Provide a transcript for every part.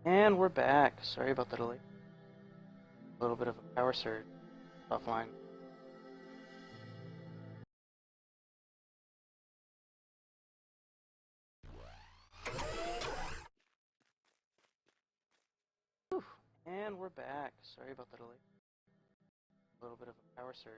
And we're back. Sorry about the delay. A little bit of a power surge offline. Whew. And we're back. Sorry about the delay. A little bit of a power surge.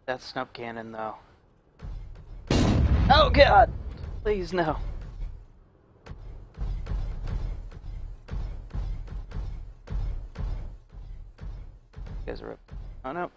That snub cannon, though. Oh god! Please, no. You guys are up. Oh no.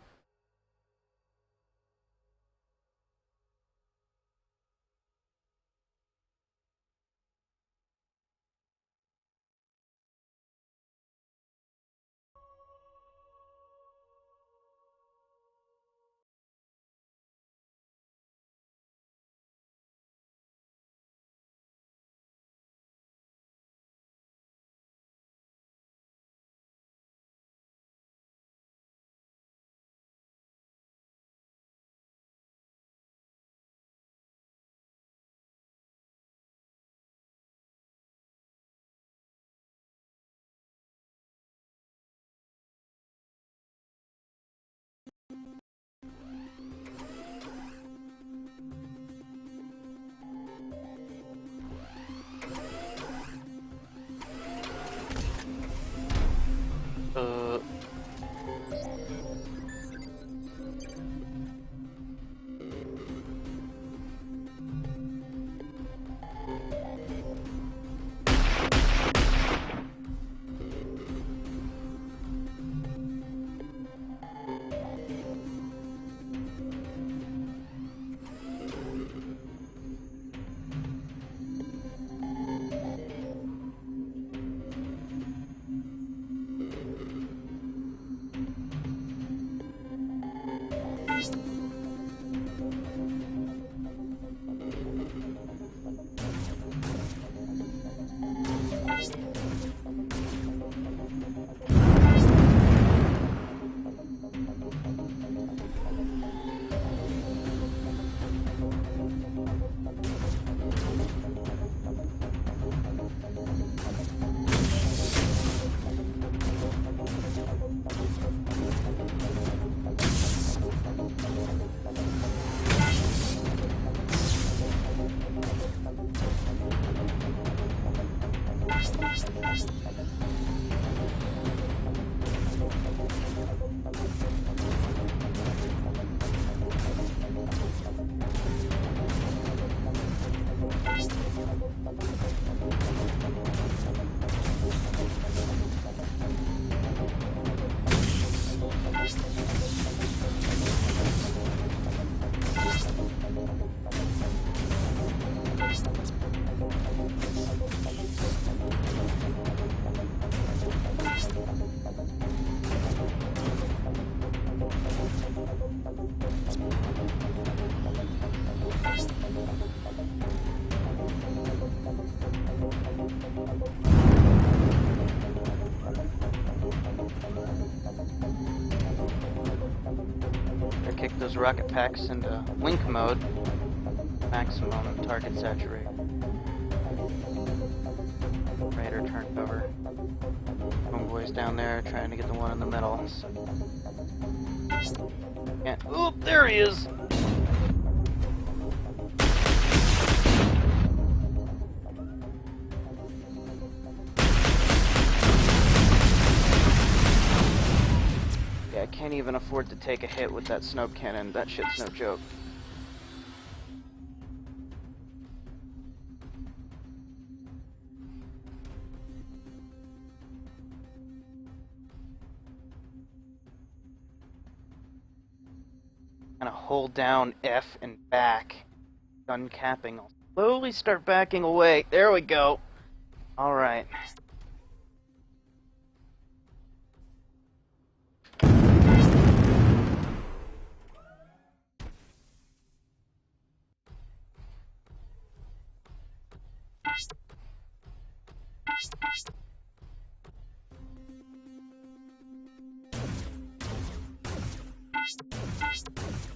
rocket packs into link mode. Maximum target saturation. Raider turned over. Homeboy's down there trying to get the one in the middle. So. Can't. Oop, there he is! Yeah, I can't even afford to take a hit with that snow cannon. That shit's no joke. Gonna hold down F and back. Gun capping. I'll slowly start backing away. There we go. Alright.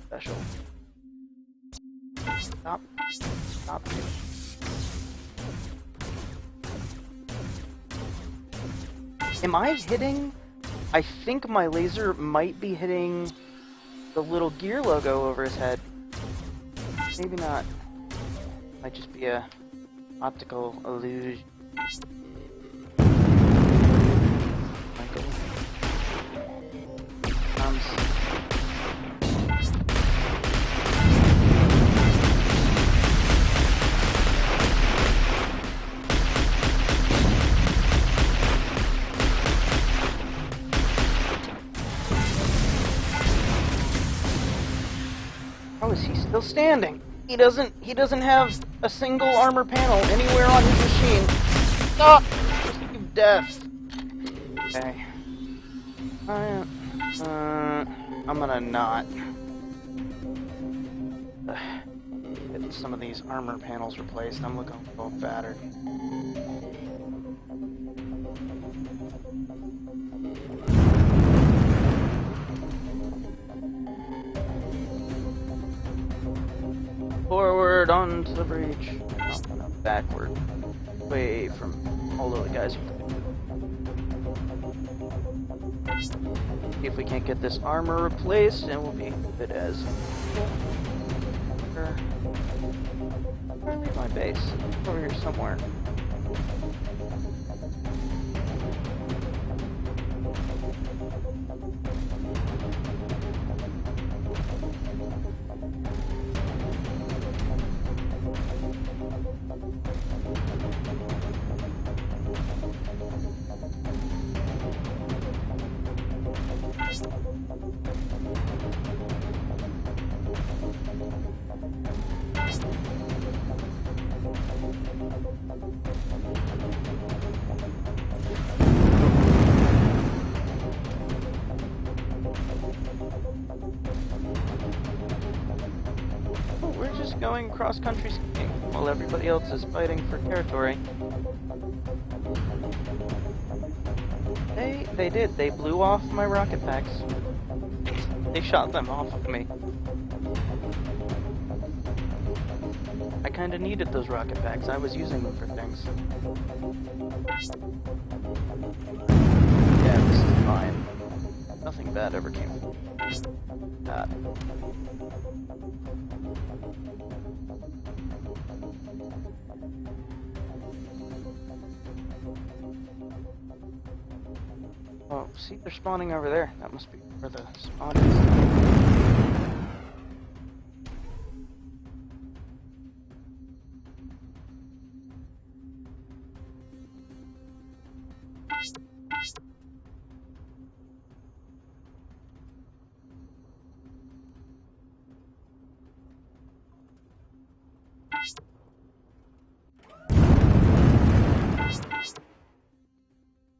Special. Stop. Stop. Am I hitting? I think my laser might be hitting the little gear logo over his head. Maybe not. Might just be a optical illusion. Michael. How is he still standing? He doesn't have a single armor panel anywhere on his machine. Stop! Receive death. Okay. I'm gonna not get some of these armor panels replaced. I'm looking a little battered. Forward onto the breach. No, backward. Away from all of the guys. See if we can't get this armor replaced, and we'll be good as. Where's my base? Over here somewhere. Going cross-country skiing while everybody else is fighting for territory. They did. They blew off my rocket packs. They shot them off of me. I kinda needed those rocket packs. I was using them for things. Yeah, this is fine. Nothing bad ever came from that. Oh, see, they're spawning over there. That must be where the spawn is.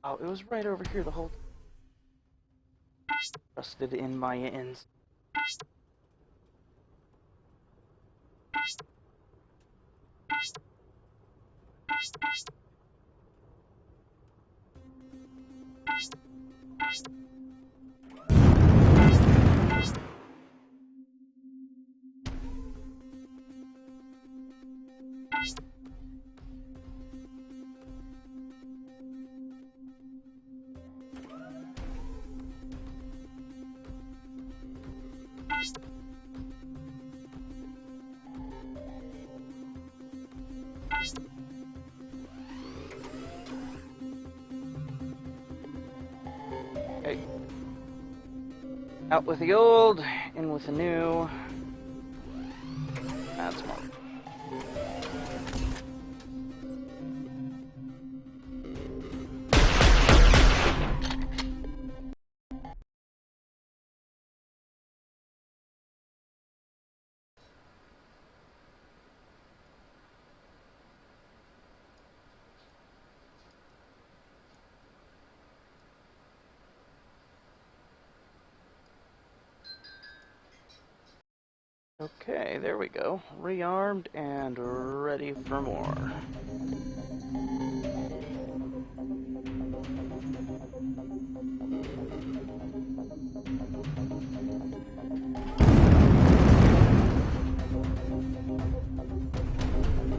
Oh, it was right over here the whole time. Trusted in my ends. Okay. Out with the old, in with the new. That's smart. Okay, there we go. Rearmed and ready for more.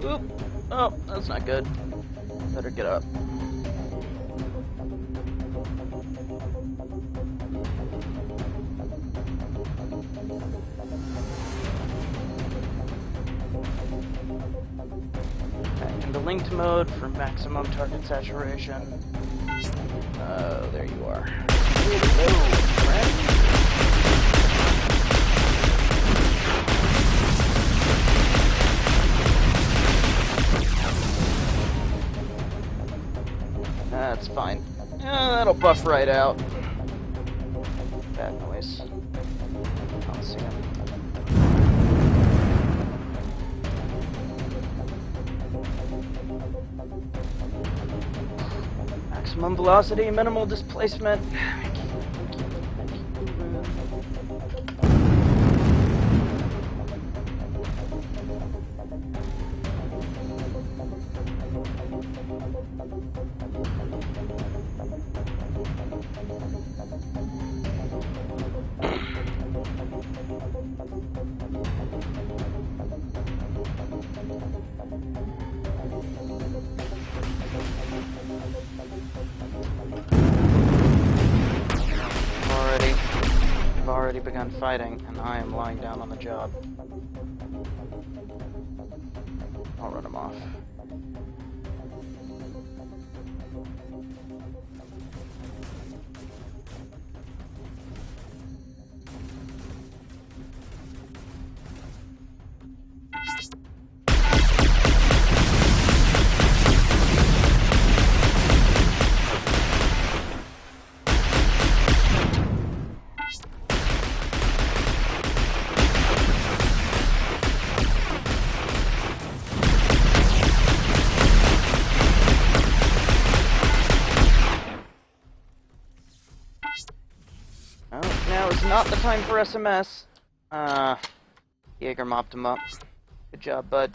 Oop! Oh, that's not good. Better get up. Into linked mode for maximum target saturation. Oh, there you are. Hello, friend. That's fine. That'll buff right out. Bad noise. I'll see him. Maximum velocity, minimal displacement. I've already begun fighting, and I am lying down on the job. I'll run him off. Now is not the time for SMS. Jaeger mopped him up. Good job, bud.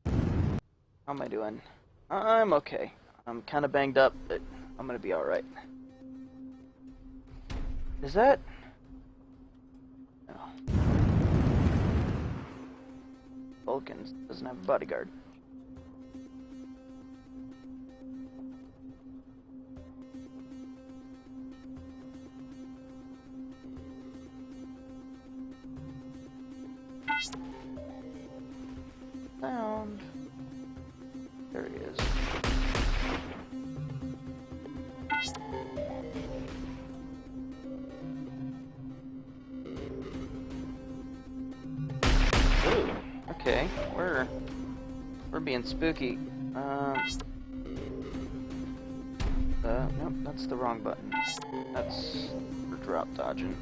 How am I doing? I'm okay. I'm kind of banged up, but I'm gonna be alright. Is that... No. Vulcan doesn't have a bodyguard. Sound. There he is. Ooh, okay, we're being spooky. Nope, that's the wrong button. That's for drop dodging.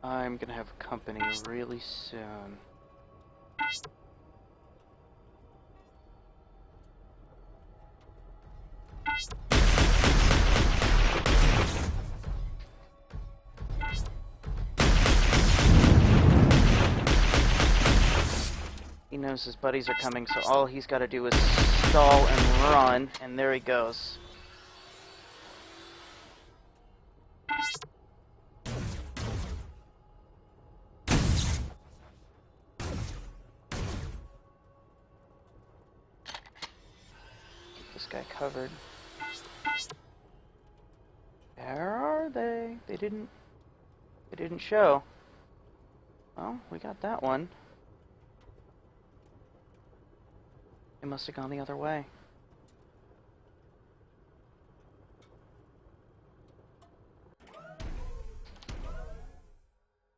I'm gonna have company really soon. He knows his buddies are coming, so all he's got to do is stall and run, and there he goes. Keep this guy covered. Where are they? They didn't show. Well, we got that one. They must have gone the other way.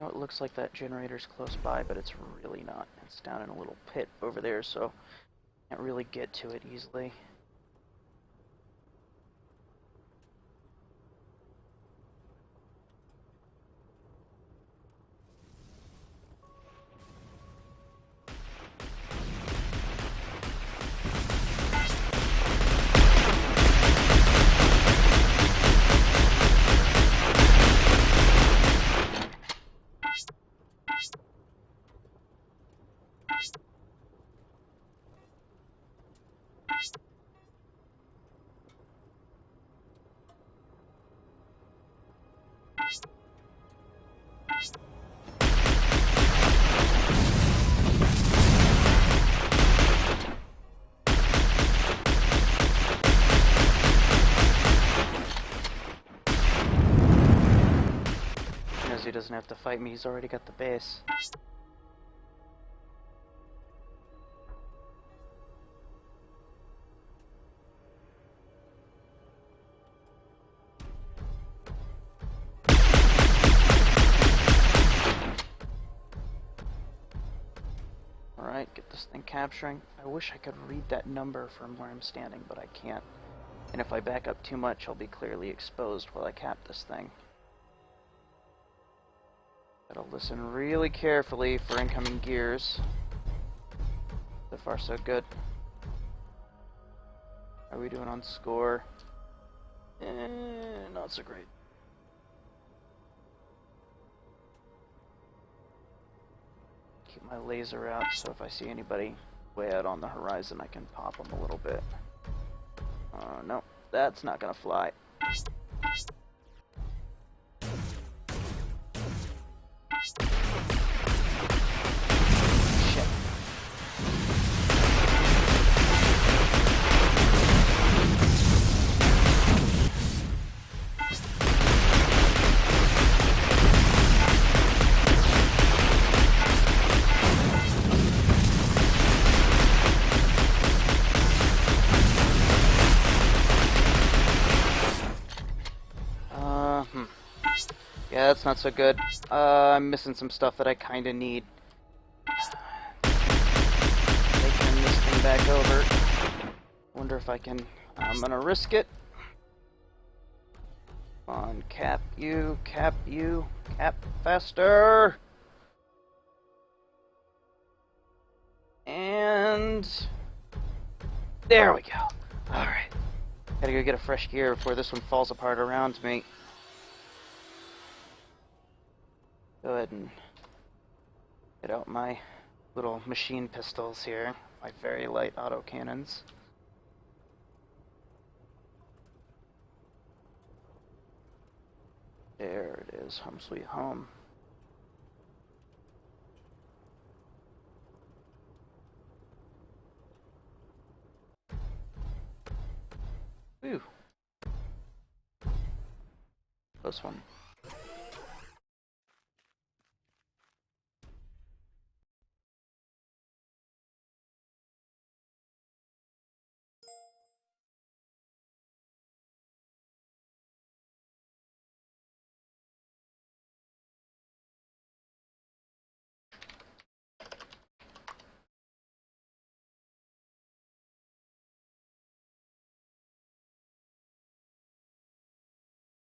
It looks like that generator's close by, but it's really not. It's down in a little pit over there, so can't really get to it easily. He doesn't have to fight me, he's already got the base. Alright, get this thing capturing. I wish I could read that number from where I'm standing, but I can't. And if I back up too much, I'll be clearly exposed while I cap this thing. Gotta listen really carefully for incoming gears. So far, so good. How are we doing on score? Not so great. Keep my laser out, so if I see anybody way out on the horizon, I can pop them a little bit. No, that's not gonna fly. Yeah, that's not so good. I'm missing some stuff that I kinda need. They turn this thing back over. Wonder if I can... I'm gonna risk it. Come on, cap you, cap faster! And... there we go. Alright. Gotta go get a fresh gear before this one falls apart around me. Go ahead and get out my little machine pistols here, my very light autocannons. There it is, home sweet home. Whew. Close one.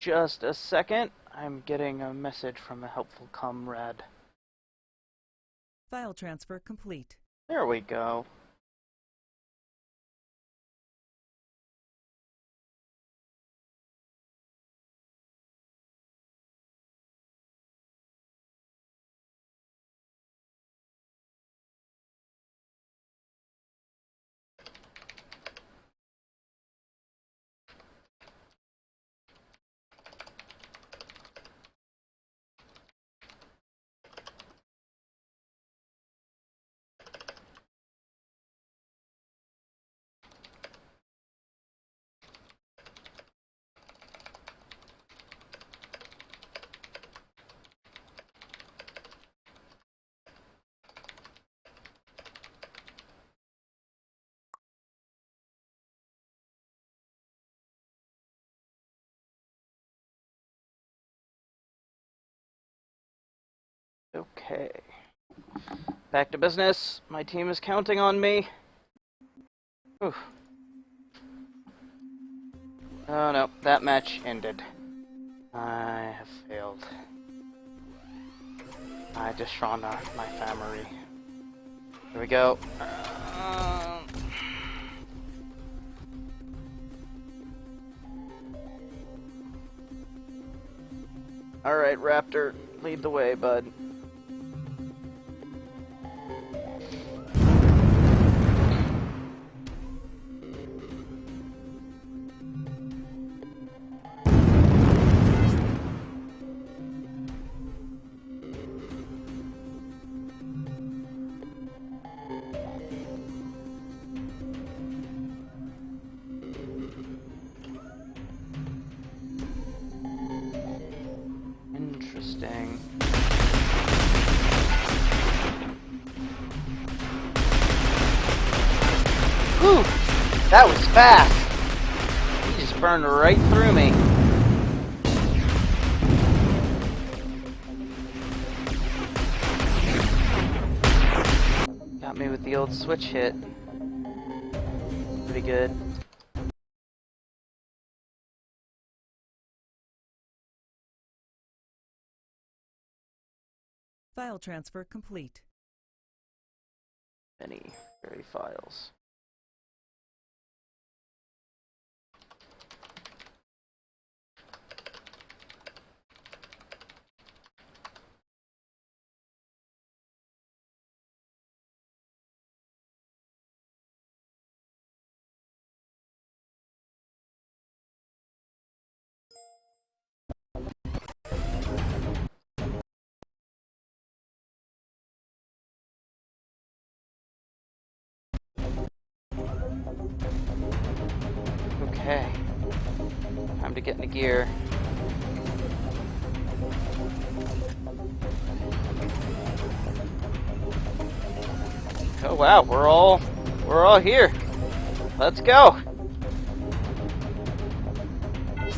just a second. I'm getting a message from a helpful comrade. File transfer complete. There we go. Okay. Back to business. My team is counting on me. Whew. Oh no, that match ended. I have failed. I destroyed my family. Here we go. Alright, Raptor, lead the way, bud. Interesting. Whew! That was fast! He just burned right through me. Got me with the old switch hit. Pretty good. File transfer complete. Many very files. Okay. Time to get into gear. Oh wow, we're all here. Let's go. Let's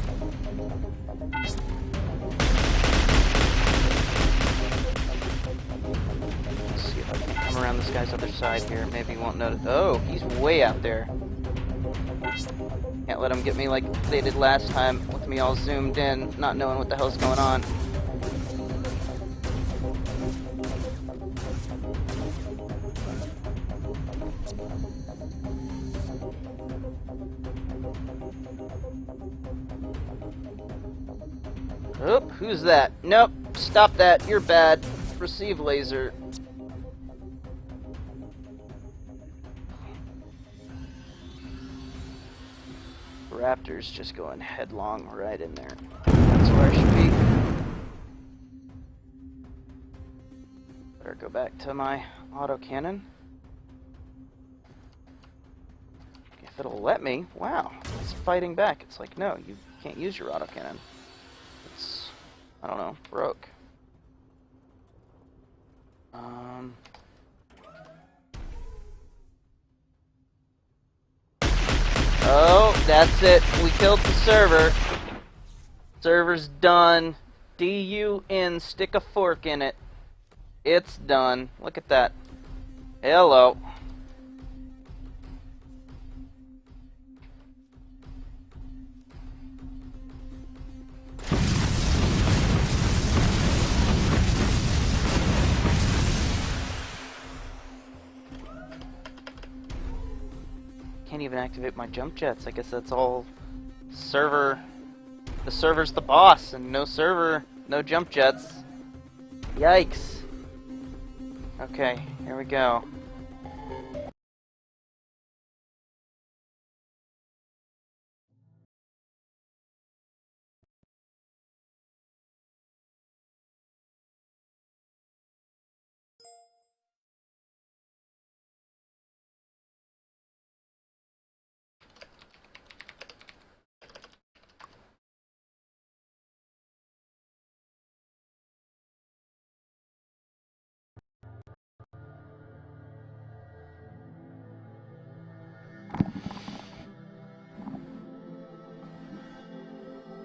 see if I can come around this guy's other side here. Maybe he won't notice. Oh, he's way out there. Can't let them get me like they did last time, with me all zoomed in, not knowing what the hell's going on. Oh, who's that? Nope, stop that, you're bad. Receive laser. Raptor's just going headlong right in there. That's where I should be. Better go back to my autocannon. If it'll let me. Wow, it's fighting back. It's like, no, you can't use your autocannon. It's, I don't know, broke. Oh, that's it. We killed the server. Server's done. D-U-N, stick a fork in it. It's done. Look at that. Hello. even activate my jump jets. I guess that's all server. The server's the boss, and no server, no jump jets. Yikes. Okay, here we go.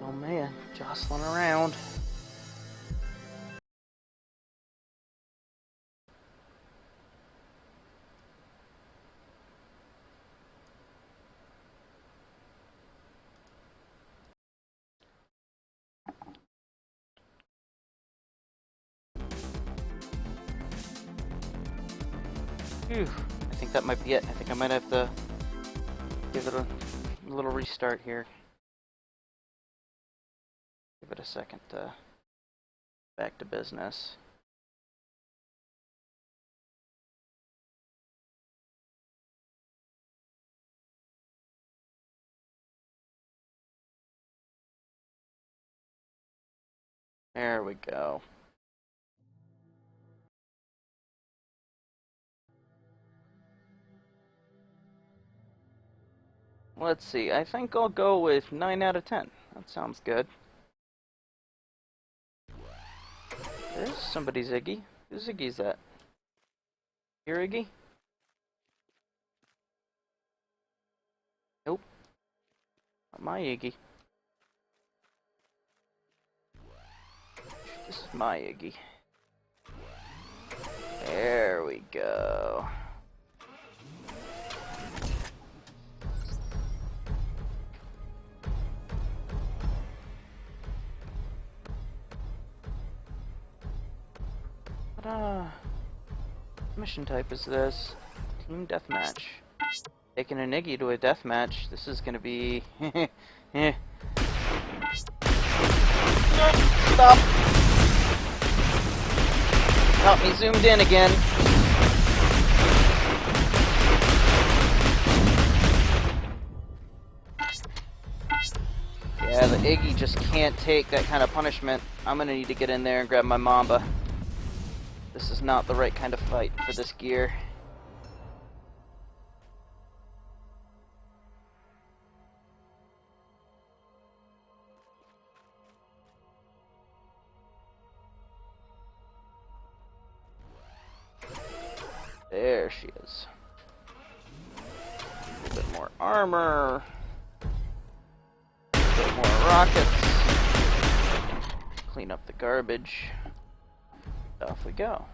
Oh man, jostling around. Phew, I think that might be it. I think I might have to give it a little restart here. Give it a second to back to business. There we go. Let's see, I think I'll go with 9 out of 10. That sounds good. There's somebody's Iggy. Whose Iggy's that? Your Iggy? Nope. Not my Iggy. This is my Iggy. There we go. What mission type is this? Team Deathmatch. Taking an Iggy to a deathmatch. This is gonna be... Stop! Got me zoomed in again. Yeah, the Iggy just can't take that kind of punishment. I'm gonna need to get in there and grab my Mamba. This is not the right kind of fight for this gear. There she is. A little bit more armor. A little bit more rockets. Clean up the garbage. Off we go.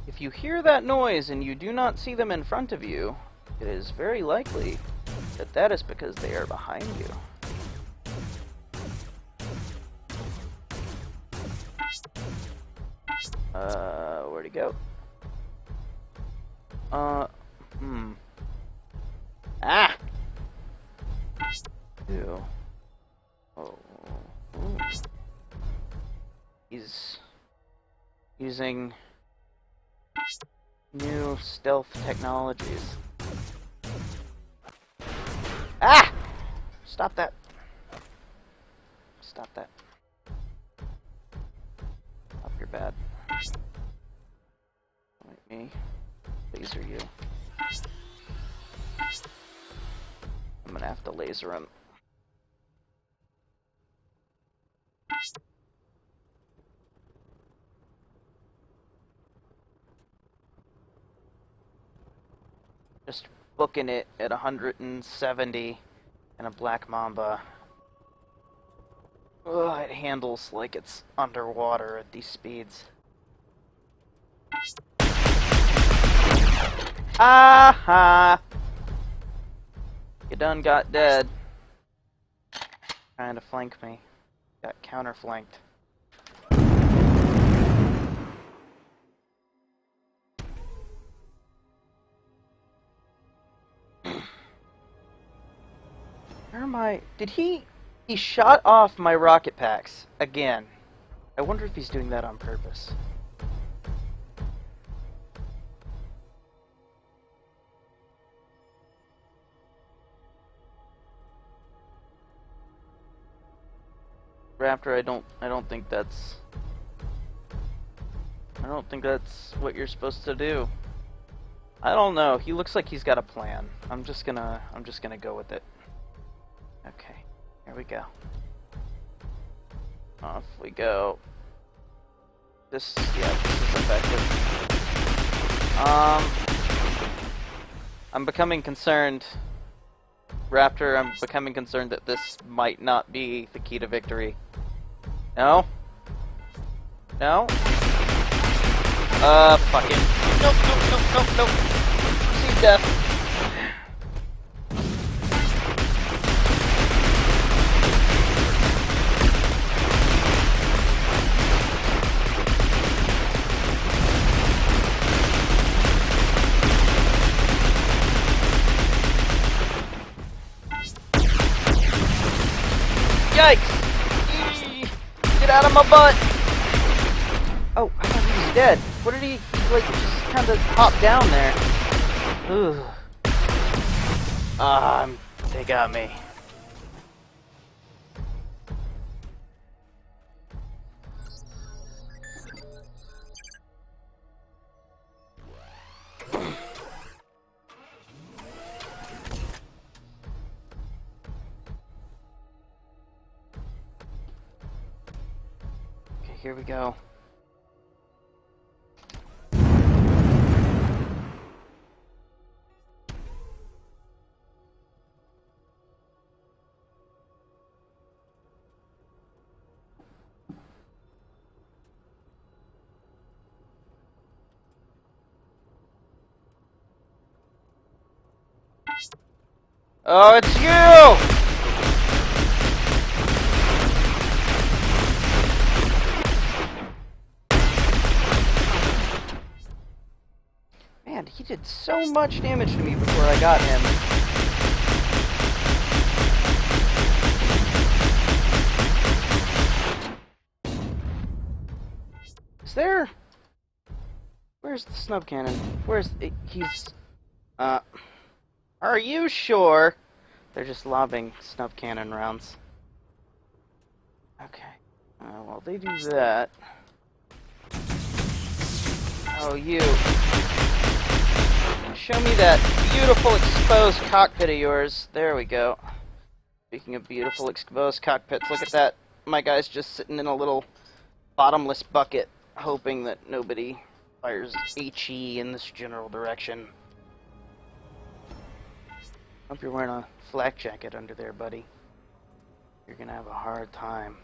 If you hear that noise and you do not see them in front of you, it is very likely that that is because they are behind you. Where'd he go? Ah! Ew. Oh. Ooh. He's using new stealth technologies. Ah! Stop that. Stop that. Stop your bad. Like me. Laser you. I'm gonna have to laser him. Just booking it at 170 and a Black Mamba. Ugh, it handles like it's underwater at these speeds. Aha! You done got dead. Trying to flank me. Got counter-flanked. Where am I? Did he... He shot off my rocket packs again. I wonder if he's doing that on purpose. Raptor, I don't think that's what you're supposed to do. I don't know. He looks like he's got a plan. I'm just gonna go with it. Okay. Here we go. Off we go. This is effective. I'm becoming concerned. Raptor, I'm becoming concerned that this might not be the key to victory. No? No? Fucking. Nope. See death. Yikes! Get out of my butt! Oh, I thought he was dead. What did he, like, just kind of hop down there? Ugh. They got me. Okay, here we go. Oh, it's you! Man, he did so much damage to me before I got him. Is there... Where's the snub cannon? Where's... He's... Are you sure? They're just lobbing snub cannon rounds. Okay. While they do that... Oh, you. Show me that beautiful exposed cockpit of yours. There we go. Speaking of beautiful exposed cockpits, look at that. My guy's just sitting in a little bottomless bucket, hoping that nobody fires HE in this general direction. Hope you're wearing a flak jacket under there, buddy. You're gonna have a hard time.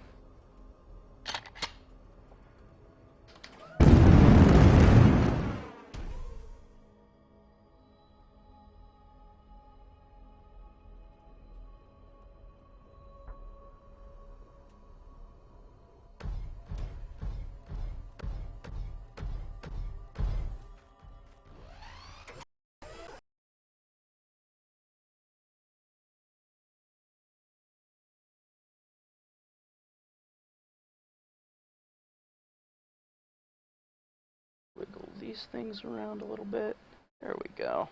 Wiggle these things around a little bit. There we go.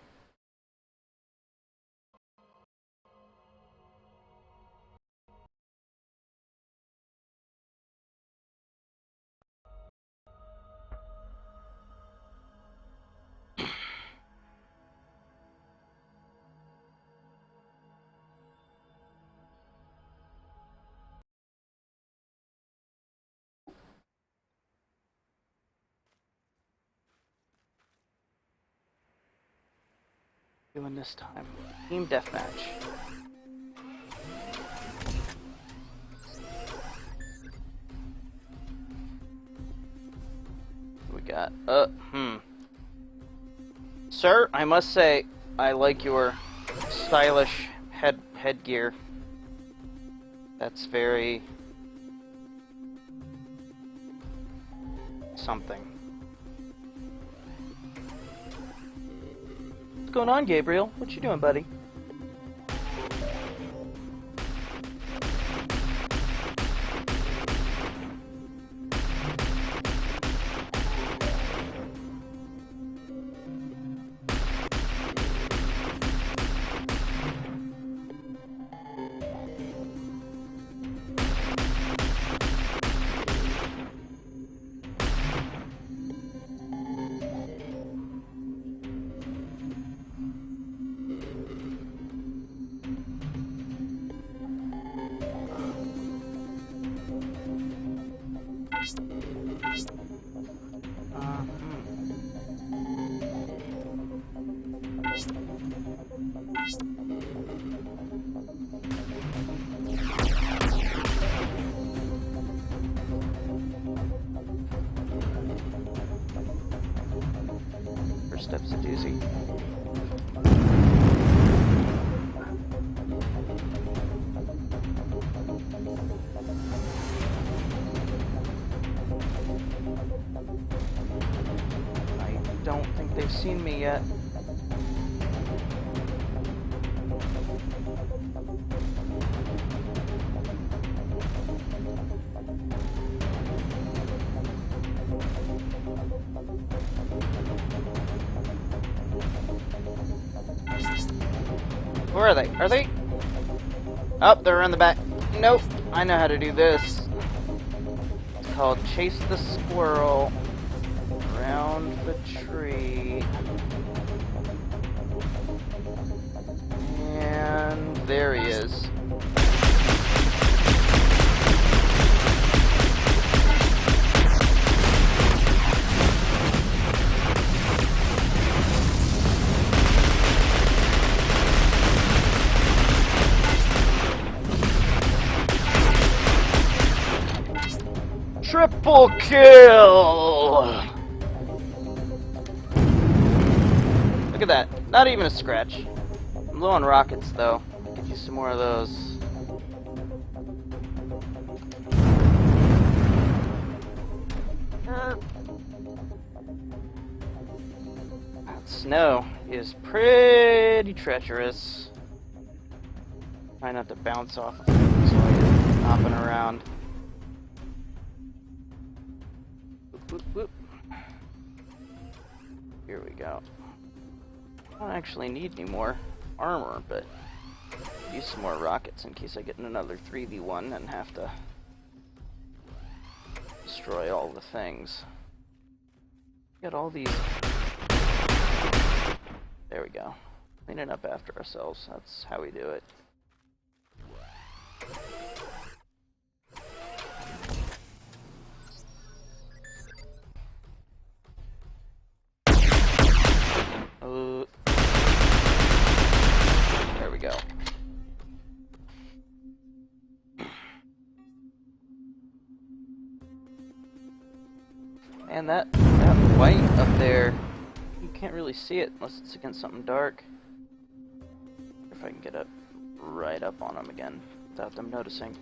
Doing this time. Team Deathmatch. We got, Sir, I must say, I like your stylish headgear. That's very... something. What's going on, Gabriel? What you doing, buddy? First step's a doozy. I don't think they've seen me yet. Where are they? Are they? Oh, they're in the back. Nope. I know how to do this. It's called Chase the Squirrel around the tree. And there he is. Triple kill! Look at that. Not even a scratch. I'm low on rockets, though. Get you some more of those. That snow is pretty treacherous. Try not to bounce off of things while you're hopping around. Whoop, whoop. Here we go. I don't actually need any more armor, but use some more rockets in case I get in another 3v1 and have to destroy all the things. Get all these. There we go. Cleaning up after ourselves. That's how we do it. There we go. And that white up there, you can't really see it unless it's against something dark. If I can get up right up on them again without them noticing.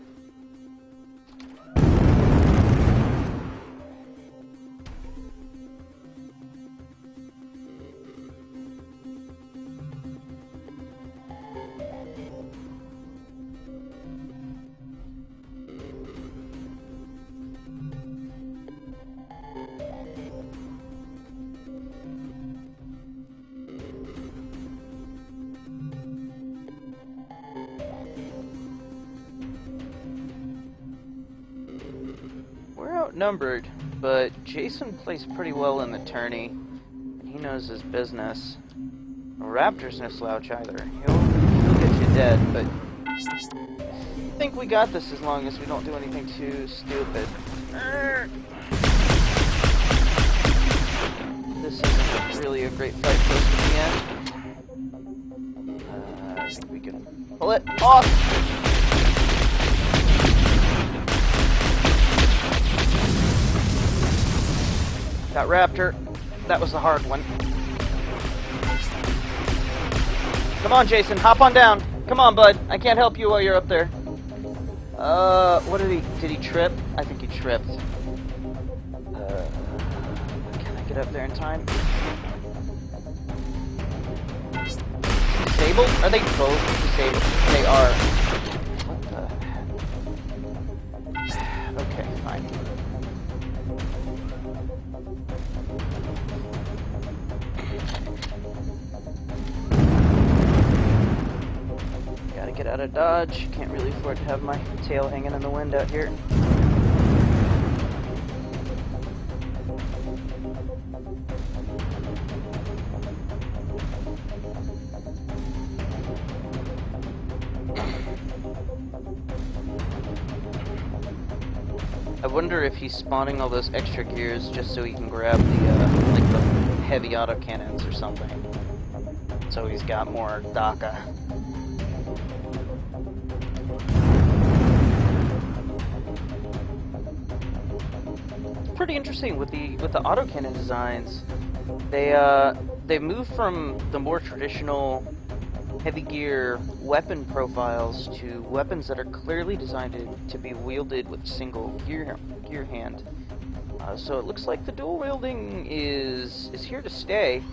Outnumbered, but Jason plays pretty well in the tourney, and he knows his business. Raptor's no slouch either. He'll get you dead, but I think we got this as long as we don't do anything too stupid. This isn't really a great fight for us to be in. We can pull it off! Got Raptor. That was the hard one. Come on, Jason, hop on down. Come on, bud. I can't help you while you're up there. What did he trip? I think he tripped. Can I get up there in time? Disabled? Are they both disabled? They are. What the? Okay, fine. Gotta get out of dodge. Can't really afford to have my tail hanging in the wind out here. I wonder if he's spawning all those extra gears just so he can grab the, like the heavy autocannons or something. So he's got more DACA. Pretty interesting with the autocannon designs. They moved from the more traditional heavy gear weapon profiles to weapons that are clearly designed to be wielded with a single gear hand. So it looks like the dual wielding is here to stay.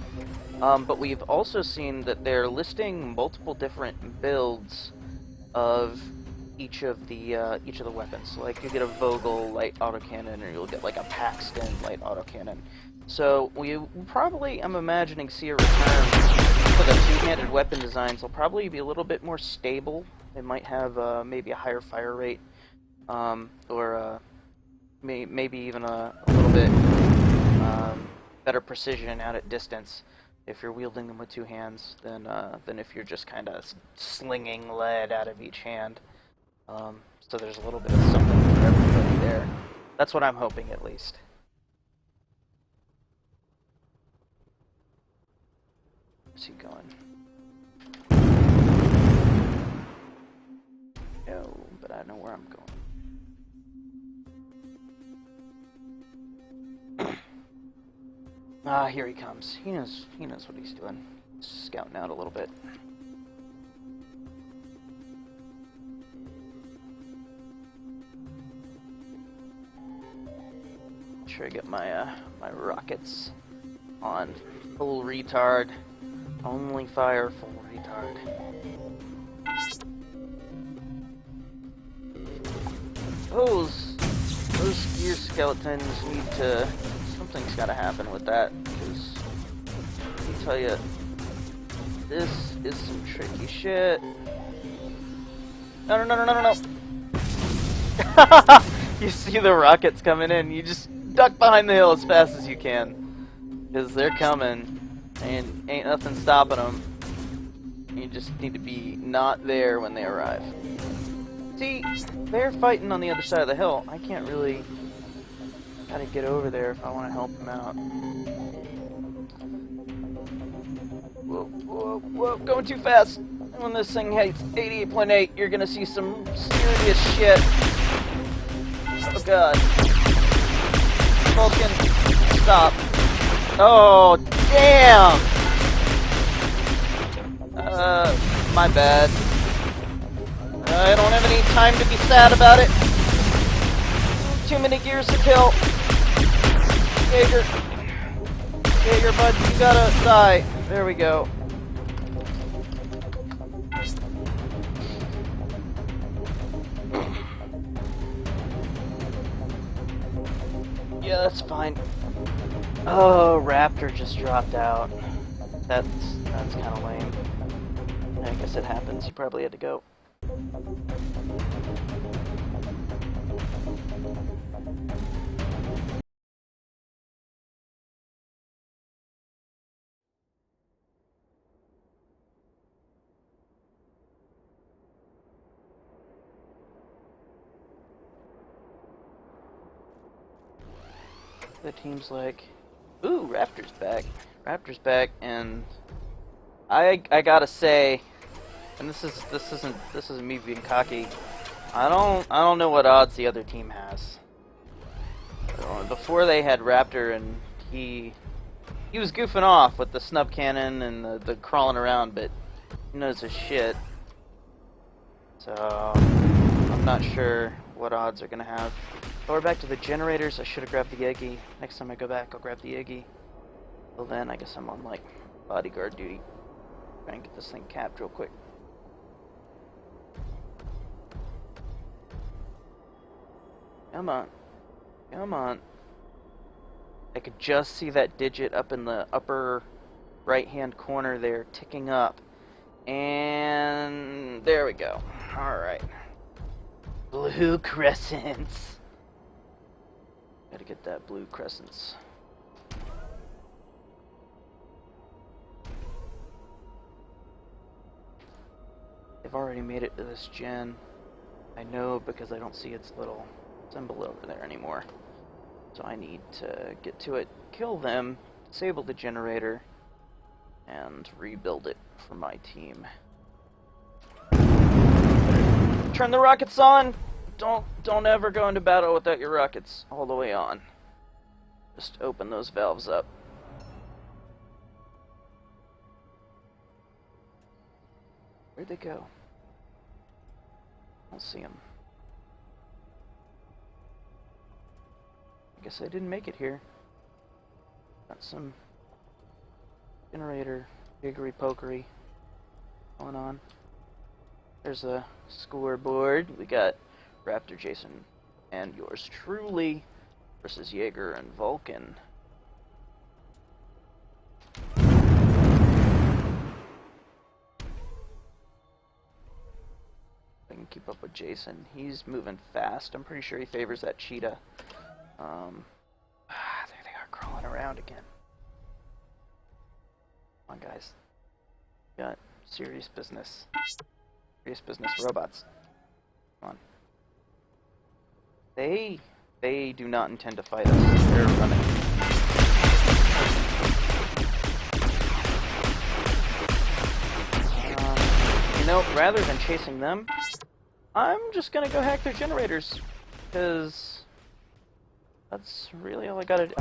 But we've also seen that they're listing multiple different builds of each of the weapons. So, like, you get a Vogel light autocannon, or you'll get like a Paxton light autocannon. So we probably, I'm imagining, see a return for the two-handed weapon designs. They'll probably be a little bit more stable. They might have maybe a higher fire rate, or maybe even a little bit better precision out at distance if you're wielding them with two hands than if you're just kind of slinging lead out of each hand. So there's a little bit of something for everybody there. That's what I'm hoping, at least. Where's he going? No, but I know where I'm going. Ah, here he comes. He knows what he's doing. Scouting out a little bit. Make sure I get my my rockets on full retard. Only fire full retard. Those gear skeletons need to. Something's got to happen with that, because let me tell you, this is some tricky shit. No! You see the rockets coming in, you just duck behind the hill as fast as you can, because they're coming, and ain't nothing stopping them. You just need to be not there when they arrive. See, they're fighting on the other side of the hill. I can't really. Gotta get over there if I want to help them out. Whoa, going too fast. When this thing hits 88.8, you're gonna see some serious shit. Oh god. Vulcan, stop. Oh, damn! My bad. I don't have any time to be sad about it. Too many gears to kill. Jaeger, bud, you gotta die. There we go. Yeah, that's fine. Oh, Raptor just dropped out. That's kind of lame. I guess it happens. He probably had to go. The team's like, ooh, Raptor's back. Raptor's back, and I gotta say, and this isn't me being cocky. I don't know what odds the other team has. Before they had Raptor, and he was goofing off with the snub cannon and the crawling around, but he knows his shit. So I'm not sure what odds are gonna have. Oh, we're back to the generators. I should have grabbed the Yegi. Next time I go back, I'll grab the Yegi. Till then, I guess I'm on like bodyguard duty. Try and get this thing capped real quick. Come on. Come on. I could just see that digit up in the upper right-hand corner there, ticking up. And there we go. Alright. Blue crescents. Gotta get that blue crescents. They've already made it to this gen. I know because I don't see its little symbol over there anymore. So I need to get to it, kill them, disable the generator, and rebuild it for my team. Turn the rockets on! Don't ever go into battle without your rockets all the way on. Just open those valves up. Where'd they go? I don't see them. I guess I didn't make it here. Got some generator piggery pokery going on. There's a scoreboard. We got Raptor Jason and yours truly versus Jaeger and Vulcan. I can keep up with Jason. He's moving fast. I'm pretty sure he favors that cheetah. There they are, crawling around again. Come on, guys. Got serious business. Serious business robots. Come on. They do not intend to fight us. They're running. You know, rather than chasing them, I'm just gonna go hack their generators, because that's really all I gotta do.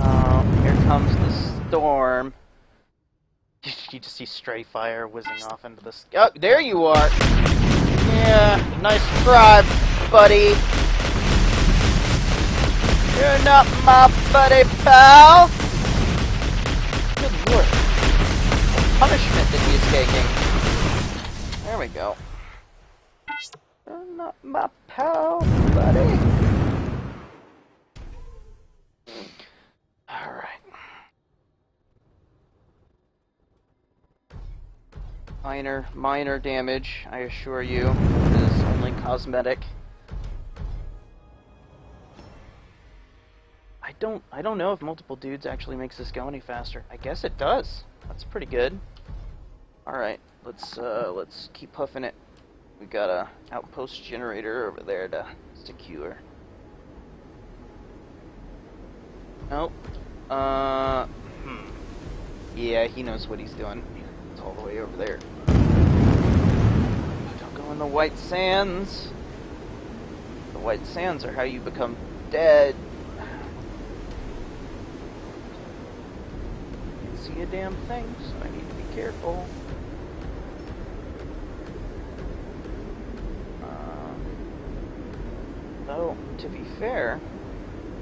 Here comes the storm. You just see stray fire whizzing off into the sky. Oh, there you are! Yeah, nice try, buddy. You're not my buddy, pal! Good lord. What punishment that he's taking. There we go. You're not my pal, buddy. Alright. Minor damage, I assure you. It is only cosmetic. I don't know if multiple dudes actually makes this go any faster. I guess it does. That's pretty good. Alright, let's keep huffing it. We got a outpost generator over there to secure. Nope. Yeah, he knows what he's doing. It's all the way over there. Don't go in the white sands. The white sands are how you become dead. Can't see a damn thing, so I need to be careful. Though, to be fair,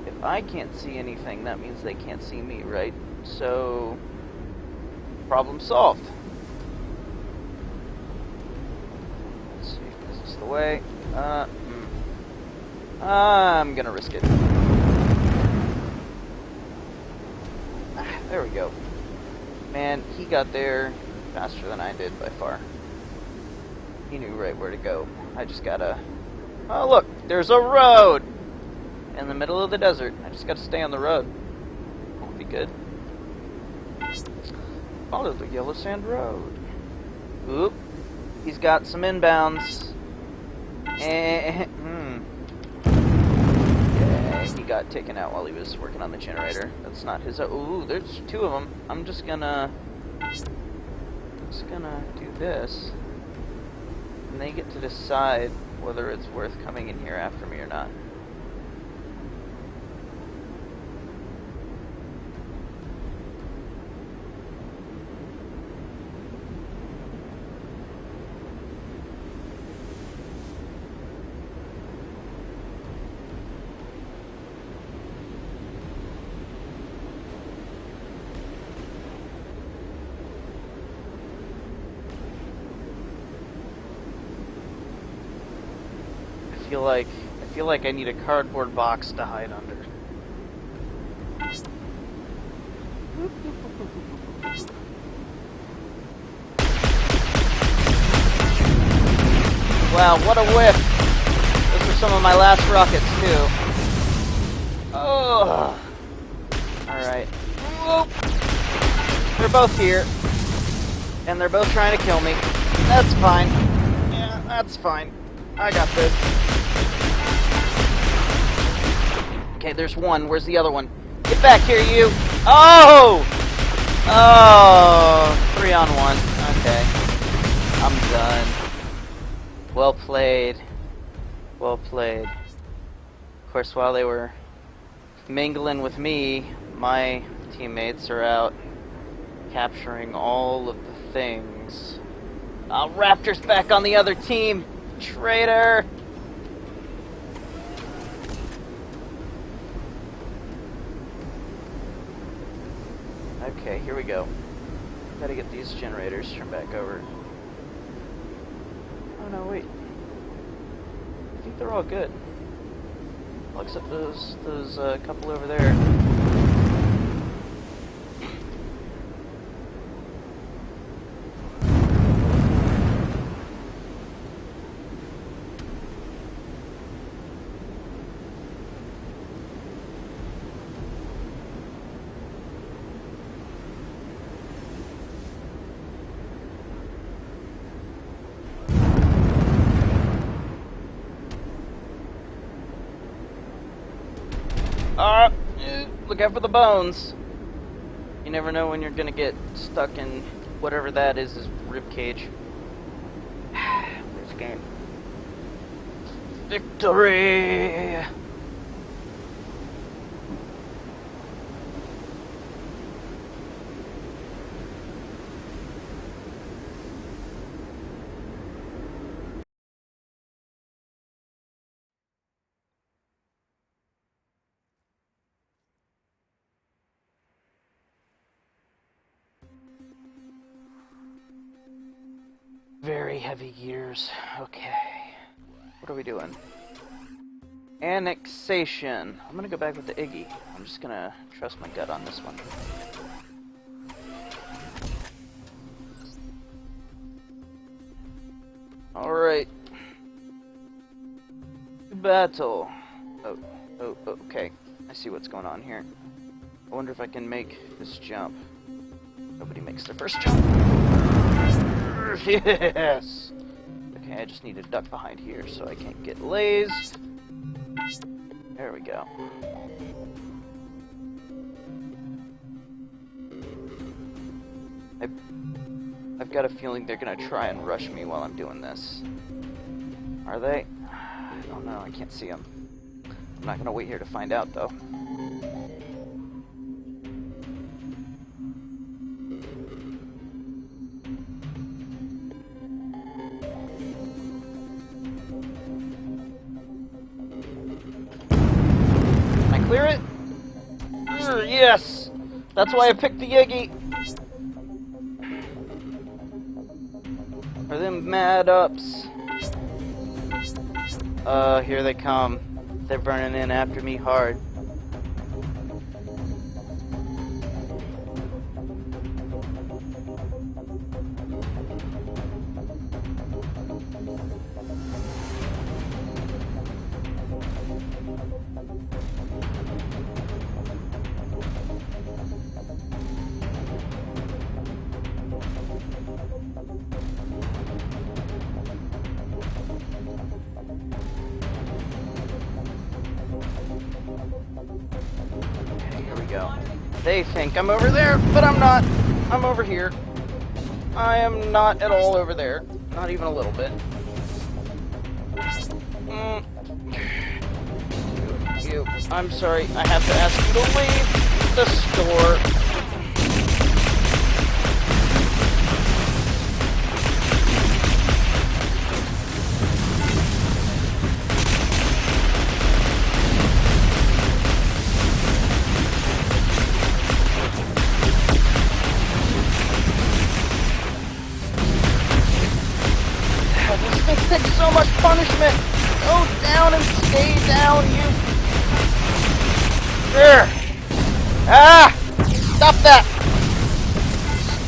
if I can't see anything, that means they can't see me, right? So, problem solved. Let's see, is this the way? I'm gonna risk it. There we go. Man, he got there faster than I did by far. He knew right where to go. I just gotta... Oh look, there's a road! In the middle of the desert. I just gotta stay on the road. That'll be good. Follow the yellow sand road. Oop. He's got some inbounds. Yeah, he got taken out while he was working on the generator. That's not his... Ooh, there's two of them. I'm just gonna do this. And they get to decide whether it's worth coming in here after me or not. I feel like I need a cardboard box to hide under. Wow, what a whiff! Those are some of my last rockets too. Oh. All right. Whoop. They're both here, and they're both trying to kill me. That's fine. Yeah, that's fine. I got this. Okay, there's one. Where's the other one? Get back here, you! Oh! Oh! 3 on 1. Okay. I'm done. Well played. Well played. Of course, while they were mingling with me, my teammates are out capturing all of the things. Oh, Raptor's back on the other team! Traitor! Okay, here we go. Gotta get these generators turned back over. Oh no, wait. I think they're all good. Well, except those couple over there. Look out for the bones. You never know when you're gonna get stuck in whatever that is rib cage. This game. Victory! Very heavy gears. Okay. What are we doing? Annexation. I'm gonna go back with the Iggy. I'm just gonna trust my gut on this one. Alright. Battle. Oh, okay. I see what's going on here. I wonder if I can make this jump. Nobody makes their first jump. Yes! Okay, I just need to duck behind here so I can't get lased. There we go. I've got a feeling they're gonna try and rush me while I'm doing this. Are they? I don't know, I can't see them. I'm not gonna wait here to find out, though. Clear it? Yes! That's why I picked the Yegi. Are them mad ups? Here they come. They're burning in after me hard. Go. They think I'm over there, but I'm not. I'm over here. I am not at all over there. Not even a little bit. I'm sorry. I have to ask you to leave the store. This thing takes so much punishment. Go down and stay down, you. There. Ah! Stop that!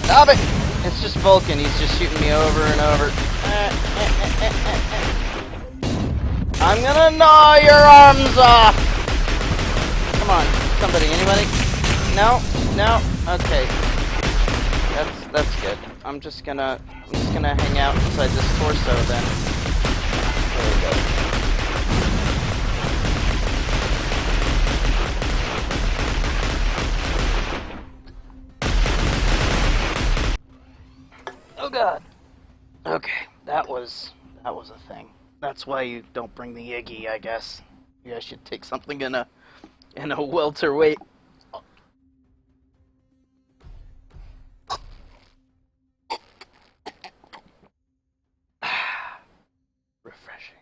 Stop it! It's just Vulcan. He's just shooting me over and over. I'm gonna gnaw your arms off. Come on, somebody, anybody? No, no. Okay, that's good. I'm just gonna hang out inside this torso then. There we go. Oh god. Okay, that was a thing. That's why you don't bring the Iggy, I guess. You guys should take something in a welterweight. Refreshing.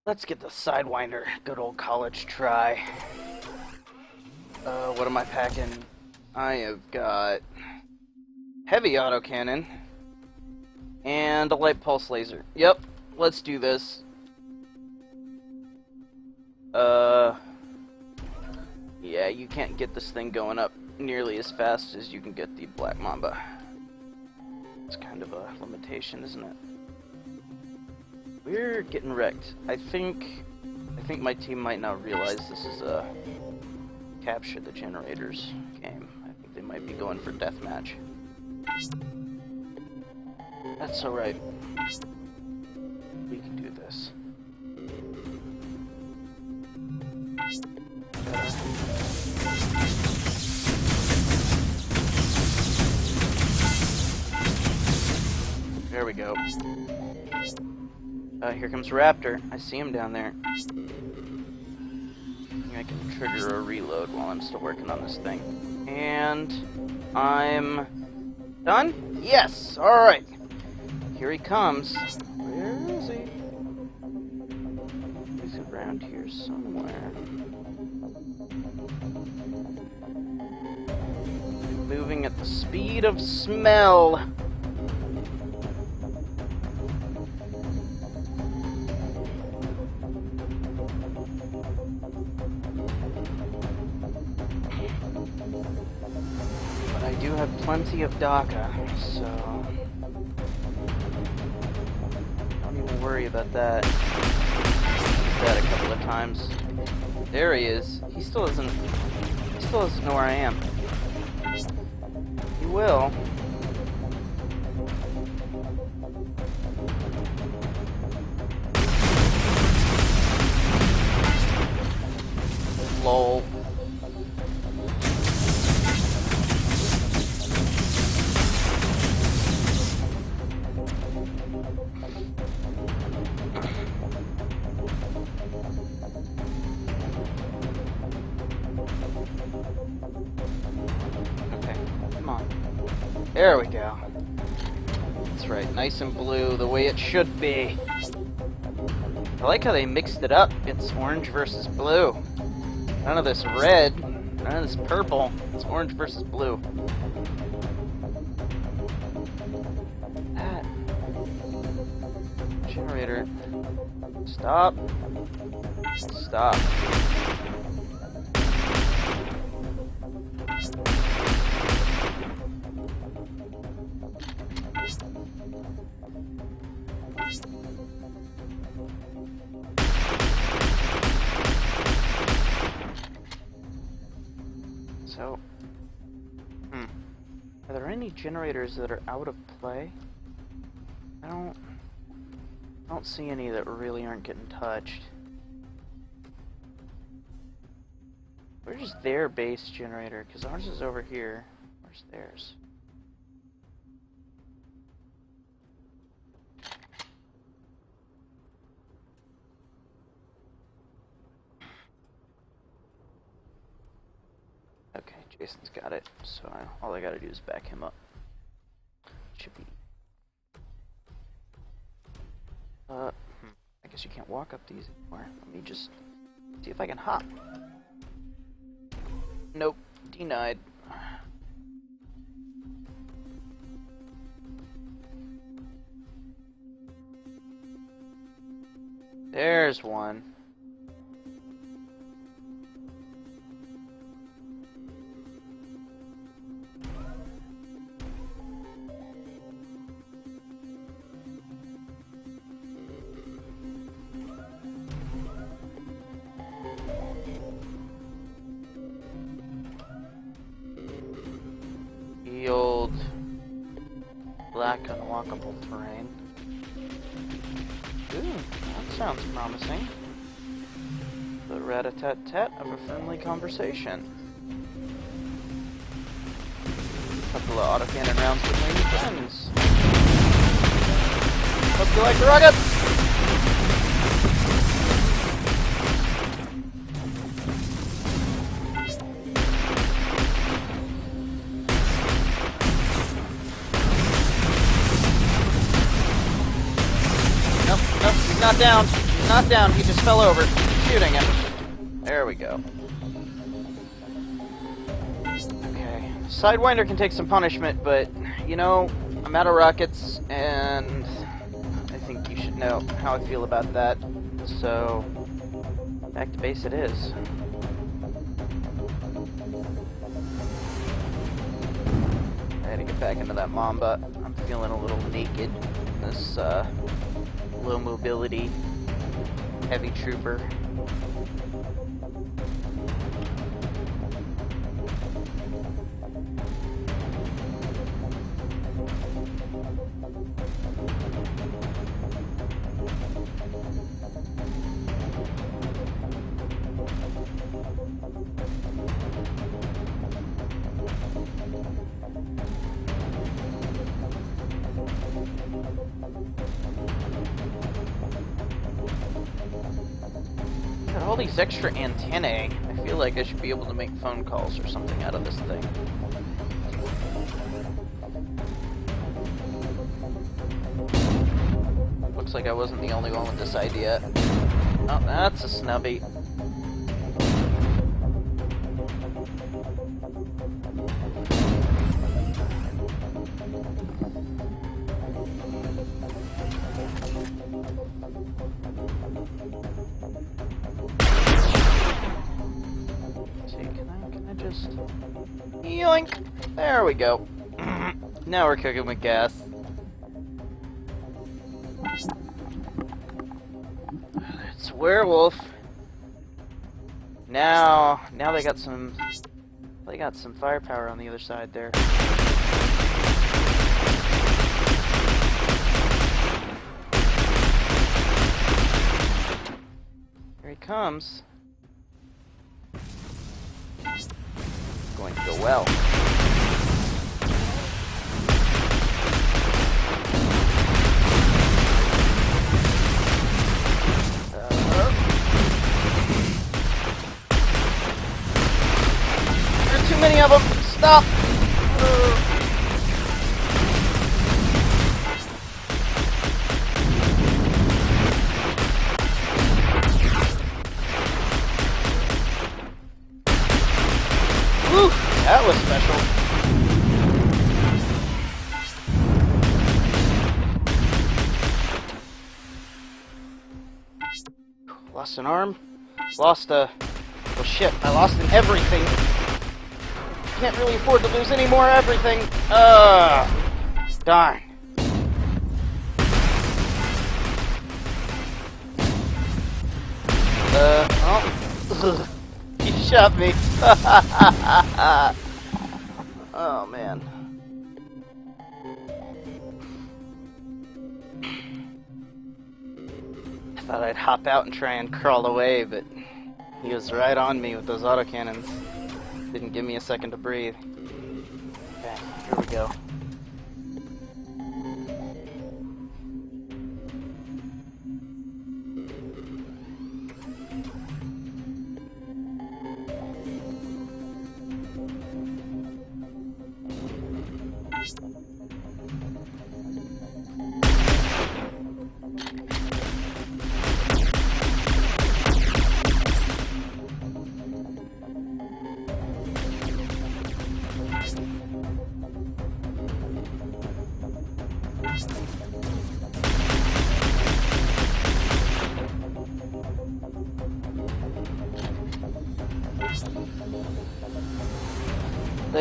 Let's get the Sidewinder. Good old college try. What am I packing? I have got heavy autocannon and a light pulse laser. Yep, let's do this. Yeah, you can't get this thing going up nearly as fast as you can get the Black Mamba. It's kind of a limitation, isn't it? We're getting wrecked. I think my team might not realize this is a capture the generators game. I think they might be going for Deathmatch. That's alright. We can do this. There we go. Here comes Raptor. I see him down there. I can trigger a reload while I'm still working on this thing. And I'm done? Yes! Alright. Here he comes. Where is he? He's around here somewhere. Moving at the speed of smell. Plenty of DACA, so don't even worry about that. Did that a couple of times. There he is. He still doesn't know where I am. He will. Lol. There we go. That's right, nice and blue, the way it should be. I like how they mixed it up. It's orange versus blue. None of this red, none of this purple. It's orange versus blue. That generator. Stop. Stop. So, are there any generators that are out of play? I don't see any that really aren't getting touched. Where's their base generator? Because ours is over here. Where's theirs? Jason's got it, so all I gotta do is back him up. Should be. I guess you can't walk up these anymore. Let me just see if I can hop. Nope, denied. There's one. The old black unwalkable terrain. Ooh, that sounds promising. The rat-a-tat-tat of a friendly conversation. Couple of autocannon rounds between friends. Hope you like the rockets! Nope, he's not down. He's not down, he just fell over. Shooting him. There we go. Okay. Sidewinder can take some punishment, but, you know, I'm out of rockets, and I think you should know how I feel about that. So, back to base it is. I had to get back into that Mamba. I'm feeling a little naked in this, low mobility heavy trooper. Got all these extra antennae. I feel like I should be able to make phone calls or something out of this thing. Looks like I wasn't the only one with this idea. Oh, that's a snubby. Yoink! There we go. Now we're cooking with gas. It's a werewolf. Now they got some firepower on the other side there. Here he comes. Going to go well. There are too many of them. Stop. Woo! That was special. Lost an arm. Lost a... Well, shit, I lost an everything. Can't really afford to lose any more everything. Darn. Oh. He shot me. Oh, man. I thought I'd hop out and try and crawl away, but he was right on me with those autocannons. Didn't give me a second to breathe. Okay, here we go.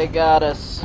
They got us.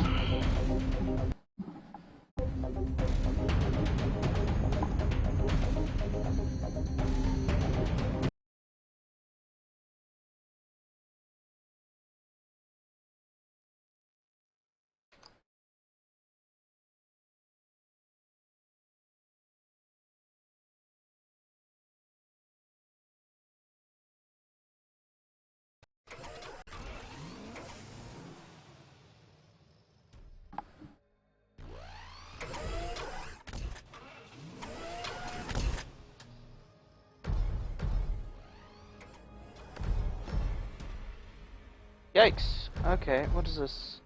Yikes. Okay, what is this?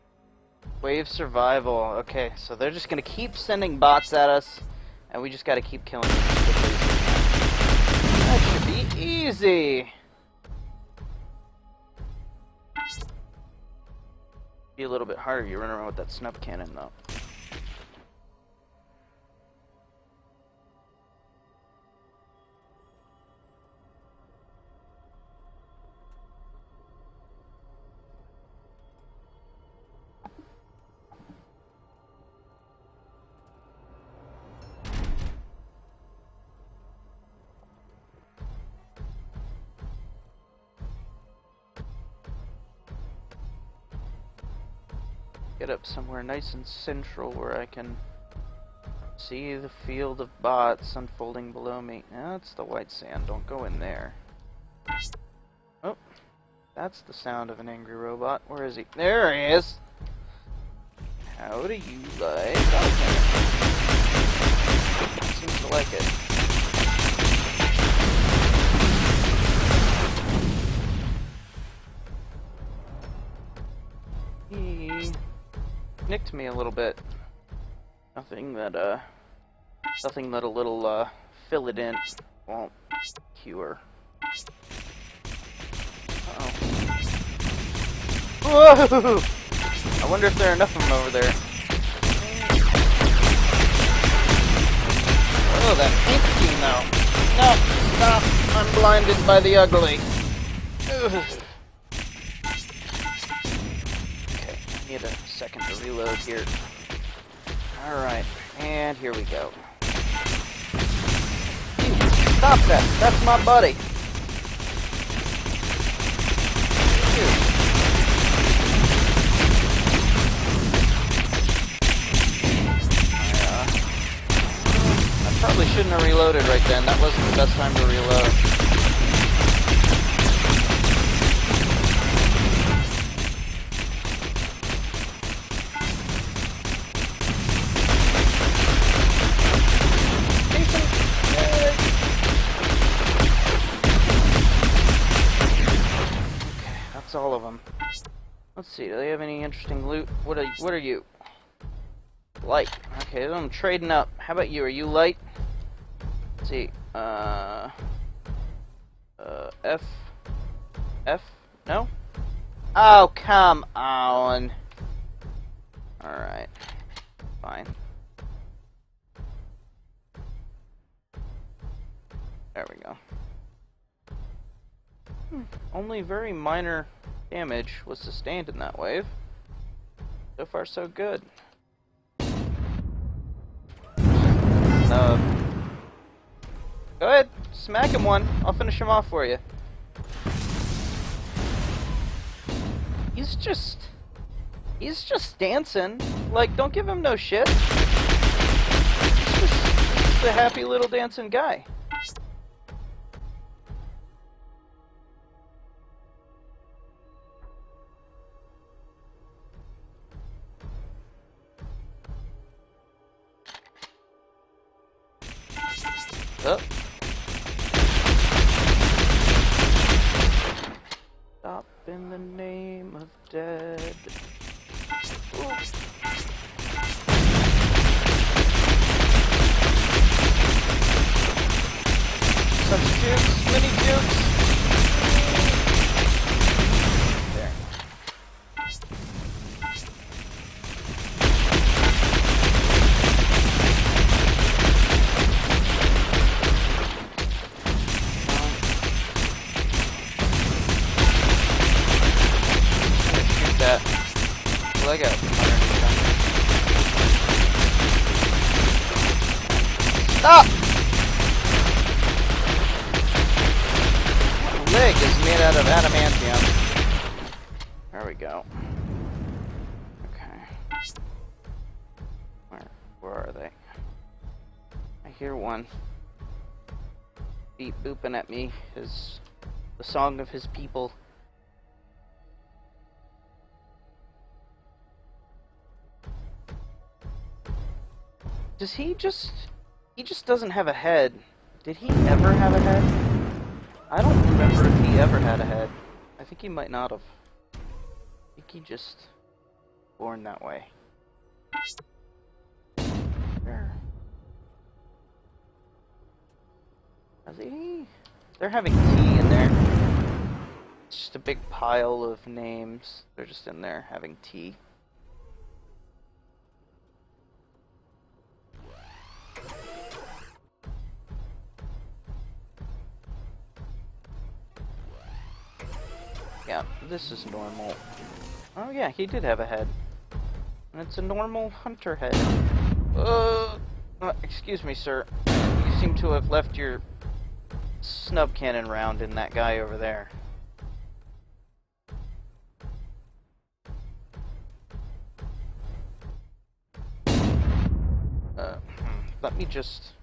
Wave survival. Okay, so they're just gonna keep sending bots at us, and we just gotta keep killing them as quickly as we can. That should be easy! Be a little bit harder if you run around with that snub cannon, though. Get up somewhere nice and central where I can see the field of bots unfolding below me. That's the white sand. Don't go in there. Oh, that's the sound of an angry robot. Where is he? There he is! How do you like? Okay. Seems to like it. He nicked me a little bit. Nothing that a little fill-it-in won't cure. Uh-oh. Whoa! I wonder if there are enough of them over there. Oh, that paint scheme though. No, stop! I'm blinded by the ugly. Ugh. Okay, I need a second to reload here. Alright, and here we go. Stop that! That's my buddy! I probably shouldn't have reloaded right then. That wasn't the best time to reload. All of them. Let's see, do they have any interesting loot? What are you? Light. Okay, I'm trading up. How about you? Are you light? Let's see. F? No? Oh, come on. Alright. Fine. There we go. Only very minor damage was sustained in that wave. So far, so good. Go ahead, smack him one. I'll finish him off for you. He's just dancing. Like, don't give him no shit. He's just a happy little dancing guy. Oh. Stop in the name of dead. Ooh. Such jukes, mini jukes. There. That. What do I got? Stop! My leg is made out of adamantium. There we go. Okay. Where are they? I hear one. Beat booping at me. The song of his people. Does he just doesn't have a head. Did he ever have a head? I don't remember if he ever had a head. I think he might not have. I think he just born that way. There. Is he? They're having tea in there. It's just a big pile of names. They're just in there having tea. Yeah, this is normal. Oh yeah, he did have a head. And it's a normal hunter head. Excuse me, sir. You seem to have left your snub cannon round in that guy over there. Let me just...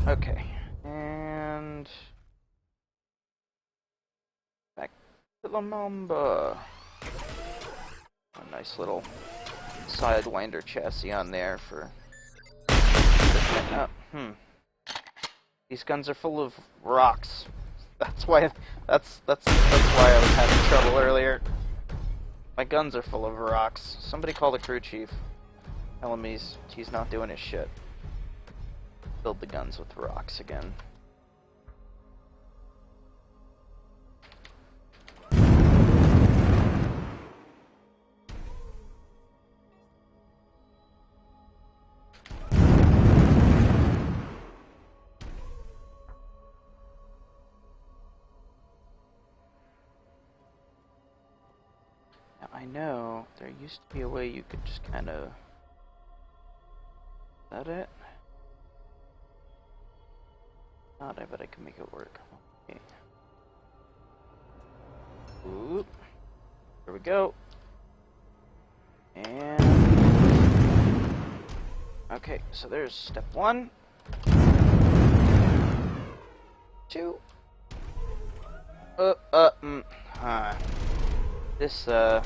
Okay. And... back to the Mamba. A nice little Sidewinder chassis on there for... These guns are full of rocks. That's why that's why I was having trouble earlier. My guns are full of rocks. Somebody call the crew chief. Tell him he's not doing his shit. Build the guns with rocks again. I know there used to be a way you could just kind of... Is that it? Not, I bet I can make it work. Okay. Oop. Here we go. And... Okay, so there's step 1. 2. This, I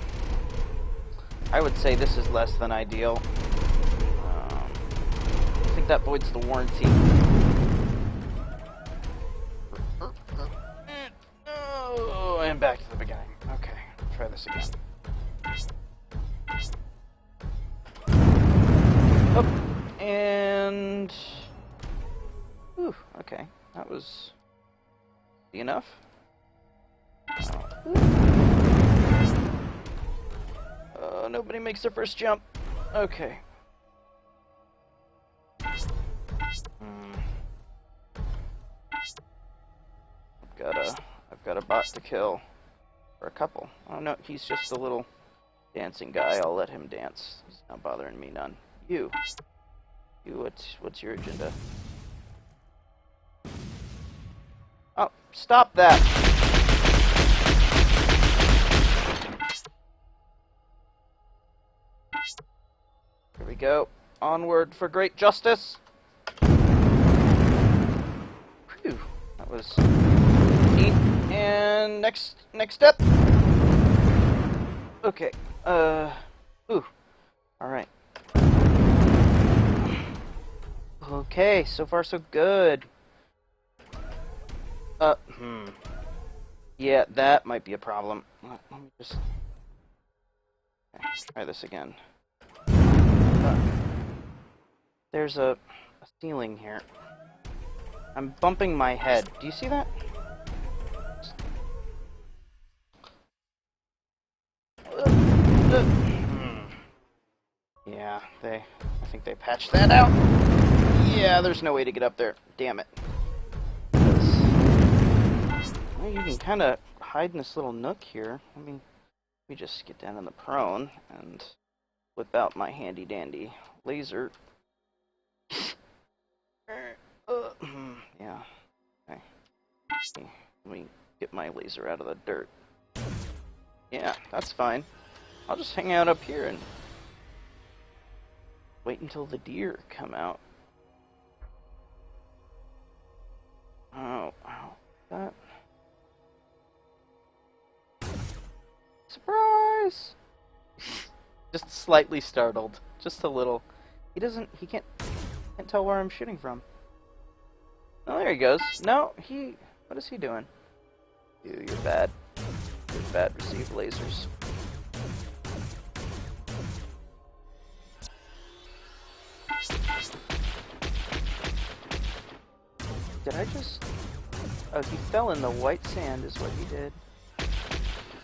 would say this is less than ideal. I think that voids the warranty. Oh, and back to the beginning. Okay, try this again. Oh, and... Ooh, okay, that was... enough? Nobody makes their first jump. Okay. I've got a bot to kill. Or a couple. Oh no, he's just a little dancing guy. I'll let him dance. He's not bothering me none. You, what's your agenda? Oh, stop that! Here we go. Onward for great justice. Phew, that was neat. And next step. Okay. Ooh. All right. Okay, so far so good. Yeah, that might be a problem. Let me just... Okay, try this again. There's a ceiling here. I'm bumping my head. Do you see that? Yeah, I think they patched that out. Yeah, there's no way to get up there. Damn it. Well, you can kind of hide in this little nook here. Let me just get down in the prone and whip out my handy dandy laser Let me get my laser out of the dirt. Yeah, that's fine. I'll just hang out up here and wait until the deer come out. Oh, that. Surprise! Just slightly startled. Just a little. He can't tell where I'm shooting from. Oh, there he goes. No, what is he doing? You're bad. You're bad, receive lasers. Did I just... Oh, he fell in the white sand is what he did.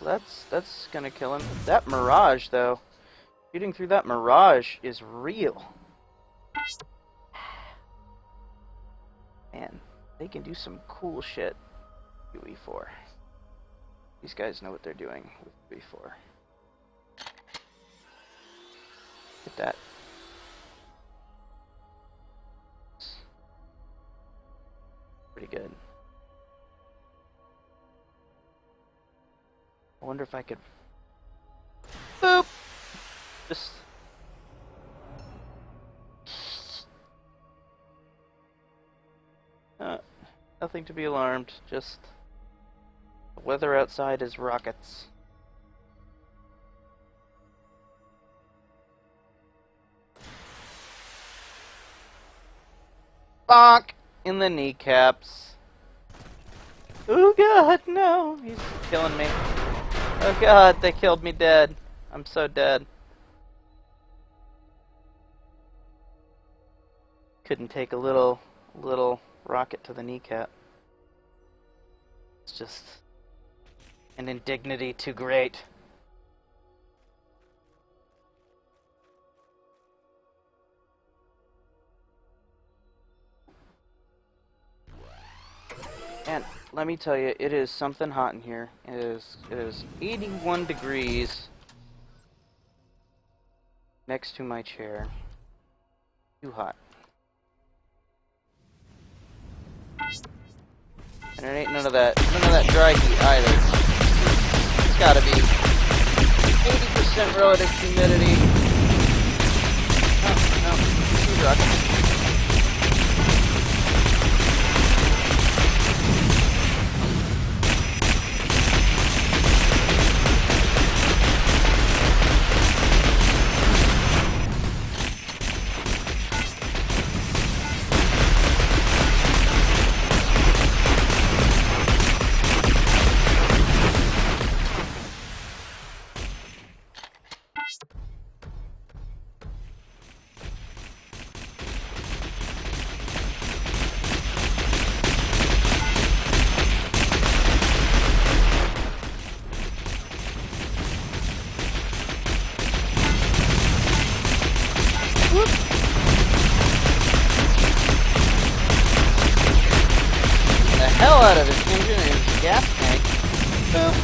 That's gonna kill him. That mirage, though. Shooting through that mirage is real. Man, they can do some cool shit with UE4. These guys know what they're doing with UE4. Get that. Pretty good. I wonder if I could... Boop! Just... Nothing to be alarmed, just... The weather outside is rockets. Bonk! In the kneecaps. Oh god, no! He's killing me. Oh god, they killed me dead. I'm so dead. Couldn't take a little rocket to the kneecap. It's just an indignity too great. And let me tell you, it is something hot in here. It is 81 degrees next to my chair. Too hot. And it ain't none of that dry heat either. It's gotta be 80% relative humidity. No, too rough. Hell out of his engine and his gas tank. Boop.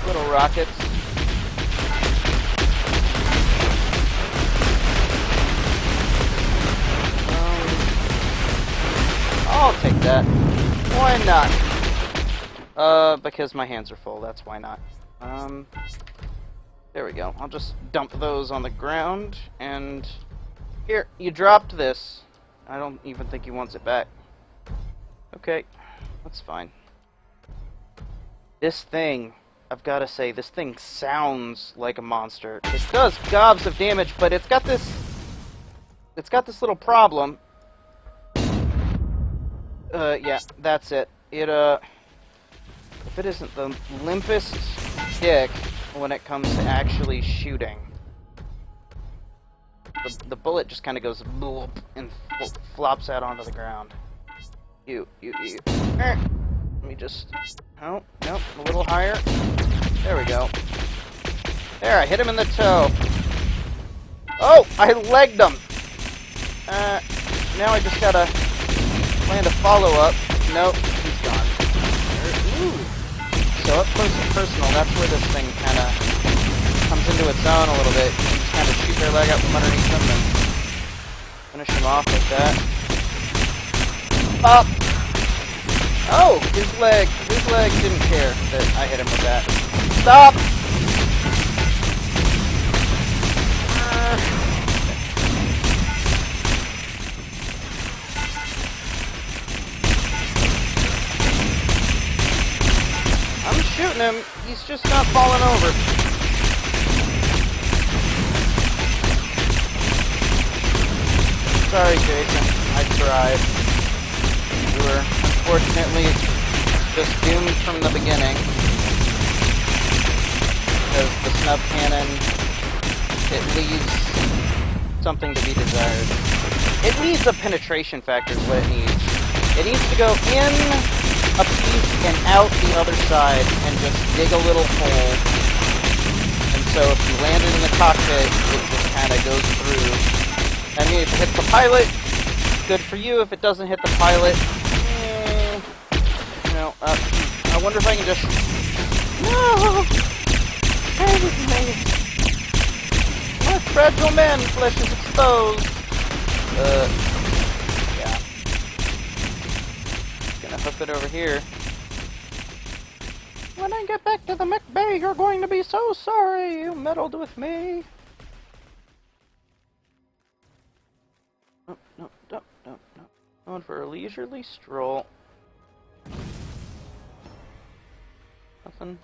Little rockets. I'll take that. Why not? Because my hands are full, that's why not. There we go. I'll just dump those on the ground, and... Here, you dropped this. I don't even think he wants it back. Okay, that's fine. This thing, I've got to say, this thing sounds like a monster. It does gobs of damage, but it's got this little problem. Yeah, that's it. If it isn't the limpest dick when it comes to actually shooting. The bullet just kind of goes bloop and flops out onto the ground. You. Let me just... Oh, nope, a little higher. There we go. There, I hit him in the toe. Oh, I legged him. Now I just gotta land a follow-up. Nope, he's gone. Ooh. So up close and personal, that's where this thing kind of comes into its own a little bit. You just kind of shoot their leg out from underneath them and finish them off like that. Up! Oh, his leg didn't care that I hit him with that. Stop! I'm shooting him, he's just not falling over. Sorry, Jason, I tried. You were unfortunately just doomed from the beginning. Because the snub cannon, it leaves something to be desired. It needs a penetration factor is what it needs. It needs to go in a piece and out the other side and just dig a little hole. And so if you land it in the cockpit, it just kind of goes through. I mean, if it hits the pilot, good for you. If it doesn't hit the pilot, you know, I wonder if I can just... No! Save me! My fragile man flesh is exposed! Yeah. Gonna hook it over here. When I get back to the mech bay, you're going to be so sorry you meddled with me. No. Going for a leisurely stroll.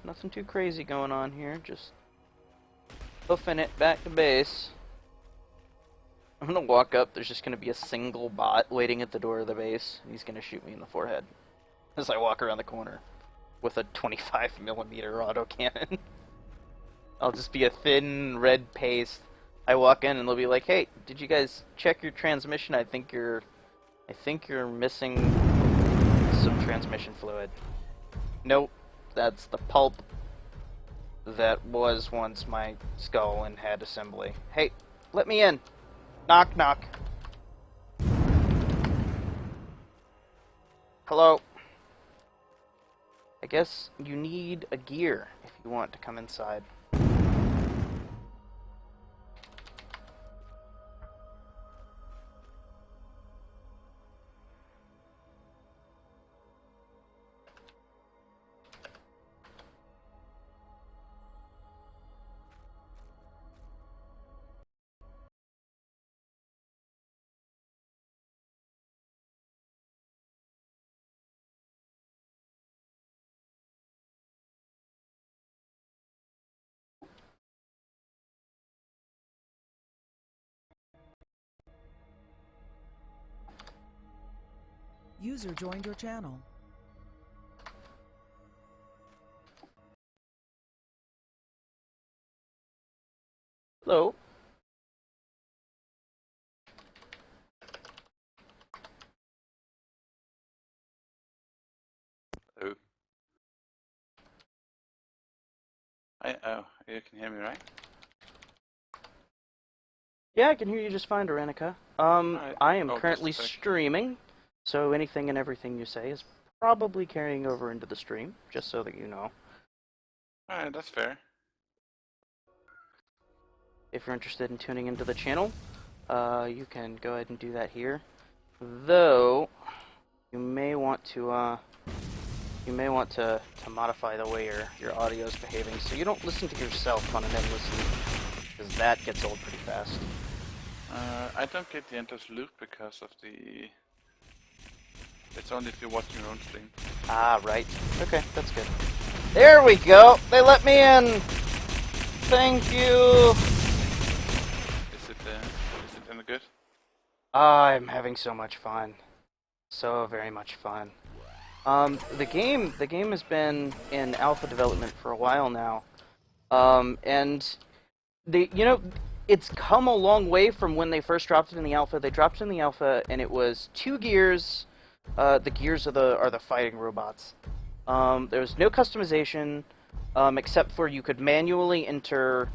Nothing too crazy going on here. Just hoofing it back to base. I'm gonna walk up. There's just gonna be a single bot waiting at the door of the base. And he's gonna shoot me in the forehead as I walk around the corner with a 25mm autocannon. I'll just be a thin red paste. I walk in and they'll be like, "Hey, did you guys check your transmission? I think you're missing some transmission fluid." Nope, that's the pulp that was once my skull and head assembly. Hey, let me in. Knock, knock. Hello. I guess you need a gear if you want to come inside. User joined your channel. Hello. Hello. You can hear me, right? Yeah, I can hear you just fine, Dorenica. Alright. I am Oh, currently just a sec. streaming, so anything and everything you say is probably carrying over into the stream, just so that you know. Alright, that's fair. If you're interested in tuning into the channel, you can go ahead and do that here. Though, you may want to modify the way your audio is behaving, so you don't listen to yourself on an endless loop, because that gets old pretty fast. I don't get the endless loop because of the... It's only if you watch your own stream. Ah, right. Okay, that's good. There we go! They let me in! Thank you! Is it any good? I'm having so much fun. So very much fun. The game has been in alpha development for a while now. And it's come a long way from when they first dropped it in the alpha. They dropped it in the alpha and it was 2 gears. The gears are the fighting robots. There was no customization, except for you could manually enter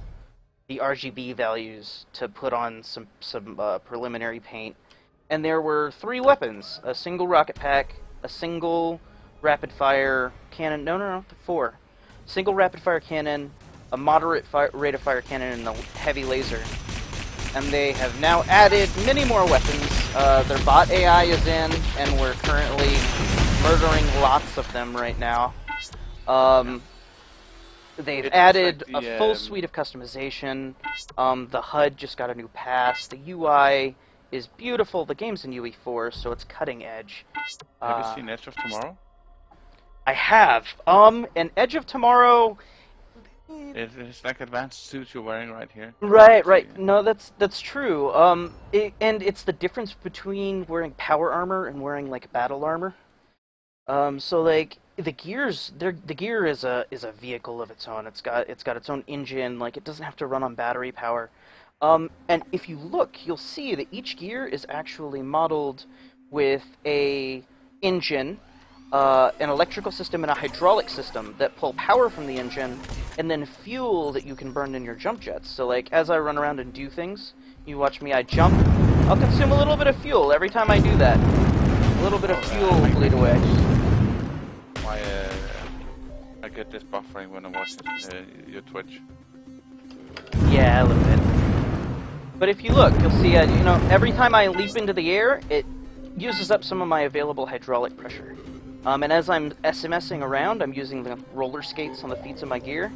the RGB values to put on some preliminary paint. And there were 3 weapons: a single rocket pack, a single rapid fire cannon. No, 4. Single rapid fire cannon, a moderate rate of fire cannon, and a heavy laser. And they have now added many more weapons. Their bot AI is in, and we're currently murdering lots of them right now. They've It looks added like a the, full suite of customization. The HUD just got a new pass. The UI is beautiful. The game's in UE4, so it's cutting edge. Have you seen Edge of Tomorrow? I have. And Edge of Tomorrow. It's like advanced suit you're wearing right here. Right, So, right. yeah. No, that's true. And it's the difference between wearing power armor and wearing like battle armor. So like the gears, the gear is a vehicle of its own. It's got its own engine. Like it doesn't have to run on battery power. And if you look, you'll see that each gear is actually modeled with a engine, an electrical system, and a hydraulic system that pull power from the engine, and then fuel that you can burn in your jump jets. So like as I run around and do things, you watch me, I jump, I'll consume a little bit of fuel every time I do that. A little bit of fuel will bleed away. I get this buffering when I watch your Twitch. Yeah, a little bit. But if you look, you'll see, you know, every time I leap into the air, it uses up some of my available hydraulic pressure. And as I'm SMSing around, I'm using the roller skates on the feet of my gear.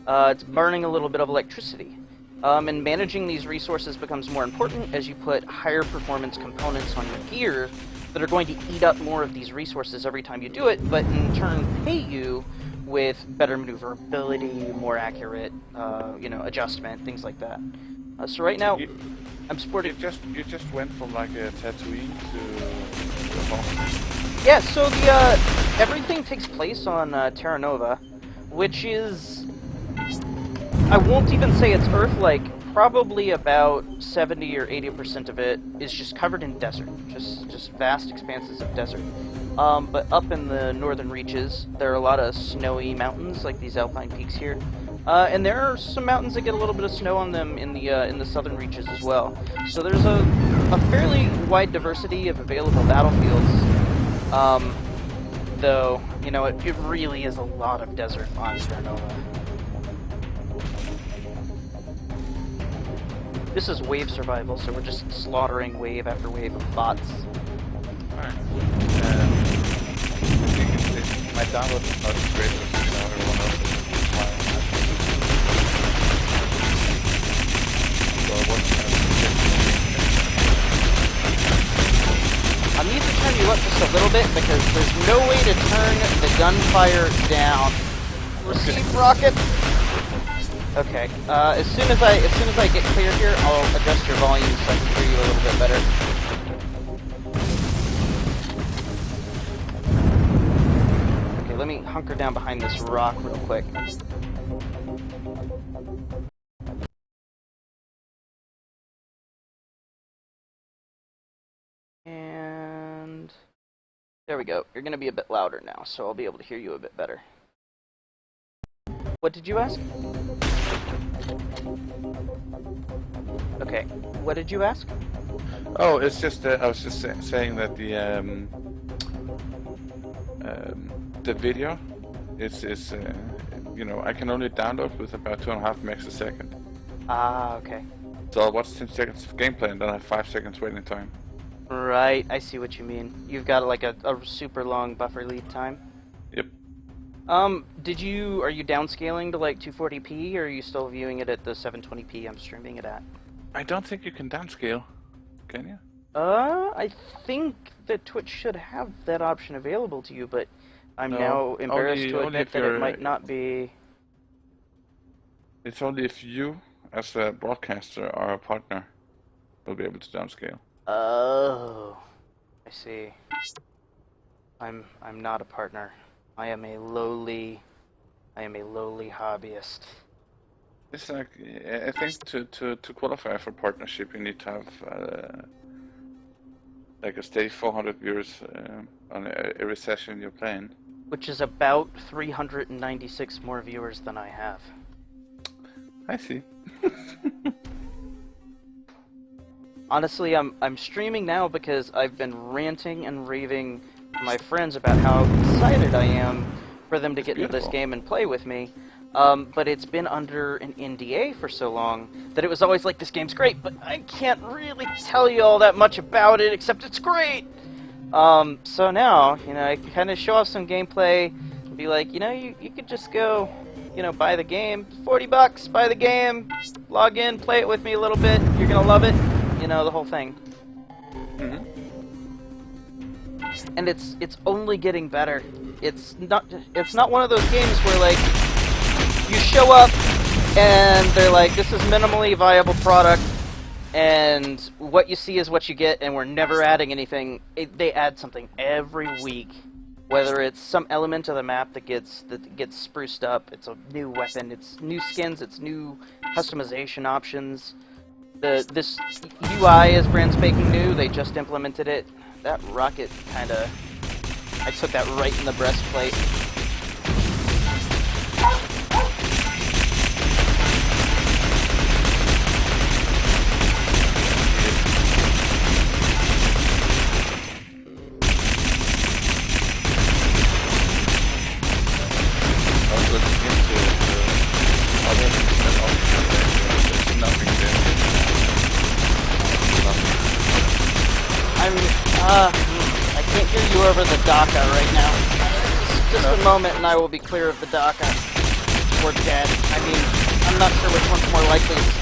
It's burning a little bit of electricity. And managing these resources becomes more important as you put higher performance components on your gear that are going to eat up more of these resources every time you do it, but in turn pay you with better maneuverability, more accurate, you know, adjustment, things like that. So right now, I'm sporting. You just went from like a Tatooine to a bomb. Yeah, so the everything takes place on Terra Nova, which is, I won't even say it's Earth-like. Probably about 70 or 80% of it is just covered in desert, just vast expanses of desert. But up in the northern reaches, there are a lot of snowy mountains, like these alpine peaks here. And there are some mountains that get a little bit of snow on them in the southern reaches as well. So there's a fairly wide diversity of available battlefields. Though, you know, it really is a lot of desert on Terra Nova. This is wave survival, so we're just slaughtering wave after wave of bots. Alright. I think my download is not as great as everyone else. I need to turn you up just a little bit because there's no way to turn the gunfire down. Receive rocket. Okay. As soon as I get clear here, I'll adjust your volume so I can hear you a little bit better. Okay, let me hunker down behind this rock real quick. And there we go. You're going to be a bit louder now, so I'll be able to hear you a bit better. What did you ask? Okay, what did you ask? Oh, it's just I was just saying that the video is you know, I can only download with about 2.5 megs a second. Ah, okay. So I'll watch 10 seconds of gameplay and then I have 5 seconds waiting time. Right, I see what you mean. You've got like a super long buffer lead time. Yep. Are you downscaling to like 240p, or are you still viewing it at the 720p I'm streaming it at? I don't think you can downscale, can you? I think that Twitch should have that option available to you, but I'm now embarrassed to admit that it might not be. It's only if you, as a broadcaster or a partner, will be able to downscale. Oh, I see. I'm not a partner. I am a lowly hobbyist. It's like, I think to qualify for partnership, you need to have like a steady 400 viewers on every session you're playing. Which is about 396 more viewers than I have. I see. Honestly, I'm streaming now because I've been ranting and raving to my friends about how excited I am for them to get into this game and play with me. But it's been under an NDA for so long that it was always like, this game's great, but I can't really tell you all that much about it, except it's great! So now, I can kind of show off some gameplay and be like, you could just go, buy the game. $40, buy the game, log in, play it with me a little bit. You're gonna love it. The whole thing. Mm-hmm. And it's only getting better. It's not one of those games where, like, you show up and they're like, this is minimally viable product, and what you see is what you get, and we're never adding anything. They add something every week, whether it's some element of the map that gets spruced up, it's a new weapon, it's new skins, it's new customization options. This UI is brand spanking new. They just implemented it. That rocket kinda... I took that right in the breastplate. I can't hear you over the DACA right now. Just a moment and I will be clear of the DACA. We're dead. I mean, I'm not sure which one's more likely at this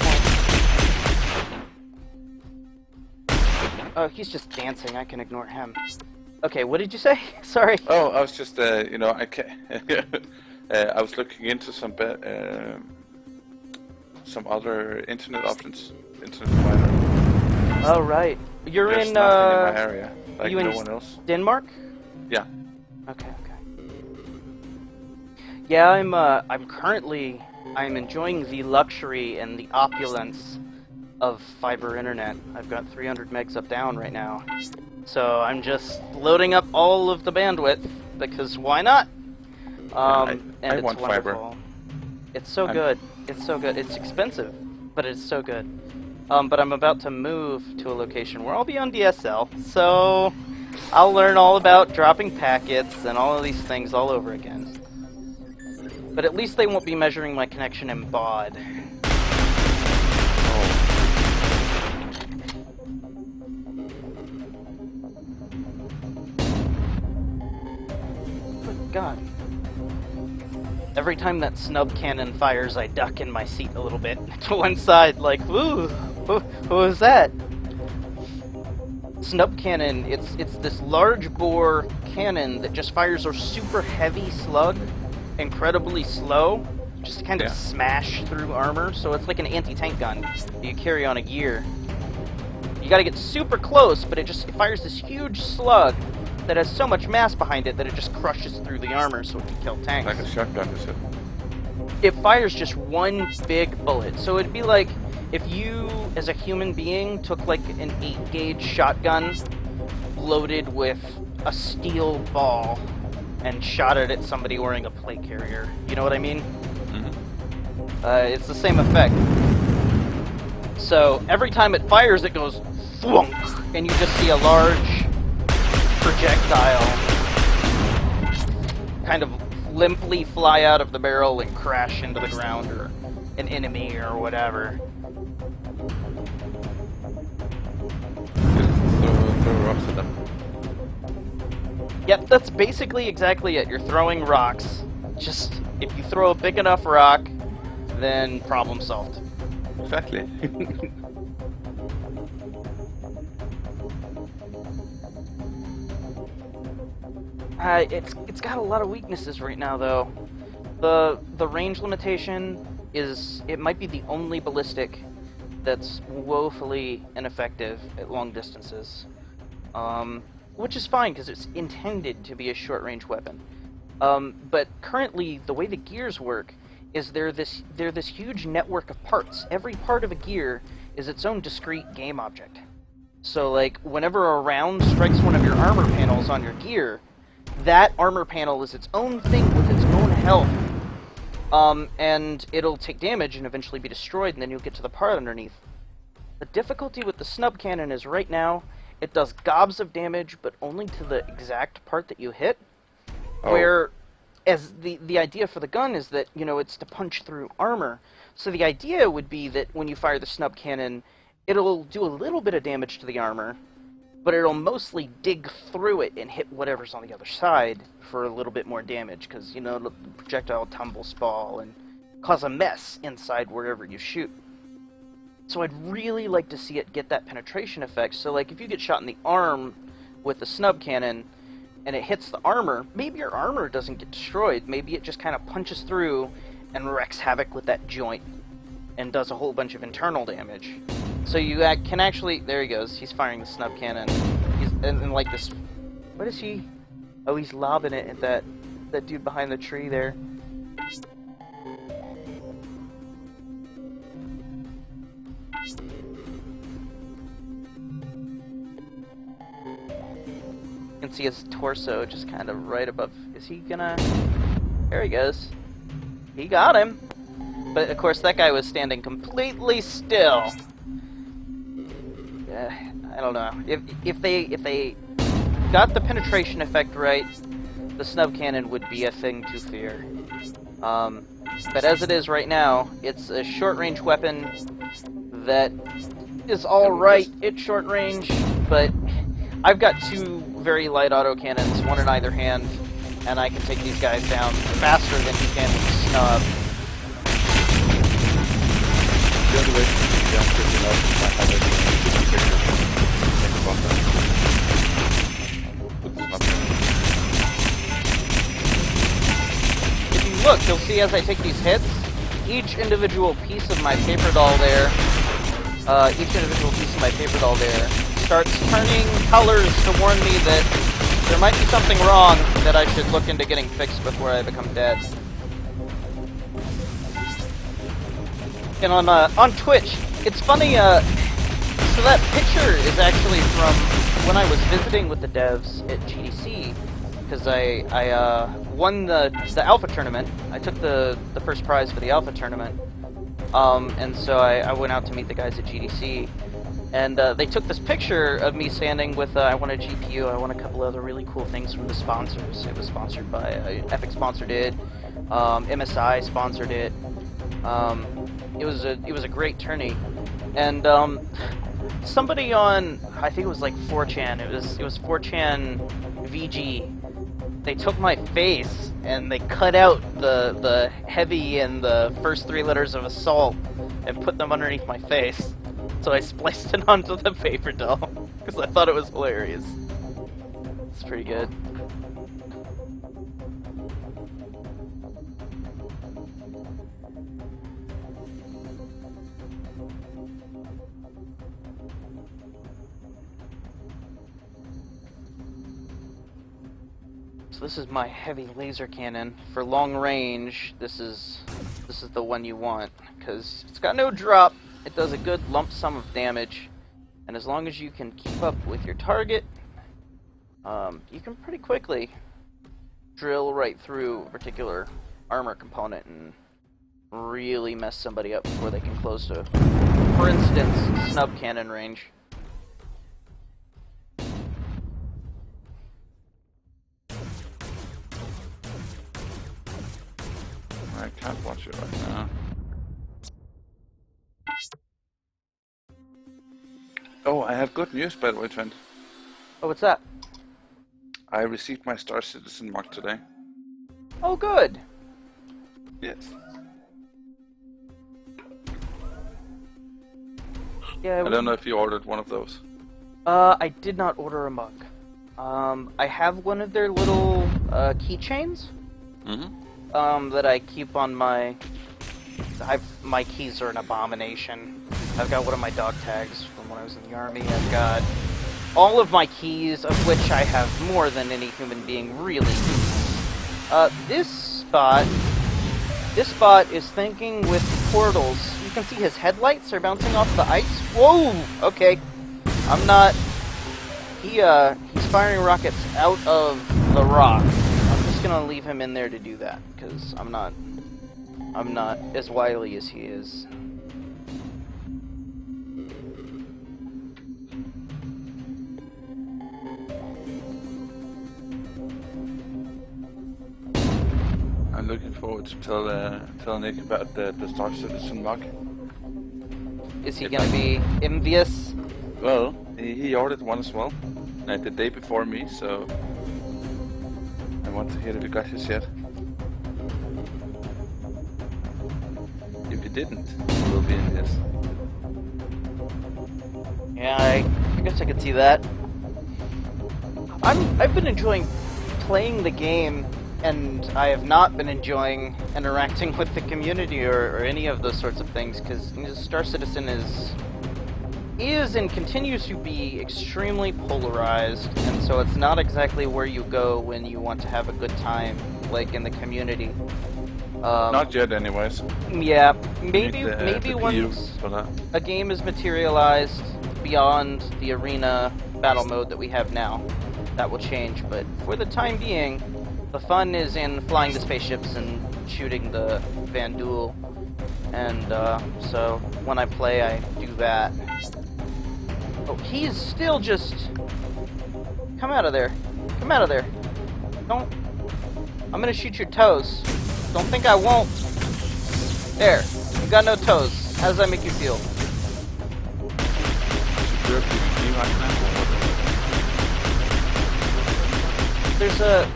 point. Oh, he's just dancing. I can ignore him. Okay, what did you say? Sorry. Oh, I was just, I was looking into some other internet options, internet provider. Oh, right. You're There's in, nothing in my area, like you no in one else. Denmark? Yeah. Okay. Yeah, I'm enjoying the luxury and the opulence of fiber internet. I've got 300 megs up down right now. So I'm just loading up all of the bandwidth, because why not? I and want it's fiber. wonderful. It's so good. It's so good. It's expensive, but it's so good. But I'm about to move to a location where I'll be on DSL, so I'll learn all about dropping packets and all of these things all over again. But at least they won't be measuring my connection in baud. Good God. Every time that snub cannon fires, I duck in my seat a little bit to one side, like, ooh, who was that? Snub cannon, it's this large bore cannon that just fires a super heavy slug, incredibly slow, just to kind of smash through armor. So it's like an anti-tank gun that you carry on a gear. You gotta get super close, but it fires this huge slug that has so much mass behind it that it just crushes through the armor so it can kill tanks. Like a shotgun, is it? It fires just one big bullet. So it'd be like if you, as a human being, took like an 8-gauge shotgun loaded with a steel ball and shot it at somebody wearing a plate carrier. You know what I mean? Mm-hmm. It's the same effect. So every time it fires, it goes thwunk, and you just see a large projectile kind of limply fly out of the barrel and crash into the ground or an enemy or whatever. Throw rocks at them. Yep, that's basically exactly it. You're throwing rocks. Just, if you throw a big enough rock, then problem solved. Exactly. It's got a lot of weaknesses right now, though. The range limitation is, it might be the only ballistic that's woefully ineffective at long distances. Which is fine, because it's intended to be a short-range weapon. But currently, the way the gears work is they're this huge network of parts. Every part of a gear is its own discrete game object. So, like, whenever a round strikes one of your armor panels on your gear, that armor panel is its own thing with its own health. And it'll take damage and eventually be destroyed, and then you'll get to the part underneath. The difficulty with the snub cannon is right now, it does gobs of damage, but only to the exact part that you hit. Oh. Where, as the idea for the gun is that, it's to punch through armor. So the idea would be that when you fire the snub cannon, it'll do a little bit of damage to the armor, but it'll mostly dig through it and hit whatever's on the other side for a little bit more damage, because, you know, the projectile tumbles fall and cause a mess inside wherever you shoot. So I'd really like to see it get that penetration effect. So, like, if you get shot in the arm with the snub cannon and it hits the armor, maybe your armor doesn't get destroyed. Maybe it just kind of punches through and wreaks havoc with that joint and does a whole bunch of internal damage. So you can actually... There he goes. He's firing the snub cannon. He's and like this... What is he? Oh, he's lobbing it at that dude behind the tree there. You can see his torso just kind of right above. Is he gonna... There he goes. He got him. But of course that guy was standing completely still. I don't know. If they got the penetration effect right, the snub cannon would be a thing to fear. But as it is right now, it's a short-range weapon that is alright at short range, but I've got two very light autocannons, one in either hand, and I can take these guys down faster than he can with the snub. The other way to get down quick enough is by having a picture. Make a buffer. We'll put the snub in. If you look, you'll see as I take these hits, each individual piece of my paper doll there, starts turning colors to warn me that there might be something wrong that I should look into getting fixed before I become dead. And on Twitch, it's funny, so that picture is actually from when I was visiting with the devs at GDC, because I won the alpha tournament. I took the first prize for the alpha tournament, and so I went out to meet the guys at GDC, and they took this picture of me standing with, I won a GPU, I won a couple other really cool things from the sponsors. It was sponsored by, Epic sponsored it, MSI sponsored it. It was a great tourney, and somebody on, I think it was like 4chan, it was 4chan VG, they took my face and they cut out the heavy and the first three letters of assault and put them underneath my face. So I spliced it onto the paper doll because I thought it was hilarious. It's pretty good. So this is my heavy laser cannon. For long range, this is the one you want, because it's got no drop, it does a good lump sum of damage, and as long as you can keep up with your target, you can pretty quickly drill right through a particular armor component and really mess somebody up before they can close to, for instance, snub cannon range. I can't watch it right now. Oh, I have good news, by the way, Trent. Oh, what's that? I received my Star Citizen mark today. Oh, good. Yes. Yeah. I don't know if you ordered one of those. I did not order a mug. I have one of their little keychains. Mm-hmm. That I keep on my... my keys are an abomination. I've got one of my dog tags from when I was in the army. I've got all of my keys, of which I have more than any human being really needs. This spot is thinking with portals. You can see his headlights are bouncing off the ice. Whoa! Okay. I'm not... he's firing rockets out of the rock. I'm just gonna leave him in there to do that, because I'm not as wily as he is. I'm looking forward to tell Nick about the Star Citizen mug. Is he gonna be envious? Well, he ordered one as well. like the day before me, so I want to hear if you got his yet. If you didn't, you will be in this. Yeah, I guess I could see that. I've been enjoying playing the game, and I have not been enjoying interacting with the community or any of those sorts of things, because Star Citizen is and continues to be extremely polarized, and so it's not exactly where you go when you want to have a good time, like in the community. Not yet, anyways. Yeah, maybe The once for that. a game is materialized beyond the arena battle mode that we have now, that will change. But for the time being, the fun is in flying the spaceships and shooting the Van Duel. And so when I play, I do that. Oh, he's still just... Come out of there. Come out of there. Don't... I'm gonna shoot your toes. Don't think I won't. There. You got no toes. How does that make you feel?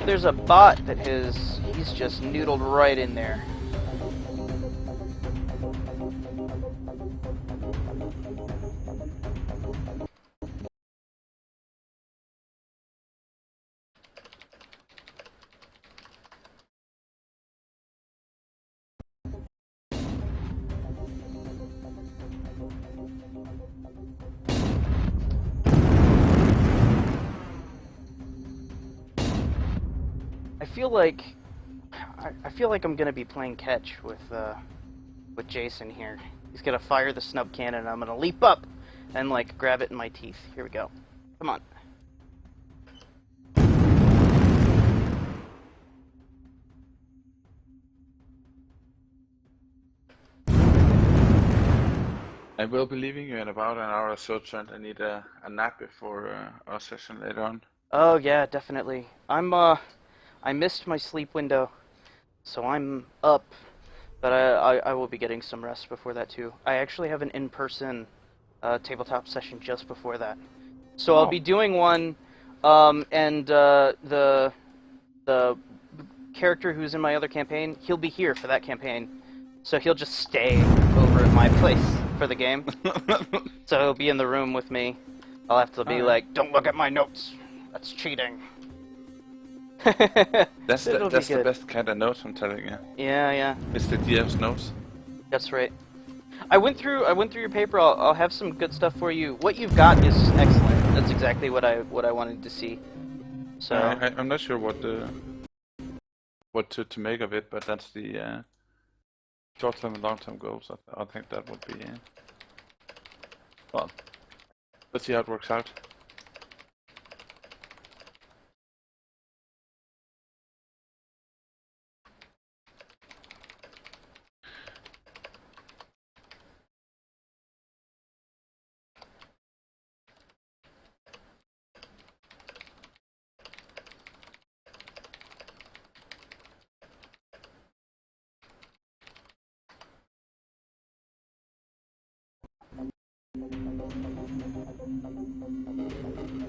There's a bot that he's just noodled right in there. I feel like I'm gonna be playing catch with Jason here. He's gonna fire the snub cannon, and I'm gonna leap up and like grab it in my teeth. Here we go. Come on. I will be leaving you in about an hour or so, Trent. I need a nap before our session later on. Oh yeah, definitely. I missed my sleep window, so I'm up, but I will be getting some rest before that too. I actually have an in-person tabletop session just before that, so I'll be doing one, and the character who's in my other campaign, he'll be here for that campaign, so he'll just stay over at my place for the game. So he'll be in the room with me. I'll have to be like, don't look at my notes. That's cheating. That's the best kind of notes, I'm telling you. Yeah. It's the DM's notes. That's right. I went through your paper. I'll have some good stuff for you. What you've got is excellent. That's exactly what I wanted to see. So I'm not sure what to make of it, but that's the short-term and long-term goals. I think that would be well. Let's see how it works out.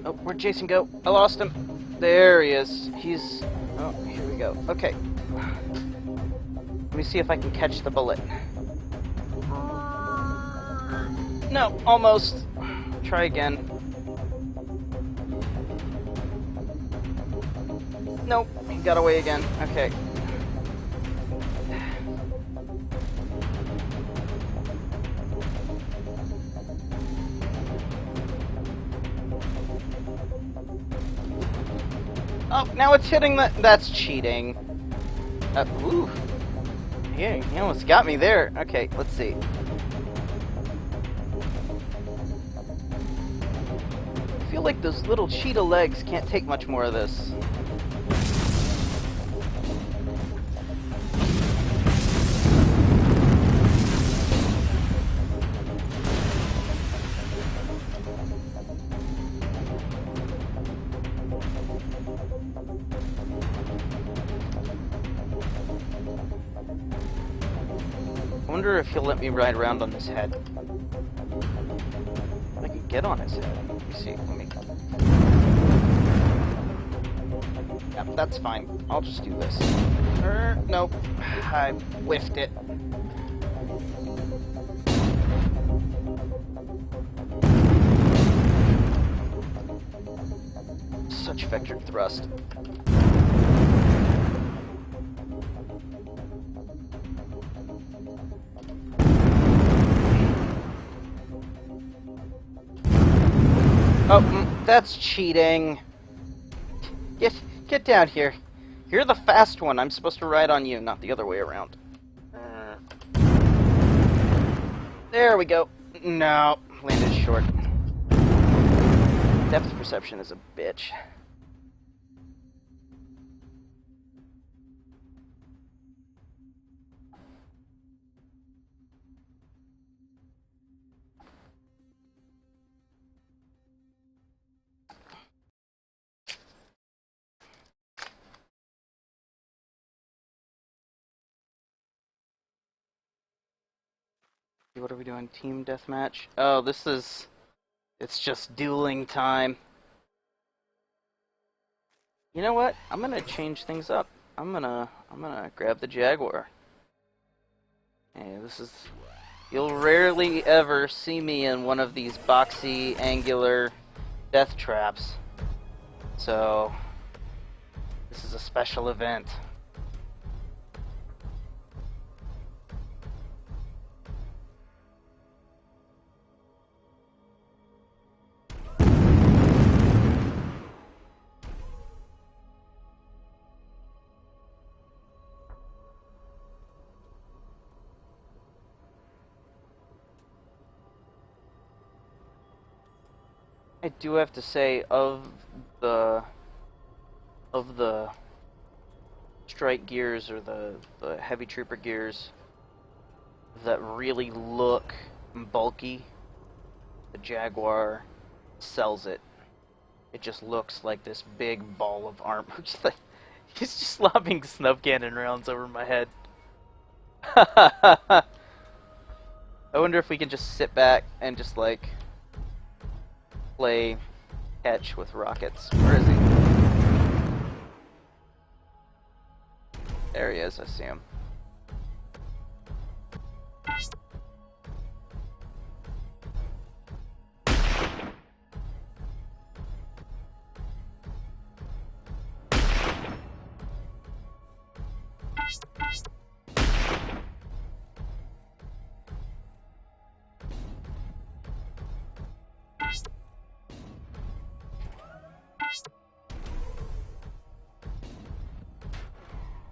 oh, where'd Jason go? I lost him. There he is. He's... Oh, here we go. Okay. Let me see if I can catch the bullet. No, almost. Try again. Nope, he got away again. Okay. Oh, now it's hitting the... That's cheating. Ooh. Yeah, he almost got me there. Okay, let's see. I feel like those little cheetah legs can't take much more of this. I wonder if he'll let me ride around on his head. If I can get on his head. Let me see. Let me... Yeah, that's fine. I'll just do this. Nope. I whiffed it. Such vectored thrust. Oh, that's cheating. Get down here. You're the fast one. I'm supposed to ride on you, not the other way around. There we go. No, landed short. Depth perception is a bitch. What are we doing? Team deathmatch? Oh, this is... It's just dueling time. You know what? I'm gonna change things up. I'm gonna grab the Jaguar. Hey, this is... You'll rarely ever see me in one of these boxy, angular death traps. So... This is a special event. I do have to say, of the strike gears or the heavy trooper gears that really look bulky, the Jaguar sells it. It just looks like this big ball of armor. He's just lobbing snub cannon rounds over my head. I wonder if we can just sit back and just like play catch with rockets. Where is he? There he is, I see him.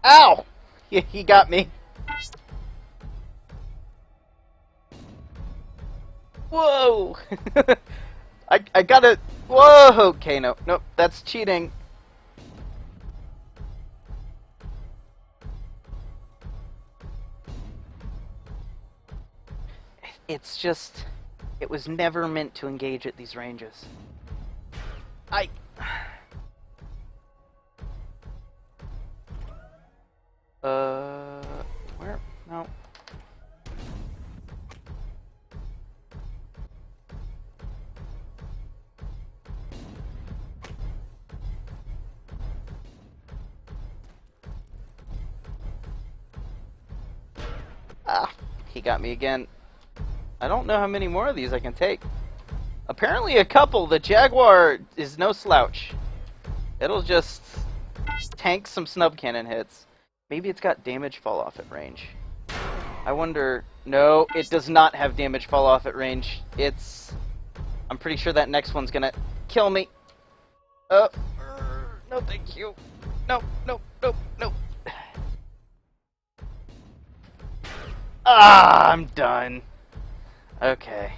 Ow! He got me. Whoa! I got it. Whoa! Okay, no, that's cheating. It's just, it was never meant to engage at these ranges. Where? No. Ah, he got me again. I don't know how many more of these I can take. Apparently a couple. The Jaguar is no slouch. It'll just tank some snub cannon hits. Maybe it's got damage fall off at range. I wonder... No, it does not have damage fall off at range. I'm pretty sure that next one's gonna kill me. No thank you. No. Ah, I'm done. Okay.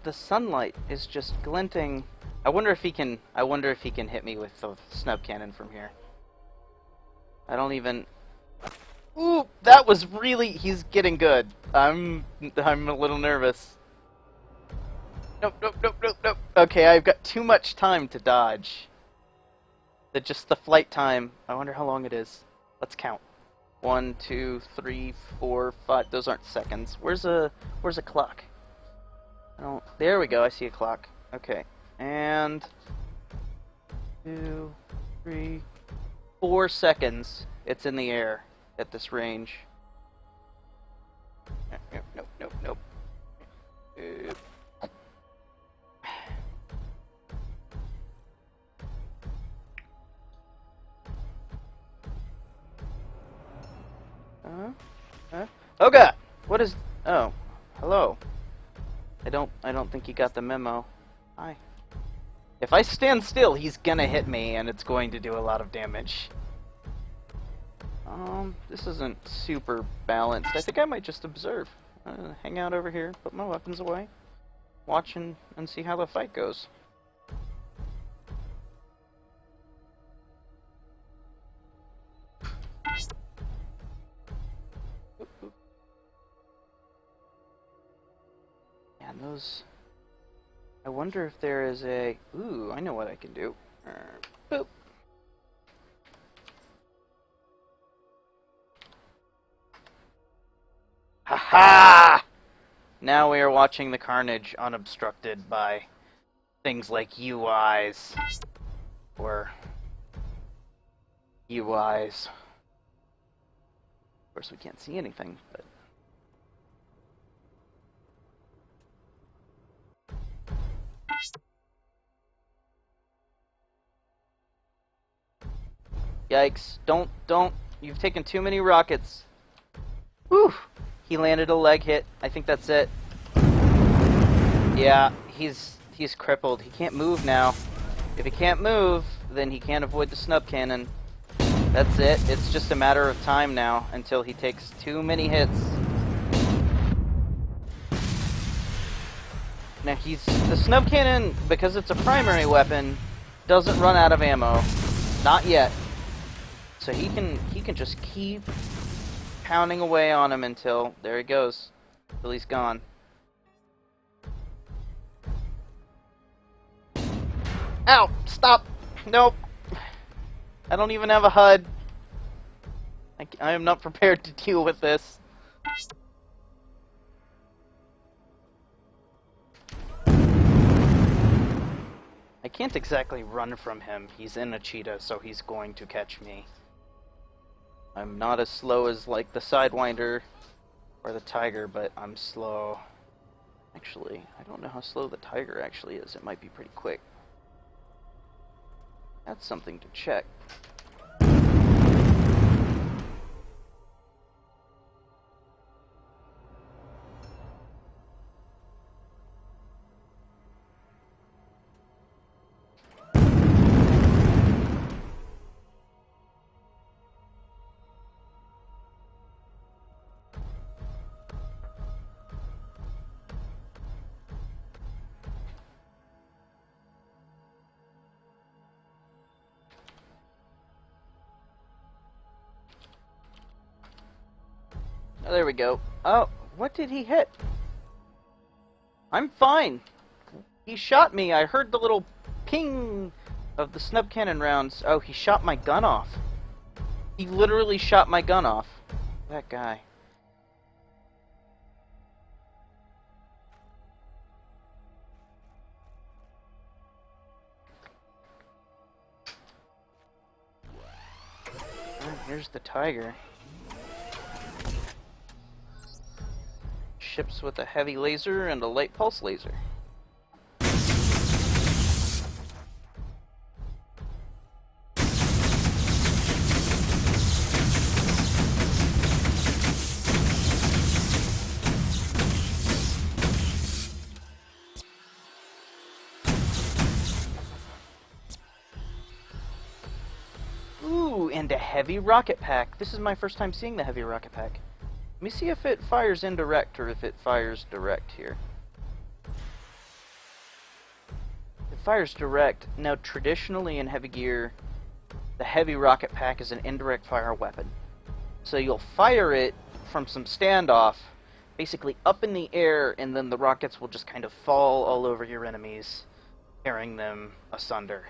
The sunlight is just glinting. I wonder if he can hit me with the snub cannon from here. I don't even. Ooh, that was really. He's getting good. I'm a little nervous. Nope, nope, nope, nope, nope. Okay, I've got too much time to dodge. Just the flight time. I wonder how long it is. Let's count. 1, 2, 3, 4, 5. Those aren't seconds. Where's a clock? I don't. There we go. I see a clock. Okay, and 2, 3, 4 seconds. It's in the air at this range. Nope, nope, nope, nope. Oh god! What is... Oh. Hello. I don't think you got the memo. Hi. If I stand still, he's gonna hit me, and it's going to do a lot of damage. This isn't super balanced. I think I might just observe. Hang out over here, put my weapons away, watch and see how the fight goes. And those... I wonder if there is a... Ooh, I know what I can do. Boop. Ha-ha! Now we are watching the carnage unobstructed by things like UIs. Or... UIs. Of course we can't see anything, but... Yikes. Don't. You've taken too many rockets. Whew. He landed a leg hit. I think that's it. Yeah, he's crippled. He can't move now. If he can't move, then he can't avoid the snub cannon. That's it. It's just a matter of time now until he takes too many hits. Now the snub cannon, because it's a primary weapon, doesn't run out of ammo. Not yet. So he can just keep pounding away on him until there he goes. Until he's gone. Ow! Stop! Nope. I don't even have a HUD. I am not prepared to deal with this. I can't exactly run from him. He's in a cheetah, so he's going to catch me. I'm not as slow as, like, the Sidewinder or the Tiger, but I'm slow. Actually, I don't know how slow the Tiger actually is. It might be pretty quick. That's something to check. Oh, there we go. Oh, what did he hit? I'm fine. He shot me. I heard the little ping of the snub cannon rounds. Oh, he shot my gun off. He literally shot my gun off. That guy. Oh, here's the Tiger. Ships with a heavy laser and a light pulse laser. Ooh, and a heavy rocket pack. This is my first time seeing the heavy rocket pack. Let me see if it fires indirect or if it fires direct here. fires direct. Now, traditionally in heavy gear, the heavy rocket pack is an indirect fire weapon. So you'll fire it from some standoff, basically up in the air, and then the rockets will just kind of fall all over your enemies, tearing them asunder.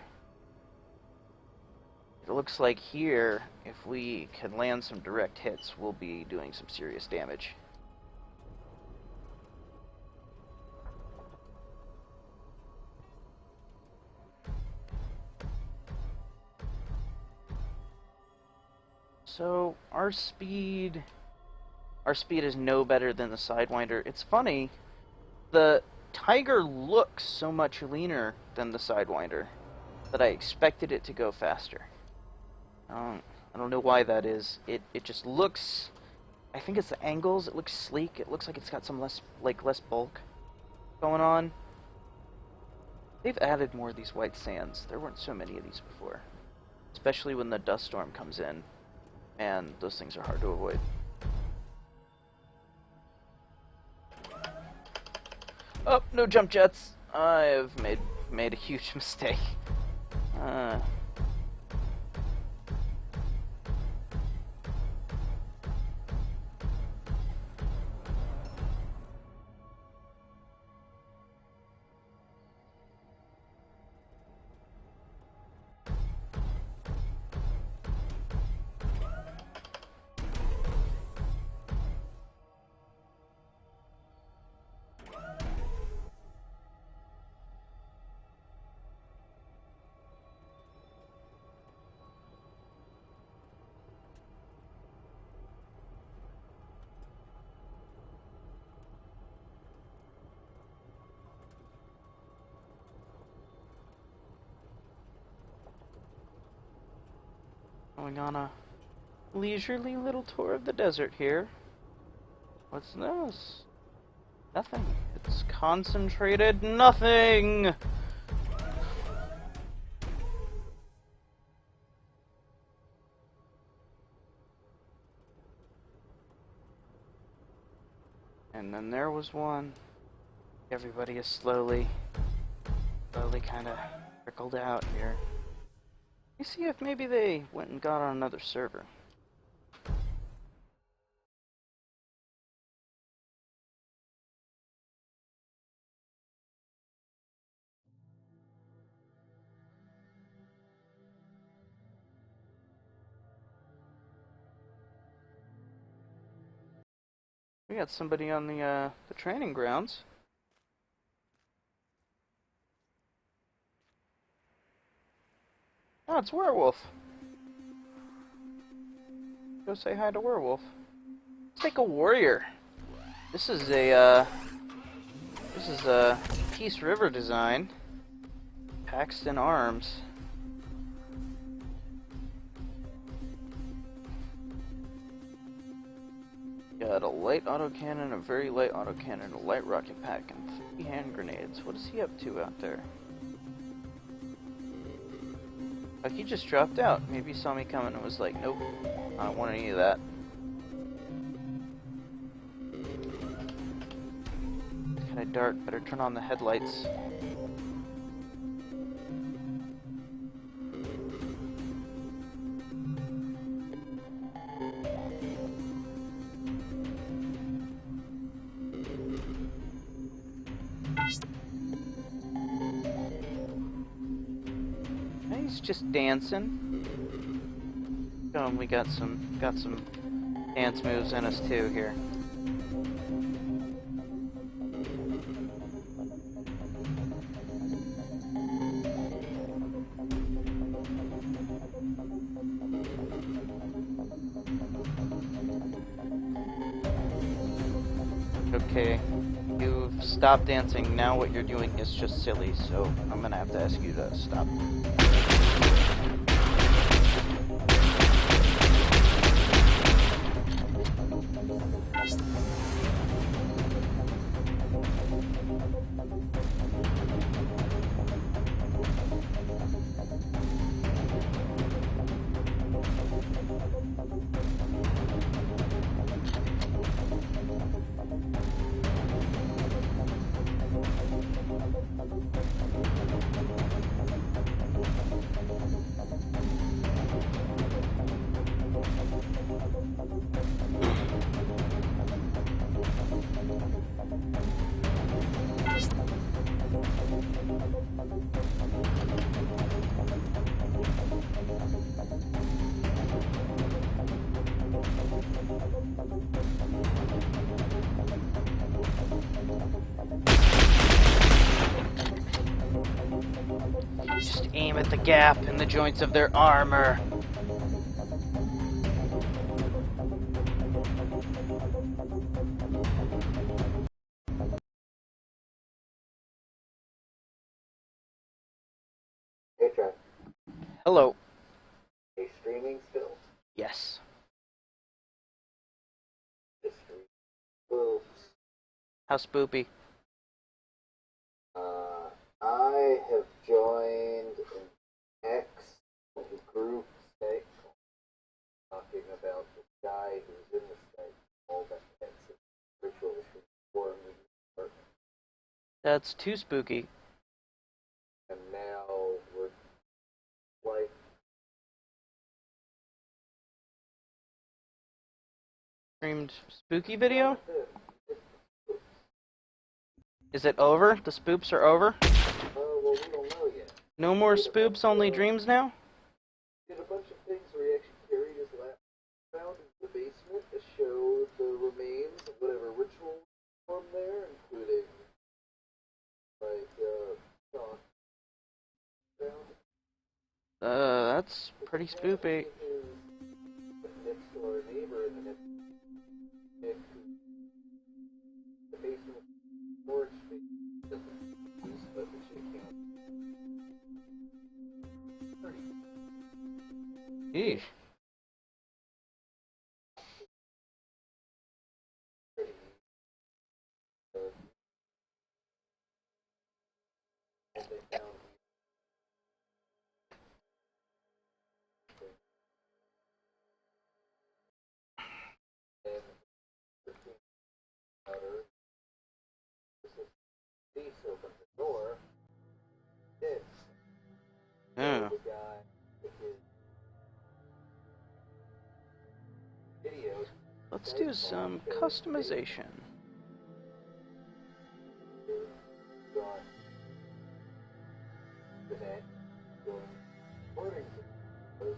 It looks like here, if we can land some direct hits, we'll be doing some serious damage. So, our speed is no better than the Sidewinder. It's funny, the Tiger looks so much leaner than the Sidewinder that I expected it to go faster. I don't know why that is. It just looks, I think it's the angles, it looks sleek, it looks like it's got some less bulk going on. They've added more of these white sands. There weren't so many of these before. Especially when the dust storm comes in. And those things are hard to avoid. Oh, no jump jets. I've made a huge mistake. Going on a leisurely little tour of the desert here. What's this? Nothing. It's concentrated nothing! And then there was one. Everybody is slowly kind of trickled out here. You see if maybe they went and got on another server. We got somebody on the training grounds. Oh, it's Werewolf. Go say hi to Werewolf. Let's take a warrior. This is a Peace River design. Paxton Arms. Got a light autocannon, a very light autocannon, a light rocket pack, and 3 hand grenades. What is he up to out there? Oh, he just dropped out. Maybe he saw me coming and was like, nope, I don't want any of that. It's kinda dark, better turn on the headlights. He's just dancing. Oh, we got some dance moves in us too here. Okay, you've stopped dancing. Now what you're doing is just silly, so I'm gonna have to ask you to stop. them at the gap in the joints of their armor. Hey, Trent. Hello. Hey, streaming still? Yes. Just stream. Oops. How spoopy? I have joined an X group site talking about this guy who's in the site, all that X rituals for me, That's too spooky. and now we're like, Streamed spooky video? it's, Is it over? The spoops are over? well, we don't know yet. No more spoops, only dreams now? Did a bunch of things where he actually carried his laptop around into the basement to show the remains of whatever ritual from there, including like Sean found. That's pretty spoopy. His next door neighbor and the next the basement storage space doesn't use but the chick can't. Eesh. And they found and outer police opened the door. Did Yeah. the guy with his videos Let's do some customization. got the net going according to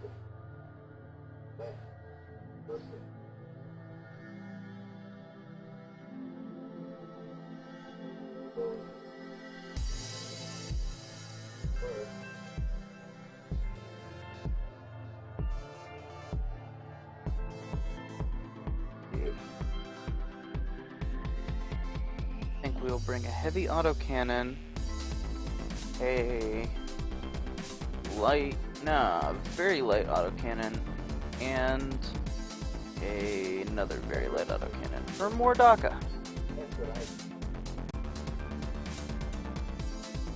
that person. I think we'll bring a heavy autocannon, a very light autocannon, and another very light autocannon for more DACA.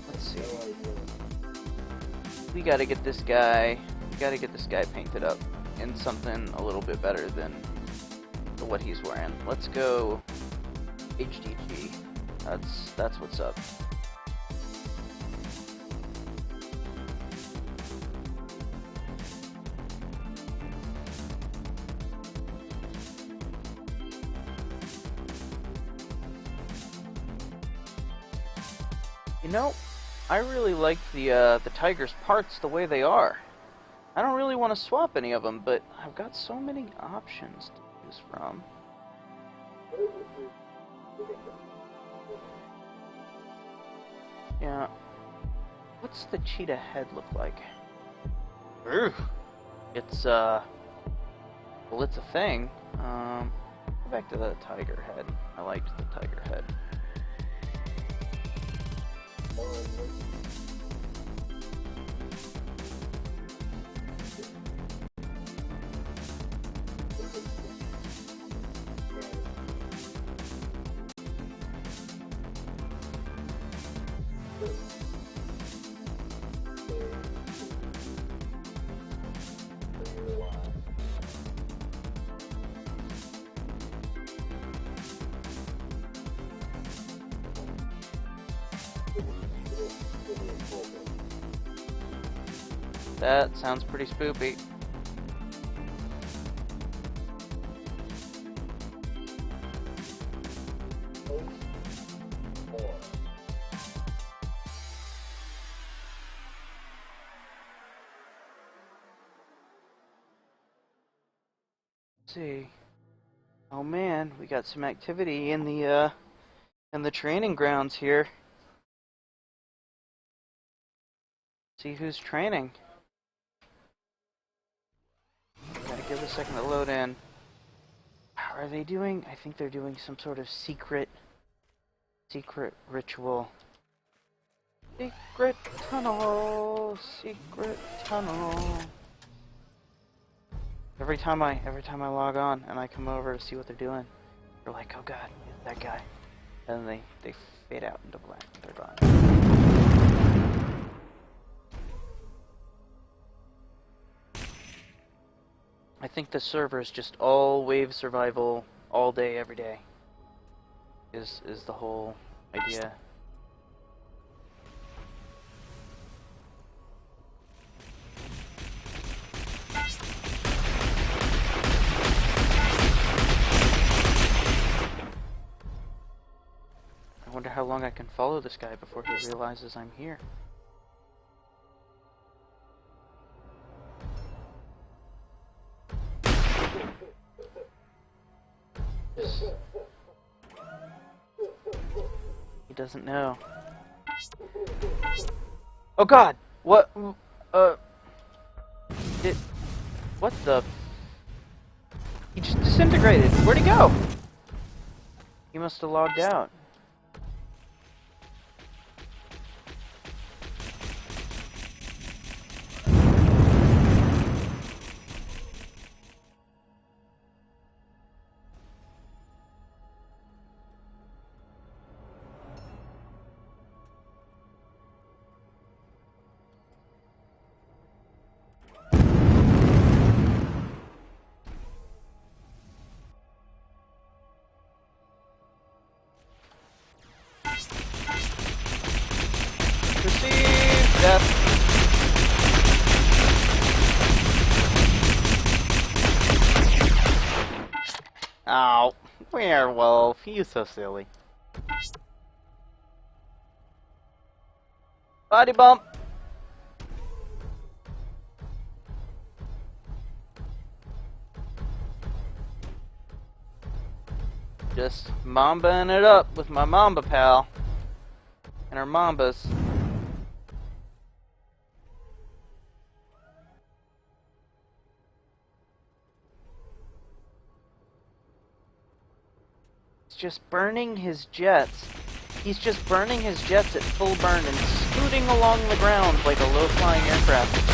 Let's see. We gotta get this guy painted up in something a little bit better than what he's wearing. Let's go HDG. That's what's up. You know, I really like the Tiger's parts the way they are. I don't really want to swap any of them, but I've got so many options to choose from. Yeah. What's the cheetah head look like? Ugh. It's well, it's a thing. Go back to the tiger head. I liked the tiger head. That sounds pretty spoopy. Let's see. Oh man, we got some activity in the training grounds here. See who's training. Gotta give it a second to load in. Are they doing? I think they're doing some sort of secret ritual. Secret tunnel. Secret tunnel. Every time I log on and I come over to see what they're doing, they're like, oh god, it's that guy. And then they fade out into black. They're gone. I think the server is just all wave survival all day, every day. Is the whole idea. I wonder how long I can follow this guy before he realizes I'm here. He doesn't know. Oh god! What? What the? He just disintegrated. Where'd he go? He must have logged out. Receive death. Ow. Werewolf, you so silly. Body bump. Just mambaing it up with my mamba pal. And our mambas. Just burning his jets. He's just burning his jets at full burn and scooting along the ground like a low-flying aircraft.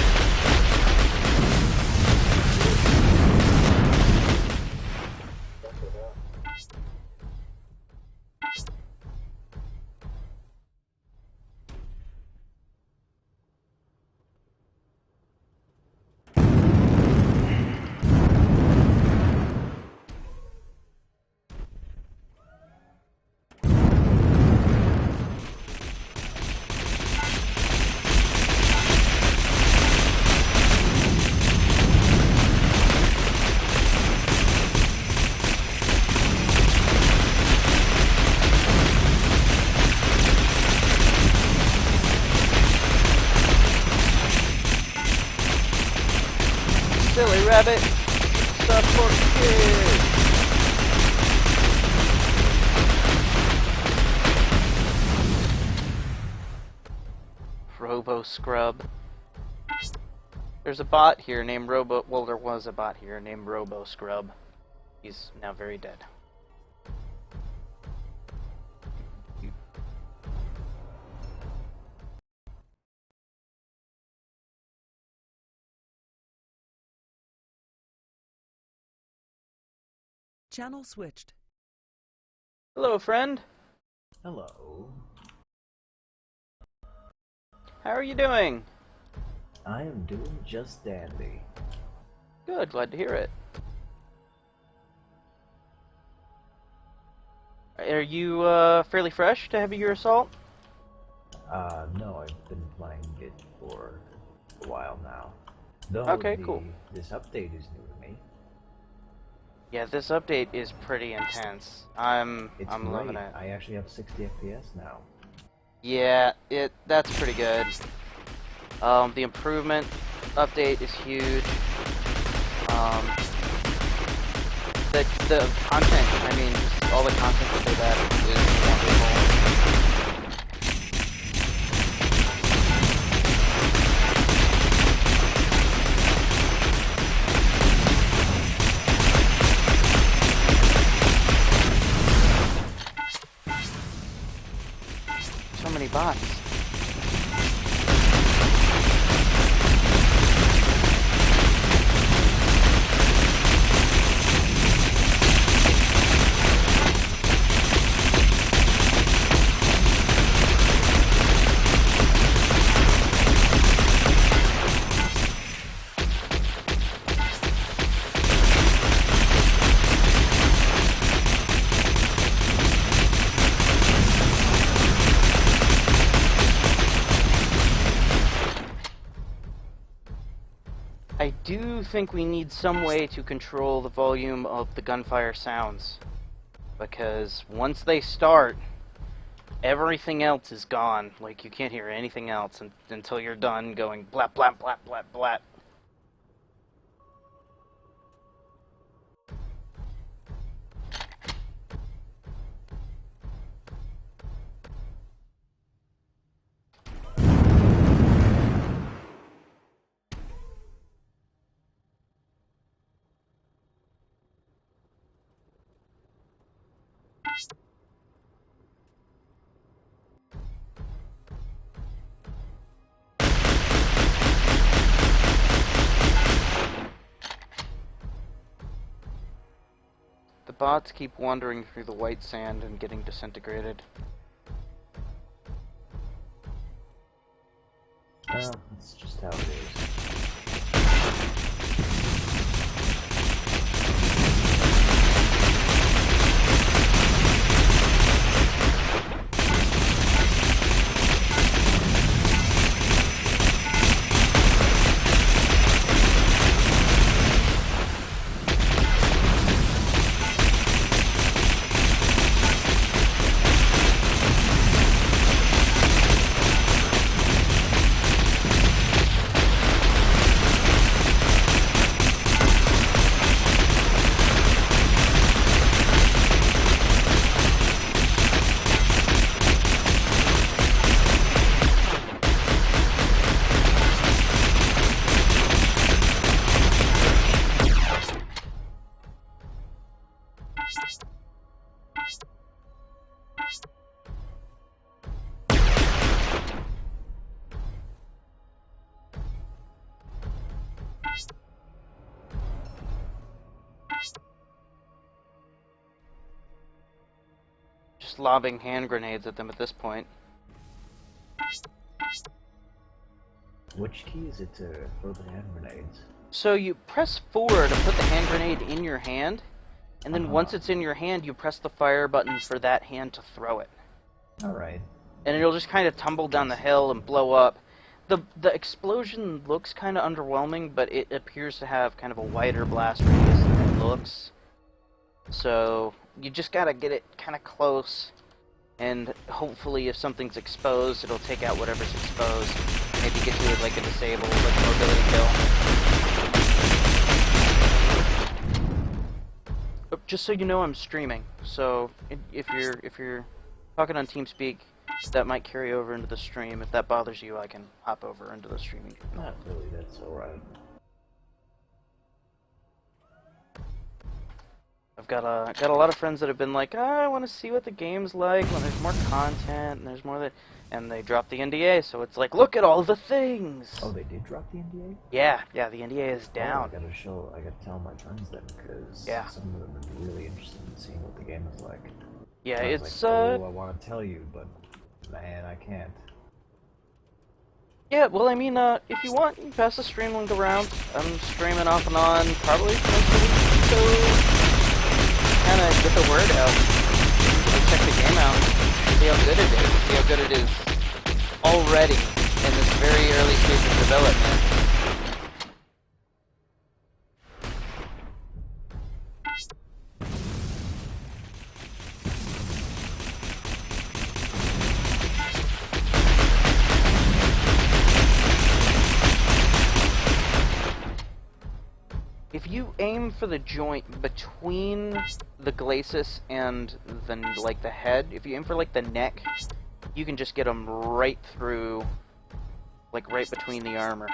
Silly rabbit, support kid. Robo Scrub. There's a bot here named Robo. Well, there was a bot here named Robo Scrub. He's now very dead. Channel switched. Hello, friend. Hello. How are you doing? I am doing just dandy. Good, glad to hear it. Are you fairly fresh to Heavy Gear Assault? No, I've been playing it for a while now. Though Okay, cool. This update is new to me. Yeah, this update is pretty intense. I'm loving it. I actually have 60 FPS now. Yeah, that's pretty good. The improvement update is huge. The content, I mean, just all the content that they've added is wonderful. do think we need some way to control the volume of the gunfire sounds. Because once they start, everything else is gone. Like, you can't hear anything else until you're done going blap, blap, blap, blap, blap. The bots keep wandering through the white sand and getting disintegrated. Well, that's just how it is. Just lobbing hand grenades at them at this point. Which key is it to throw the hand grenades? So you press 4 to put the hand grenade in your hand, and then once it's in your hand, you press the fire button for that hand to throw it. Alright. And it'll just kind of tumble down the hill and blow up. The explosion looks kind of underwhelming, but it appears to have kind of a wider blast radius than it looks. So you just gotta get it kind of close, and hopefully if something's exposed, it'll take out whatever's exposed. Maybe get you like a disabled, like mobility kill. But just so you know, I'm streaming. So if you're talking on TeamSpeak, that might carry over into the stream. If that bothers you, I can hop over into the streaming. Not really, that's alright. I've got a lot of friends that have been like, I want to see what the game's like when there's more content and there's more that, and they dropped the NDA, so it's like, look at all the things. Oh, they did drop the NDA? Yeah, the NDA is down. Oh, I gotta tell my friends then, because some of them are really interested in seeing what the game is like. Yeah, I was it's like, oh, I want to tell you, but man, I can't. Yeah, well, I mean, if you want, you can pass the stream link around. I'm streaming off and on probably for most of the week, so kind of get the word out. Check the game out. See how good it is. See how good it is already in this very early stage of development. If you aim for the joint between the glacis and the head, if you aim for like the neck, you can just get them right through, like right between the armor.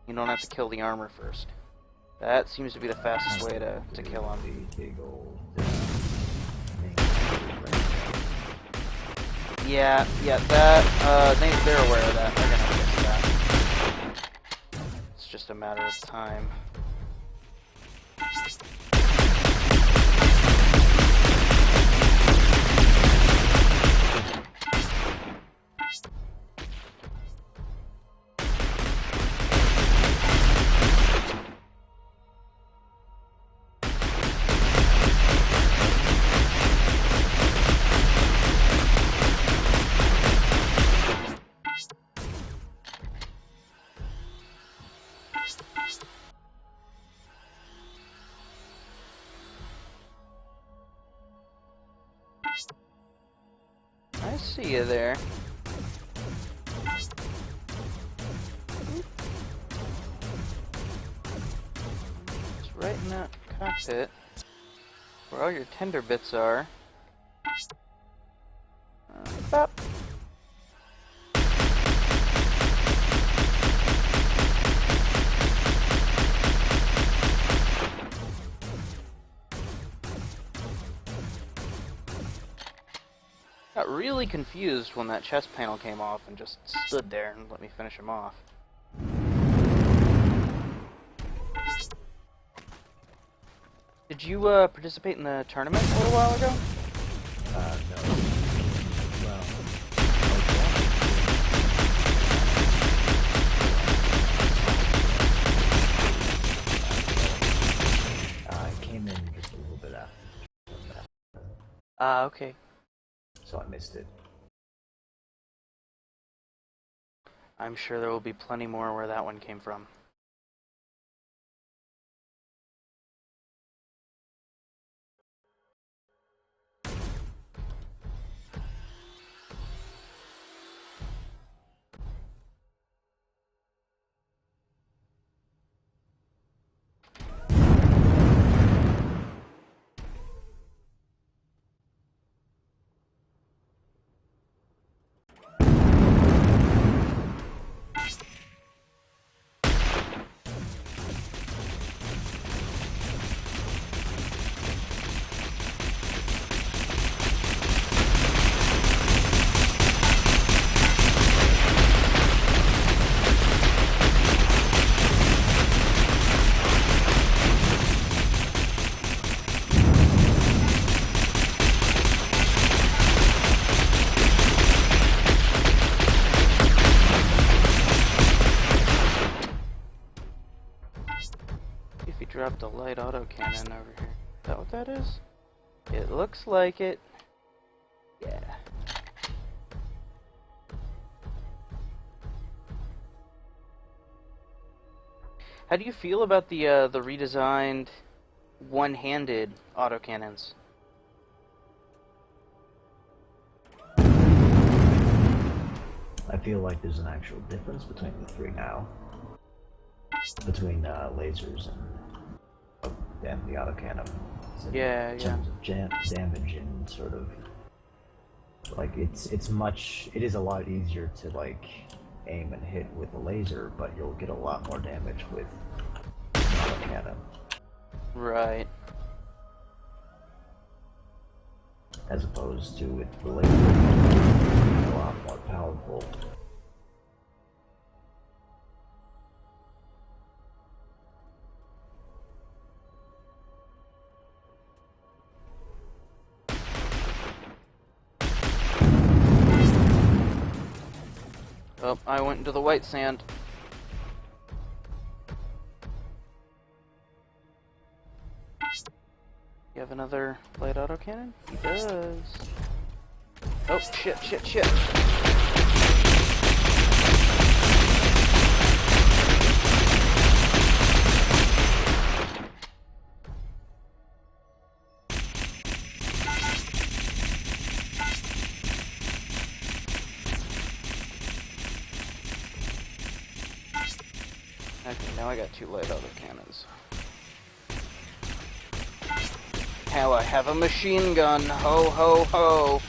You don't have to kill the armor first. That seems to be the fastest way to kill them. The big old, Yeah, that, they're aware of that. They're gonna fix that. It's just a matter of time. I see you there. It's right in that cockpit where all your tender bits are. Bop. Got really confused when that chest panel came off and just stood there and let me finish him off. Did you participate in the tournament a little while ago? No. Well, I came in just a little bit after that, Okay. so I missed it. I'm sure there will be plenty more where that one came from. If you dropped a light autocannon over here. Is that what that is? It looks like it. Yeah. How do you feel about the redesigned one-handed autocannons? I feel like there's an actual difference between the three now. Between lasers and the autocannon. Yeah, in terms of damage and sort of like it is a lot easier to like aim and hit with a laser, but you'll get a lot more damage with an autocannon. Right. As opposed to with the laser, it's a lot more powerful. Oh, I went into the white sand. You have another light autocannon? He does. Oh, shit. Okay, now I got two light autocannons. Hell, I have a machine gun. Ho, ho, ho.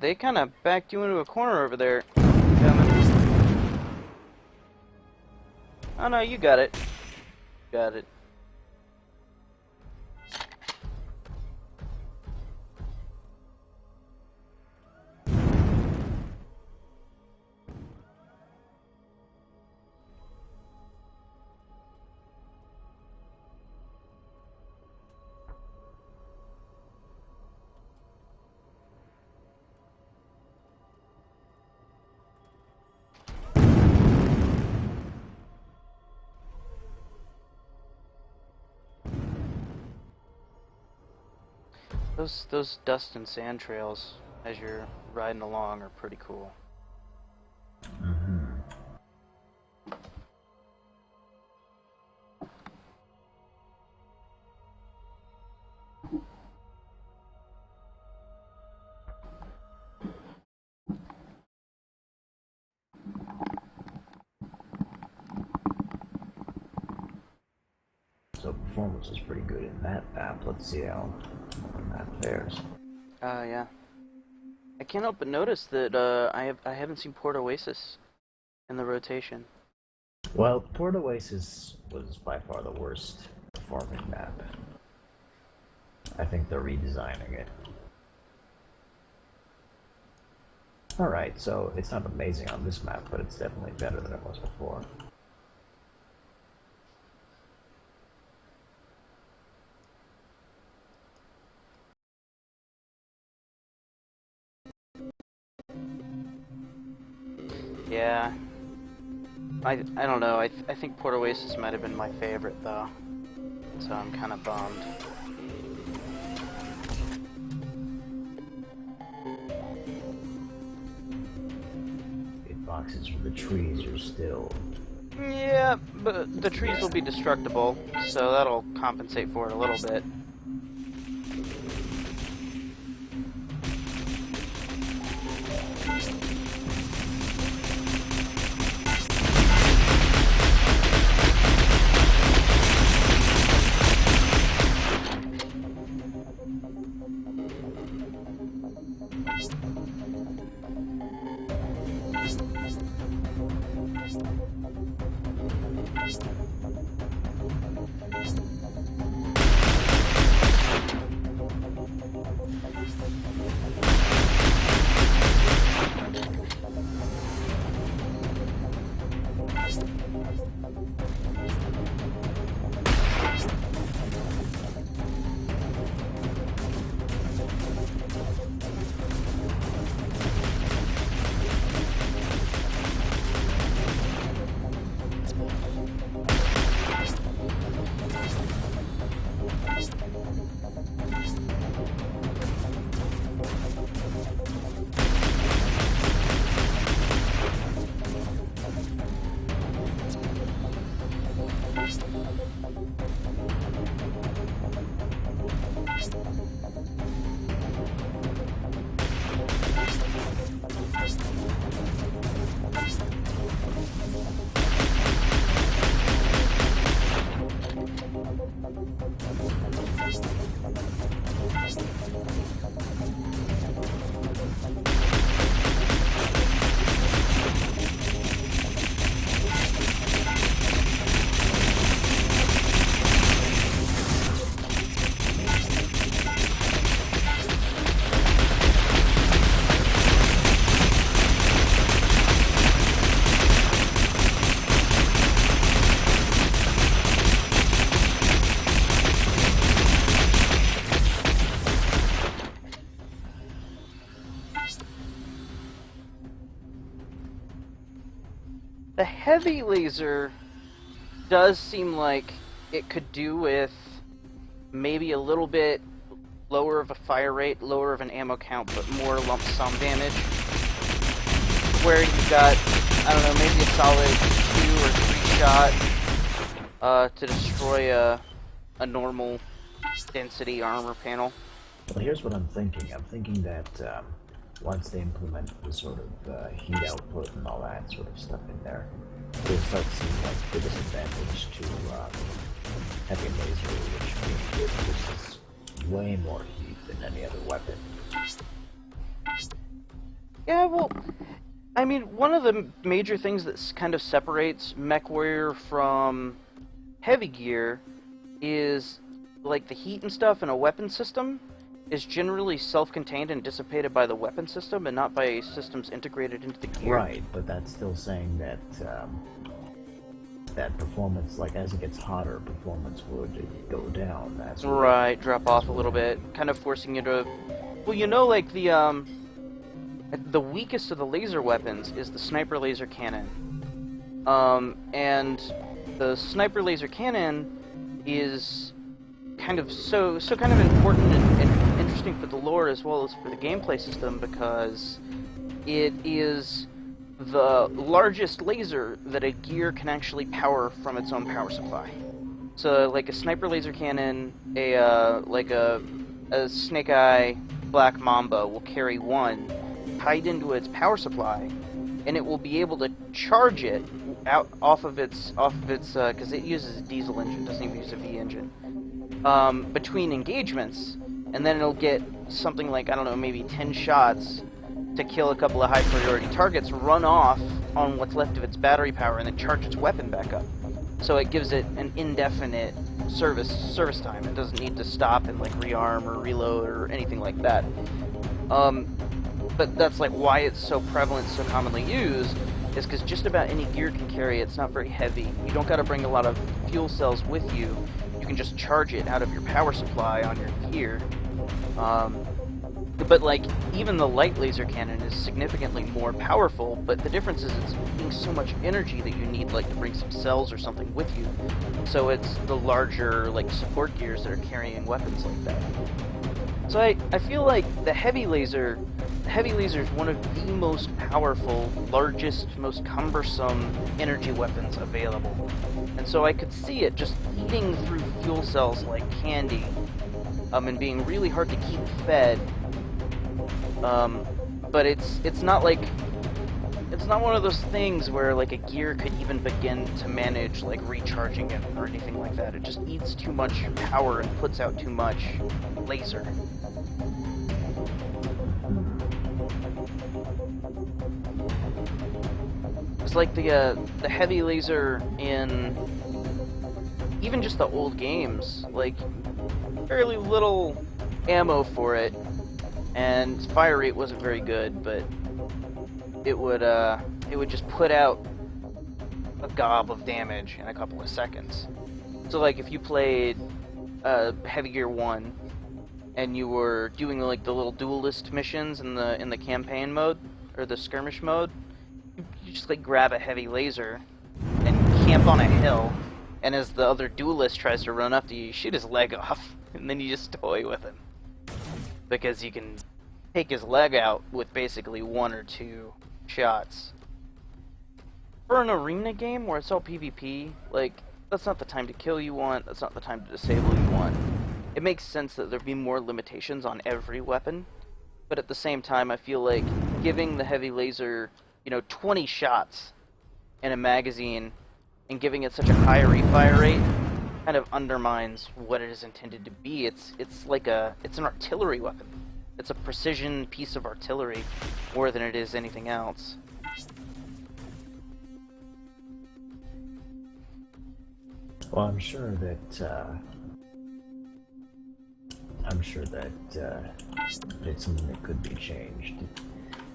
they kind of backed you into a corner over there, gentlemen. Oh no, you got it. Got it. Those dust and sand trails as you're riding along are pretty cool. Mm-hmm. So performance is pretty good in that map. Let's see how that fares. Yeah. I can't help but notice that I haven't seen Port Oasis in the rotation. Well, Port Oasis was by far the worst performing map. I think they're redesigning it. Alright, so it's not amazing on this map, but it's definitely better than it was before. Yeah. I don't know. I think Port Oasis might have been my favorite though, so I'm kind of bummed. Boxes for the trees are still... Yeah, but the trees will be destructible, so that'll compensate for it a little bit. The heavy laser does seem like it could do with maybe a little bit lower of a fire rate, lower of an ammo count, but more lump sum damage. Where you got, I don't know, maybe a solid 2 or 3 shot to destroy a normal density armor panel. Well, here's what I'm thinking. I'm thinking that once they implement the sort of heat output and all that sort of stuff in there, it'll start seeming like the disadvantage to heavy laser, which means it produces way more heat than any other weapon. Yeah, well, I mean, one of the major things that kind of separates MechWarrior from heavy gear is, like, the heat and stuff in a weapon system is generally self-contained and dissipated by the weapon system and not by systems integrated into the gear. Right, but that's still saying that that performance, like as it gets hotter, performance would go down. That's Right, drop off a little bit, kind of forcing you to. Well, you know, like the weakest of the laser weapons is the sniper laser cannon. And the sniper laser cannon is kind of so kind of important and interesting for the lore as well as for the gameplay system because it is the largest laser that a gear can actually power from its own power supply. So, like a sniper laser cannon, a Snake Eye Black Mamba will carry one tied into its power supply, and it will be able to charge it out off of its because it uses a diesel engine, doesn't even use a V engine, between engagements, and then it'll get something like, I don't know, maybe 10 shots to kill a couple of high priority targets, run off on what's left of its battery power, and then charge its weapon back up. So it gives it an indefinite service time. It doesn't need to stop and like rearm or reload or anything like that. But that's like why it's so prevalent, so commonly used, is because just about any gear can carry it. It's not very heavy. You don't got to bring a lot of fuel cells with you. You can just charge it out of your power supply on your gear. But like even the light laser cannon is significantly more powerful, but the difference is it's using so much energy that you need like to bring some cells or something with you. So it's the larger like support gears that are carrying weapons like that. So I feel like the heavy laser is one of the most powerful, largest, most cumbersome energy weapons available. And so I could see it just eating through fuel cells like candy, and being really hard to keep fed. But it's not like it's not one of those things where like a gear could even begin to manage like recharging it or anything like that. It just eats too much power and puts out too much laser. It's like the heavy laser in even just the old games, like fairly little ammo for it. And fire rate wasn't very good, but it would just put out a gob of damage in a couple of seconds. So like if you played Heavy Gear 1 and you were doing like the little duelist missions in the campaign mode or the skirmish mode, you just like grab a heavy laser and camp on a hill, and as the other duelist tries to run up to you, you shoot his leg off, and then you just toy with him. Because you can take his leg out with basically 1 or 2 shots. For an arena game where it's all PvP, like, that's not the time to kill you want, that's not the time to disable you want. It makes sense that there be more limitations on every weapon, but at the same time I feel like giving the heavy laser, 20 shots in a magazine and giving it such a high refire rate kind of undermines what it is intended to be. It's an artillery weapon. It's a precision piece of artillery more than it is anything else. Well, I'm sure that it's something that could be changed.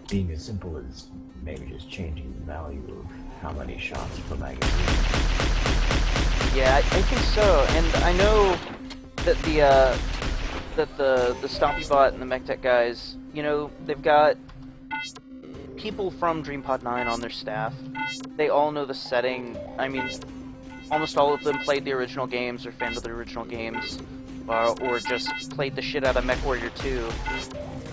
Being as simple as maybe just changing the value of how many shots per magazine. Yeah, I think so, and I know that the Stompy Bot and the MechTech guys, they've got people from DreamPod 9 on their staff. They all know the setting. I mean, almost all of them played the original games or fans of the original games, or just played the shit out of MechWarrior 2.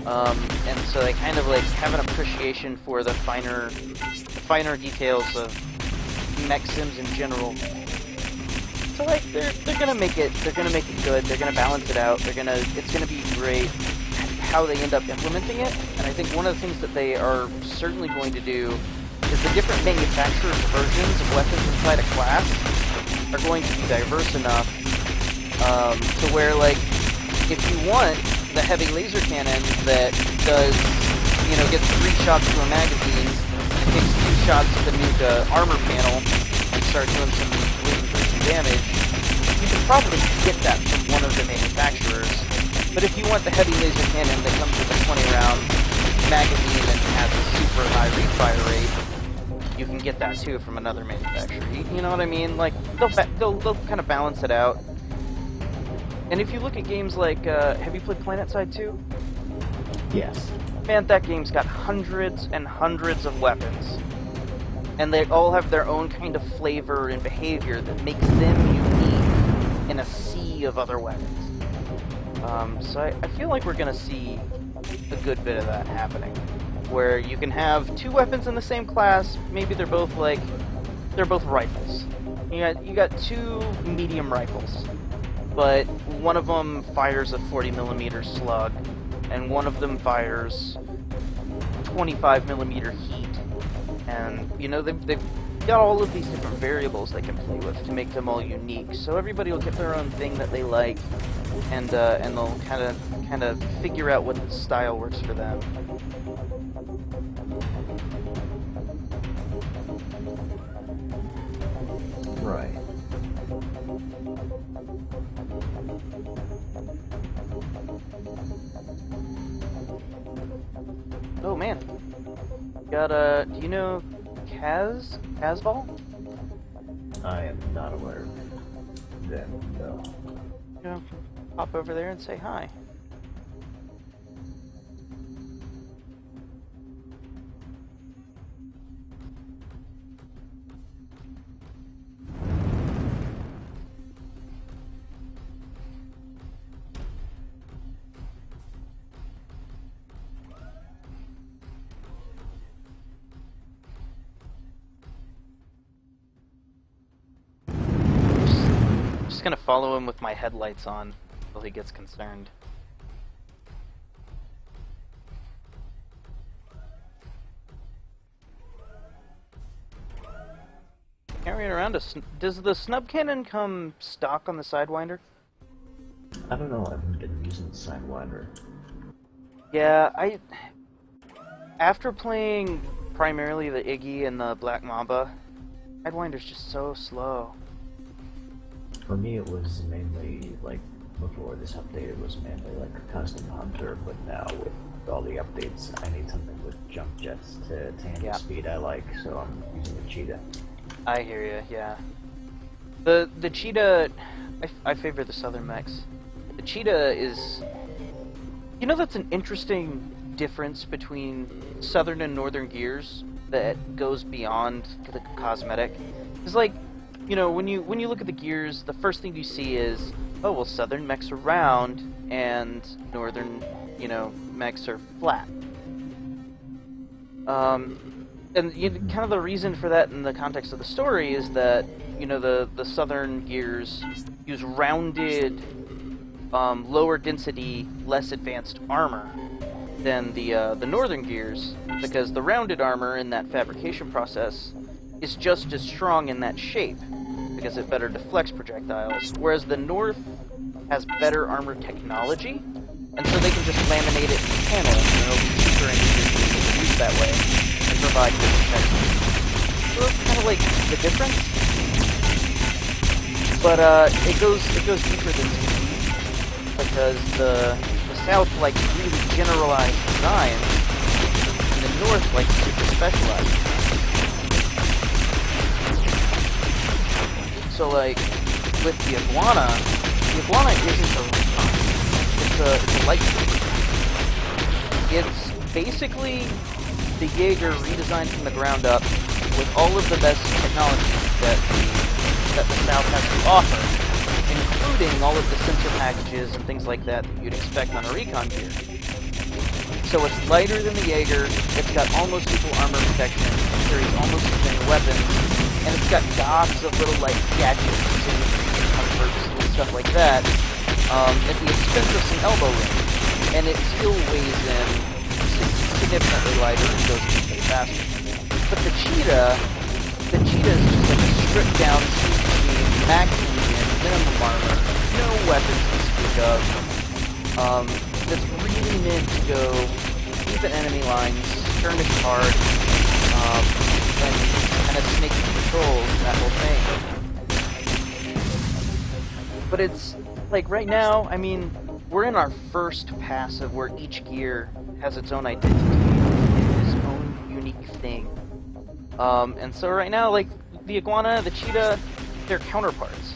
And so they kind of like have an appreciation for the finer details of mech sims in general. So like they're gonna make it good. They're gonna balance it out. It's gonna be great how they end up implementing it. And I think one of the things that they are certainly going to do is the different manufacturers' versions of weapons inside a class are going to be diverse enough to where, like, if you want the heavy laser cannon that does, gets 3 shots to a magazine, and takes 2 shots to the nuke armor panel, and start doing some really boosting damage, you can probably get that from one of the manufacturers. But if you want the heavy laser cannon that comes with a 20-round magazine and has a super high refire rate, you can get that too from another manufacturer. You know what I mean? Like, they'll kind of balance it out. And if you look at games like, have you played PlanetSide 2? Yes. Man, that game's got hundreds and hundreds of weapons. And they all have their own kind of flavor and behavior that makes them unique in a sea of other weapons. So I feel like we're gonna see a good bit of that happening. Where you can have 2 weapons in the same class, maybe they're both rifles. You got 2 medium rifles, but one of them fires a 40mm slug, and one of them fires 25mm heat. And they've got all of these different variables they can play with to make them all unique. So everybody will get their own thing that they like, and they'll kind of figure out what style works for them. Right. Oh man, got do you know Casball? I am not aware of them, though. Pop over there and say hi. Just gonna follow him with my headlights on until he gets concerned. Carrying around does the snub cannon come stock on the Sidewinder? I don't know, I haven't been using the Sidewinder. Yeah, after playing primarily the Iggy and the Black Mamba, Sidewinder's just so slow. For me, it was mainly, like, before this update, it was mainly like a custom hunter, but now with all the updates, I need something with jump jets to handle the speed I like, so I'm using the cheetah. I hear you, yeah. The cheetah, I favor the southern mechs. The cheetah is, that's an interesting difference between southern and northern gears that goes beyond the cosmetic. It's like, when you look at the gears, the first thing you see is, oh well, southern mechs are round and northern, mechs are flat. And kind of the reason for that in the context of the story is that the southern gears use rounded, lower density, less advanced armor than the northern gears, because the rounded armor in that fabrication process is just as strong in that shape, because it better deflects projectiles, whereas the north has better armor technology, and so they can just laminate it in the panel, and it'll be cheaper and easier to use that way, and provide good protection. So that's kind of like the difference, but it goes deeper than speed, because the south likes really generalized designs, and the north likes super specialized. So, like, with the iguana isn't a recon. It's a light shooter. It's basically the Jaeger redesigned from the ground up with all of the best technologies that the South has to offer, including all of the sensor packages and things like that you'd expect on a recon gear. So it's lighter than the Jaeger, it's got almost equal armor protection, it carries almost the same weapons, and it's got gobs of little, like, gadgets and comforts and stuff like that, at the expense of some elbow room. And it still weighs in significantly lighter and goes way faster. But the cheetah is just like a stripped down CG, max engine, minimum armor, no weapons to speak of, that's really meant to go deep enemy lines, skirmish hard, and kind of snake controls, that whole thing. But it's, like, right now, I mean, we're in our first passive where each gear has its own identity, its own unique thing. And so right now, like, the iguana, the cheetah, they're counterparts.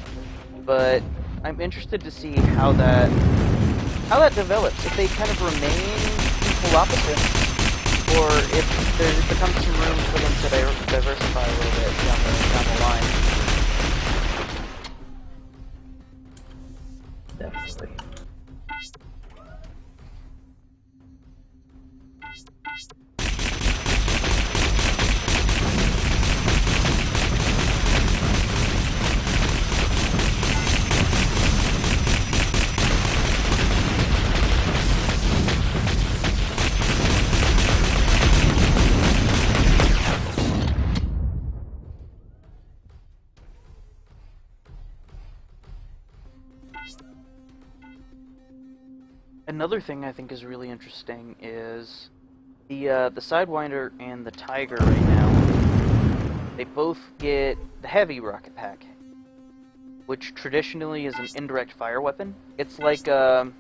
But I'm interested to see how that develops. If they kind of remain equal opposites, or if there becomes some room for them to diversify a little bit down the line. Definitely. Another thing I think is really interesting is the Sidewinder and the Tiger right now. They both get the heavy rocket pack, which traditionally is an indirect fire weapon. It's like a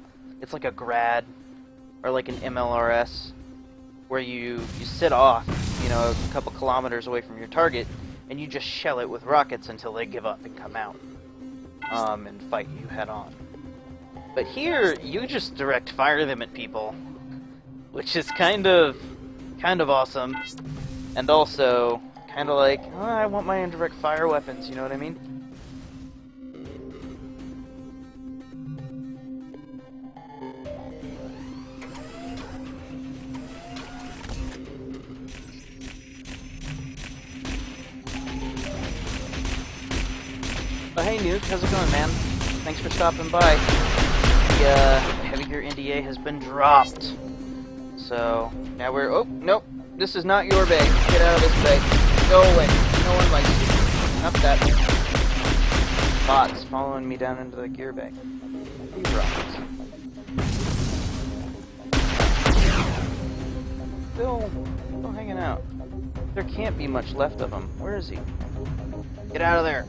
grad or like an MLRS, where you sit off, you know, a couple kilometers away from your target, and you just shell it with rockets until they give up and come out, and fight you head on. But here, you just direct fire them at people, which is kind of awesome, and also kind of like, oh, I want my indirect fire weapons. You know what I mean? Oh, hey, Nuke, how's it going, man? Thanks for stopping by. The heavy gear NDA has been dropped. So, now we're... Oh, nope. This is not your bay. Get out of this bay. Go away. No one likes you. Not that. Bots following me down into the gear bay. You dropped. Still hanging out. There can't be much left of him. Where is he? Get out of there.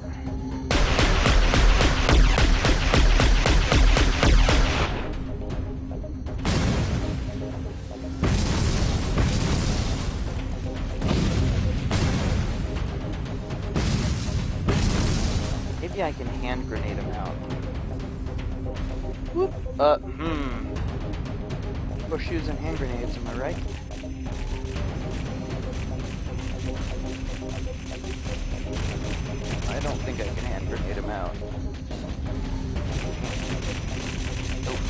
Maybe I can hand grenade him out. Whoop. Horseshoes and hand grenades, am I right? I don't think I can hand grenade him out. Nope.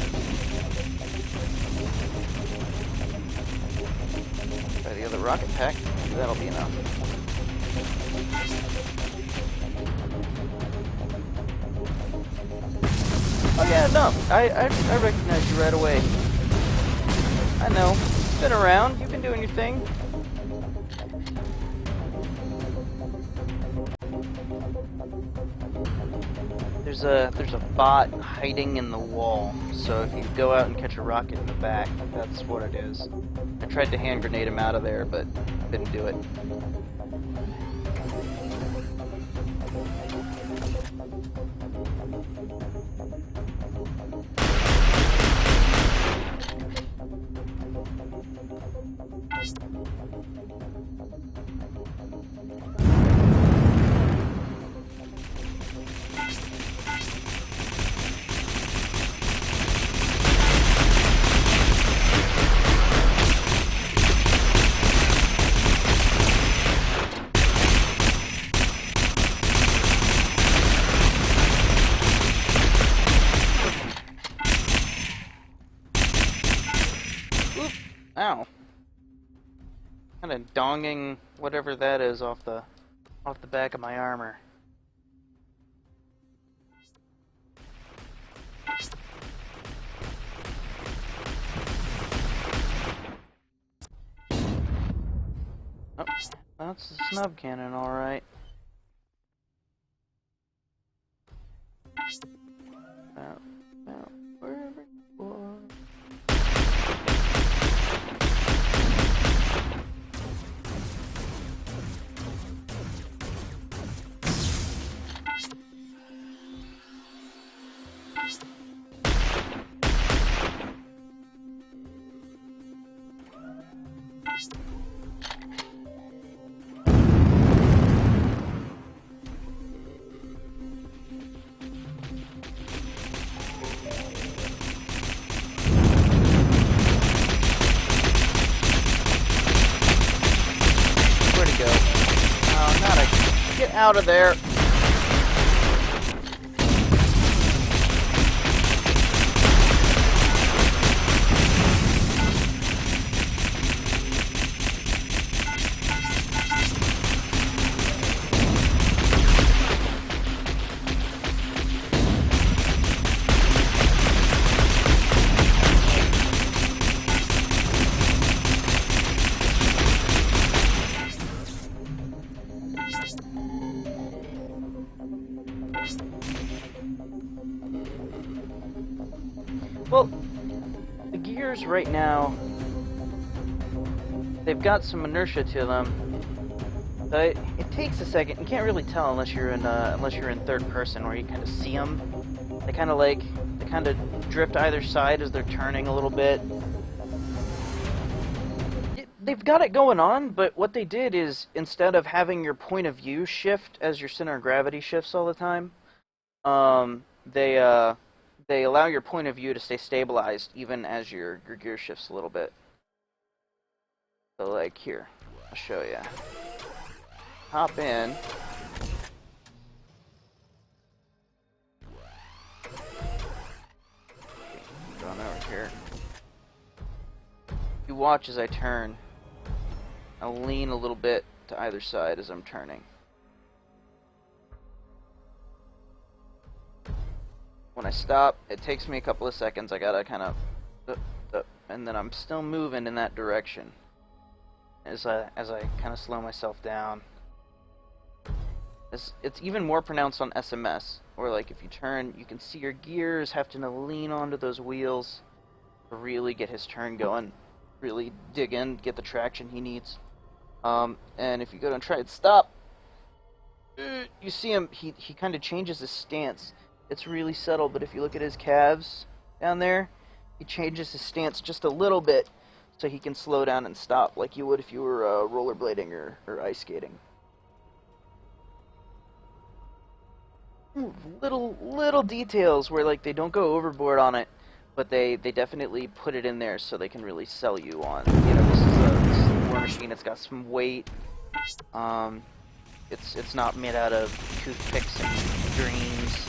Try the other rocket pack. That'll be enough. Oh yeah, no, I recognize you right away. I know. You've been around, you've been doing your thing. There's a bot hiding in the wall, so if you go out and catch a rocket in the back, that's what it is. I tried to hand grenade him out of there, but didn't do it. Ow. Kind of donging whatever that is off the back of my armor. Oh, that's the snub cannon, all right. Wherever you are. Get out of there. Well, the gears right now, they've got some inertia to them. But it takes a second. You can't really tell unless you're in third person, where you kind of see them. They kind of drift either side as they're turning a little bit. They've got it going on, but what they did is, instead of having your point of view shift as your center of gravity shifts all the time, they allow your point of view to stay stabilized even as your gear shifts a little bit. So like here, I'll show you. Hop in. Going over here. You watch as I turn. I'll lean a little bit to either side as I'm turning. When I stop, it takes me a couple of seconds. I gotta kind of, and then I'm still moving in that direction as I kind of slow myself down. It's even more pronounced on SMS, where like if you turn, you can see your gears having to lean onto those wheels to really get his turn going, really dig in, get the traction he needs. And if you go and try and stop, you see him. He kind of changes his stance. It's really subtle, but if you look at his calves down there, he changes his stance just a little bit so he can slow down and stop, like you would if you were rollerblading or ice skating. Little details where like they don't go overboard on it, but they definitely put it in there so they can really sell you on, you know, this is a war machine. It's got some weight. It's not made out of toothpicks and dreams.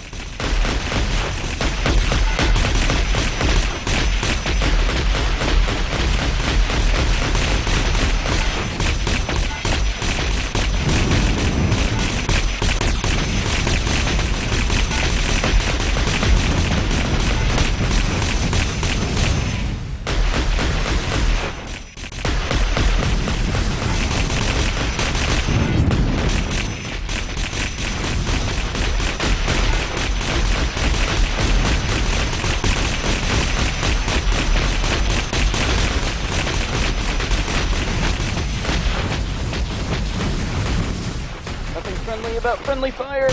About friendly fire.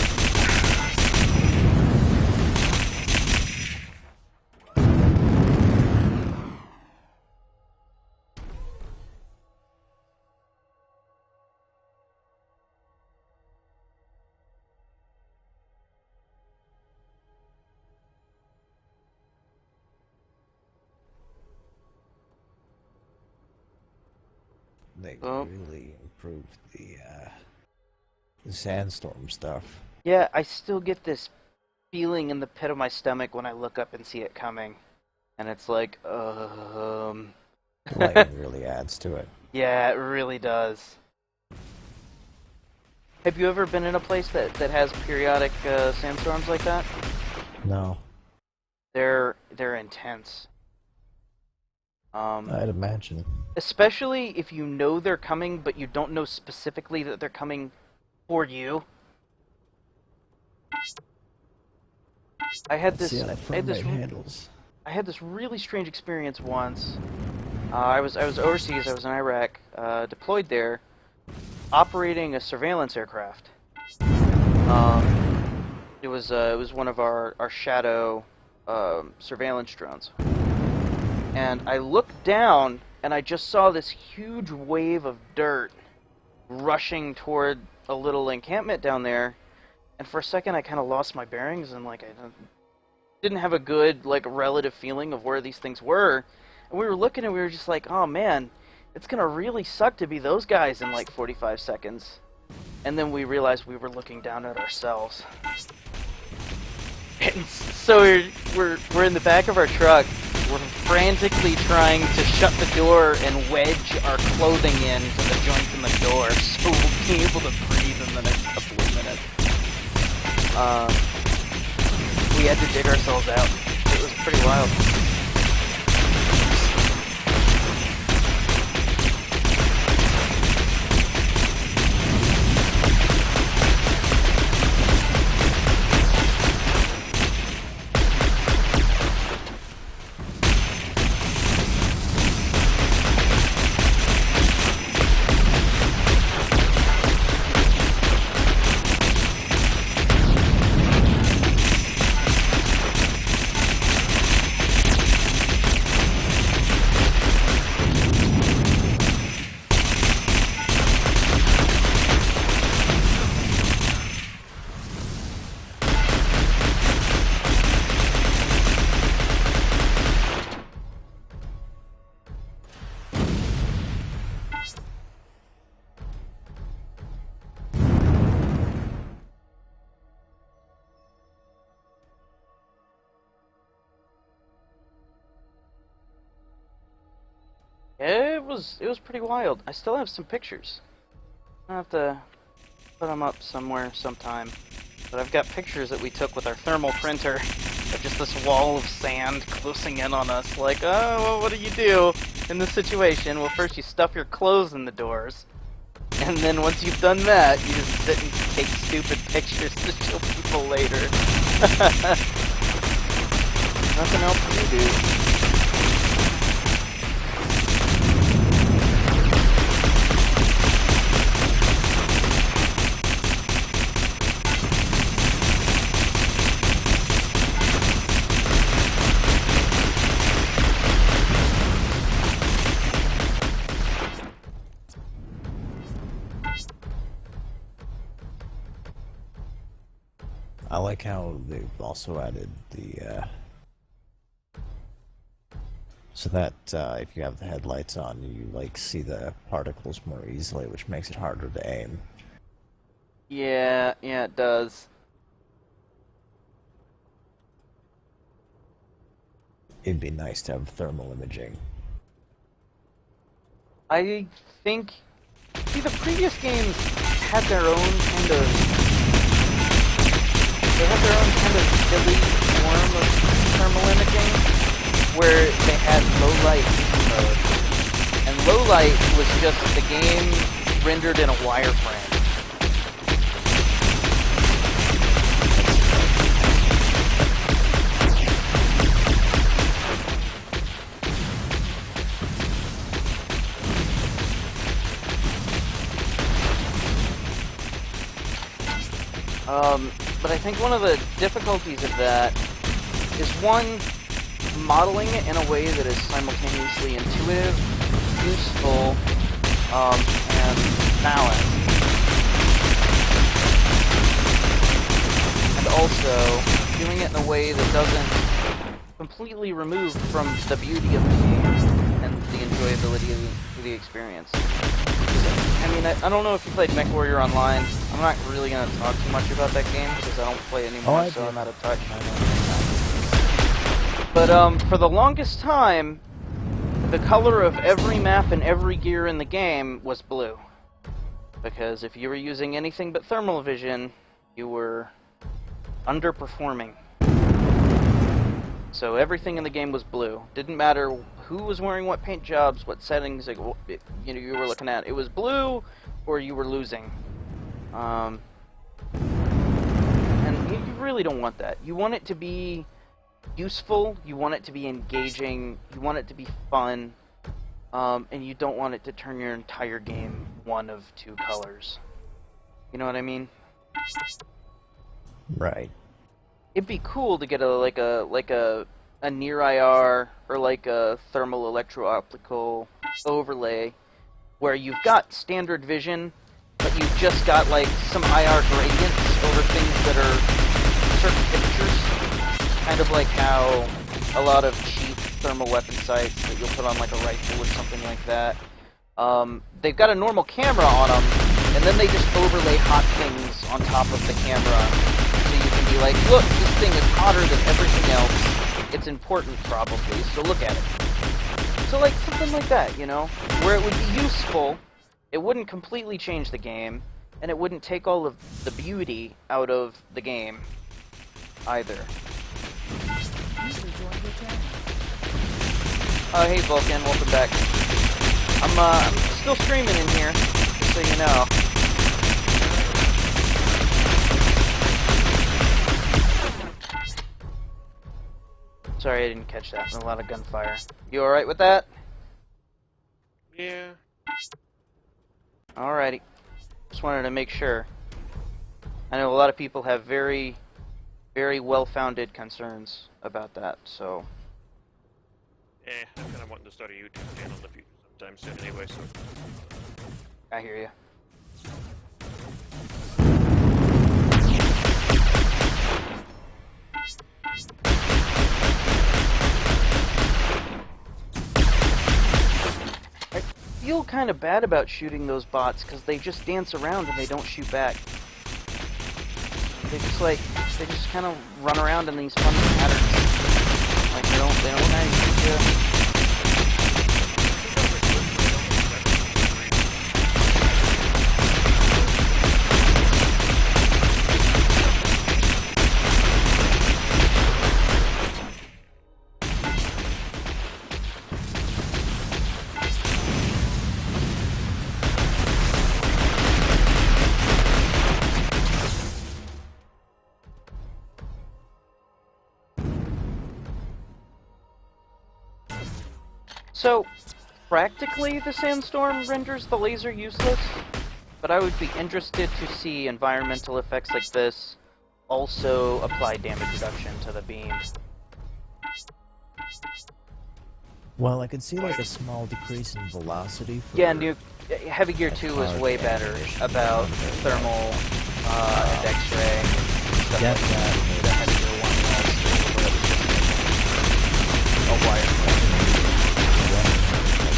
They really improved the sandstorm stuff. Yeah, I still get this feeling in the pit of my stomach when I look up and see it coming. And it's like, Lighting really adds to it. Yeah, it really does. Have you ever been in a place that has periodic sandstorms like that? No. They're intense. I'd imagine. Especially if you know they're coming, but you don't know specifically that they're coming for you. I had this really strange experience once. I was overseas. I was in Iraq, deployed there, operating a surveillance aircraft. It was one of our shadow surveillance drones, and I looked down and I just saw this huge wave of dirt rushing toward a little encampment down there, and for a second I kind of lost my bearings and like I didn't have a good like relative feeling of where these things were, and we were looking and we were just like, oh man, it's gonna really suck to be those guys in like 45 seconds. and then we realized we were looking down at ourselves. And so we're in the back of our truck. We're frantically trying to shut the door and wedge our clothing into the joints in the door so we'll be able to breathe in the next couple of minutes. We had to dig ourselves out. It was pretty wild. It was pretty wild. I still have some pictures. I'll have to put them up somewhere sometime. But I've got pictures that we took with our thermal printer of just this wall of sand closing in on us. Like, oh, well, what do you do in this situation? Well, first you stuff your clothes in the doors. And then once you've done that, you just sit and take stupid pictures to show people later. Nothing else to do, dude. I like how they've also added the, so that if you have the headlights on, you, like, see the particles more easily, which makes it harder to aim. Yeah, it does. It'd be nice to have thermal imaging. I think... See, the previous games had their own kind of... They had their own kind of silly form of thermal imaging, where they had low-light mode. And low-light was just the game rendered in a wireframe. But I think one of the difficulties of that is, one, modeling it in a way that is simultaneously intuitive, useful, and balanced. And also, doing it in a way that doesn't completely remove from the beauty of the game and the enjoyability of the experience. I mean, I don't know if you played MechWarrior Online. I'm not really going to talk too much about that game because I don't play anymore, so I'm out of touch. But for the longest time, the color of every map and every gear in the game was blue. Because if you were using anything but thermal vision, you were underperforming. So everything in the game was blue. Didn't matter who was wearing what paint jobs, what settings, like, you were looking at. It was blue, or you were losing. And you really don't want that. You want it to be useful. You want it to be engaging. You want it to be fun. And you don't want it to turn your entire game one of two colors. You know what I mean? Right. It'd be cool to get a near IR or like a thermal electro-optical overlay where you've got standard vision, but you've just got like some IR gradients over things that are certain pictures. Kind of like how a lot of cheap thermal weapon sights that you'll put on like a rifle or something like that. They've got a normal camera on them, And then they just overlay hot things on top of the camera, so you can be like, look, this thing is hotter than everything else. It's important, probably, so look at it. So, like, something like that, you know? Where it would be useful, it wouldn't completely change the game, and it wouldn't take all of the beauty out of the game, either. User joined your channel. Hey Vulcan, welcome back. I'm still streaming in here, just so you know. Sorry, I didn't catch that. A lot of gunfire. You alright with that? Yeah. Alrighty. Just wanted to make sure. I know a lot of people have very, very well-founded concerns about that, so... I'm kind of wanting to start a YouTube channel in the future sometime soon anyway, so... I hear you. I feel kind of bad about shooting those bots because they just dance around and they don't shoot back. They just kind of run around in these funny patterns. Like they don't actually shoot you. So, practically the sandstorm renders the laser useless, but I would be interested to see environmental effects like this also apply damage reduction to the beam. Well, I could see like a small decrease in velocity for... Yeah, Heavy Gear 2 is way better about thermal and X-ray. Stuff Yeah, like that. The Heavy Gear 1 was a wire.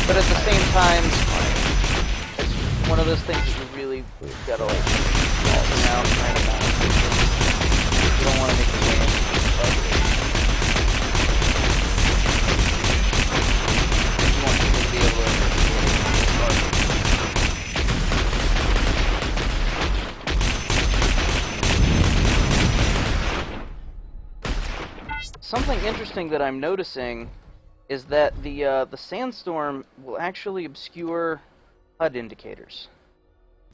But at the same time, it's one of those things that you really gotta like balance out kind of balance. You don't want to make the game ugly. You want people to be able to Something interesting that I'm noticing is that the sandstorm will actually obscure HUD indicators.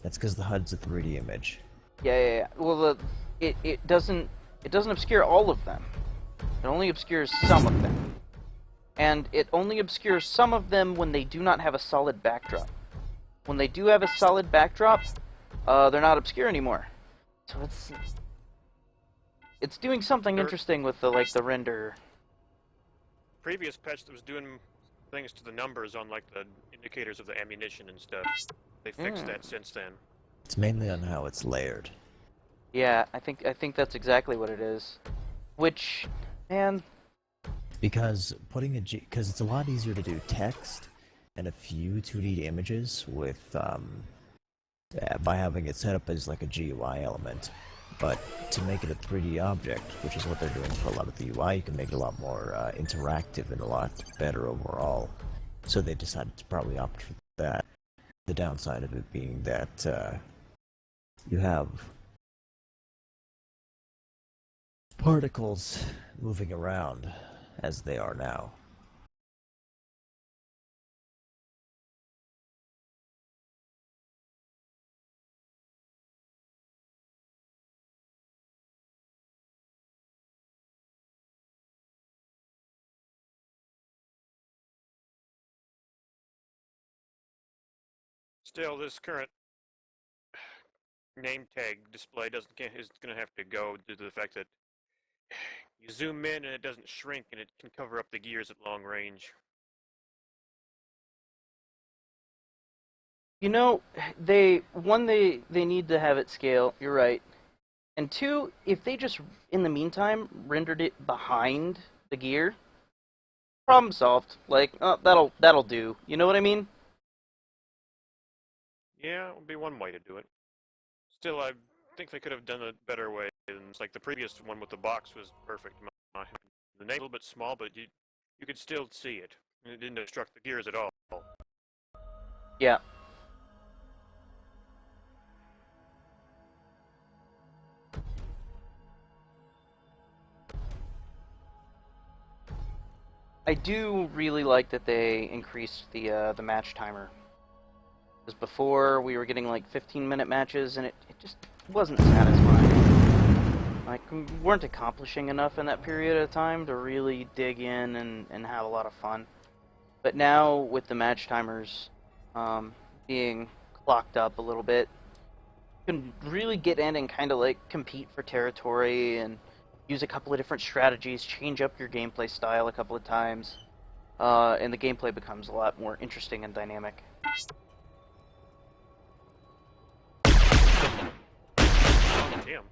That's because the HUD's a 3D image. Yeah. Well, it doesn't obscure all of them. It only obscures some of them, and it only obscures some of them when they do not have a solid backdrop. When they do have a solid backdrop, they're not obscure anymore. So it's doing something interesting with the render. Previous patch that was doing things to the numbers on like the indicators of the ammunition and stuff. They fixed that since then. It's mainly on how it's layered. Yeah, I think that's exactly what it is. Which, man... Because because it's a lot easier to do text and a few 2D images with, by having it set up as like a GUI element. But to make it a 3D object, which is what they're doing for a lot of the UI, you can make it a lot more interactive and a lot better overall. So they decided to probably opt for that. The downside of it being that you have particles moving around as they are now. Still, this current name tag display is going to have to go due to the fact that you zoom in and it doesn't shrink and it can cover up the gears at long range. You know, they need to have it scale, you're right. And two, if they just, in the meantime, rendered it behind the gear, problem solved. Like, that'll do. You know what I mean? Yeah, it would be one way to do it. still, I think they could have done it better way. And it's like the previous one with the box was perfect. The name a little bit small, but you could still see it. It didn't obstruct the gears at all. Yeah. I do really like that they increased the match timer. Because before we were getting like 15-minute matches, and it just wasn't satisfying. Like, we weren't accomplishing enough in that period of time to really dig in and have a lot of fun. But now, with the match timers being clocked up a little bit, you can really get in and kind of like compete for territory and use a couple of different strategies, change up your gameplay style a couple of times, and the gameplay becomes a lot more interesting and dynamic. Damn.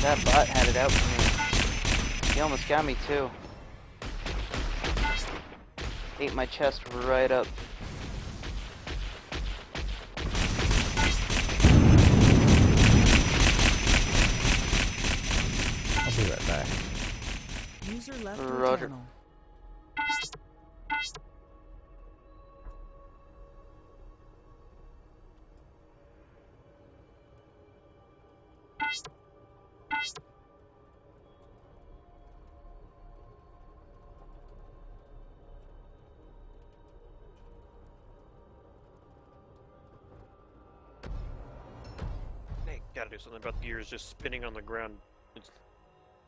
That bot had it out for me. He almost got me too. Ate my chest right up. I'll be right back. User left your Roger. channel. They gotta do something about the gears just spinning on the ground. It's the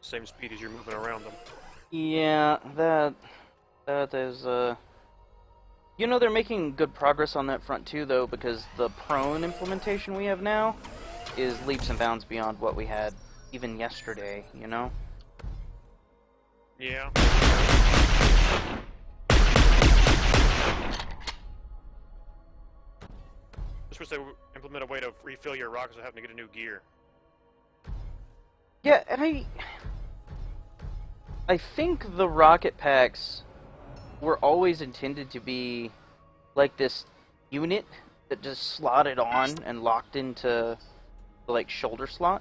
same speed as you're moving around them. Yeah, that is you know, they're making good progress on that front too, though, because the prone implementation we have now is leaps and bounds beyond what we had even yesterday, you know? Yeah. Just wish they would implement a way to refill your rockets without having to get a new gear. Yeah, and I think the rocket packs were always intended to be like this unit that just slotted on and locked into the, like, shoulder slot.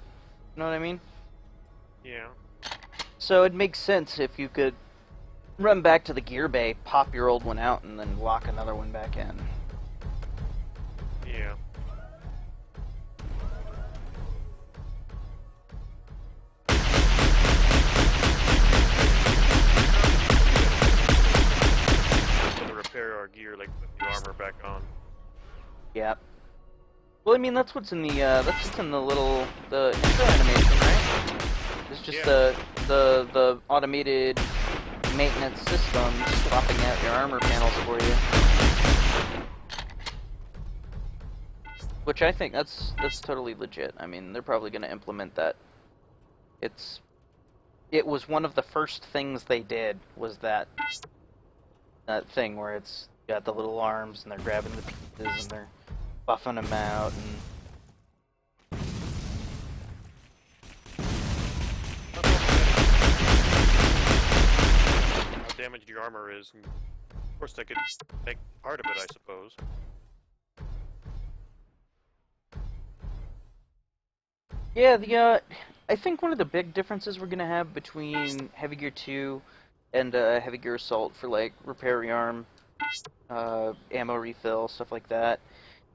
You know what I mean? Yeah. So it makes sense if you could run back to the gear bay, pop your old one out, and then lock another one back in. Yeah. To repair our gear, like put new armor back on. Yeah. Well, I mean, that's what's in the little intro animation, right? It's just Yeah. the automated maintenance system swapping out your armor panels for you. Which I think that's totally legit. I mean, they're probably going to implement that. It was one of the first things they did, was that thing where it's got the little arms and they're grabbing the pieces and they're buffing them out and damaged your armor is. And of course, that could make part of it, I suppose. Yeah, I think one of the big differences we're gonna have between Heavy Gear 2 and Heavy Gear Assault for like repair rearm, ammo refill, stuff like that,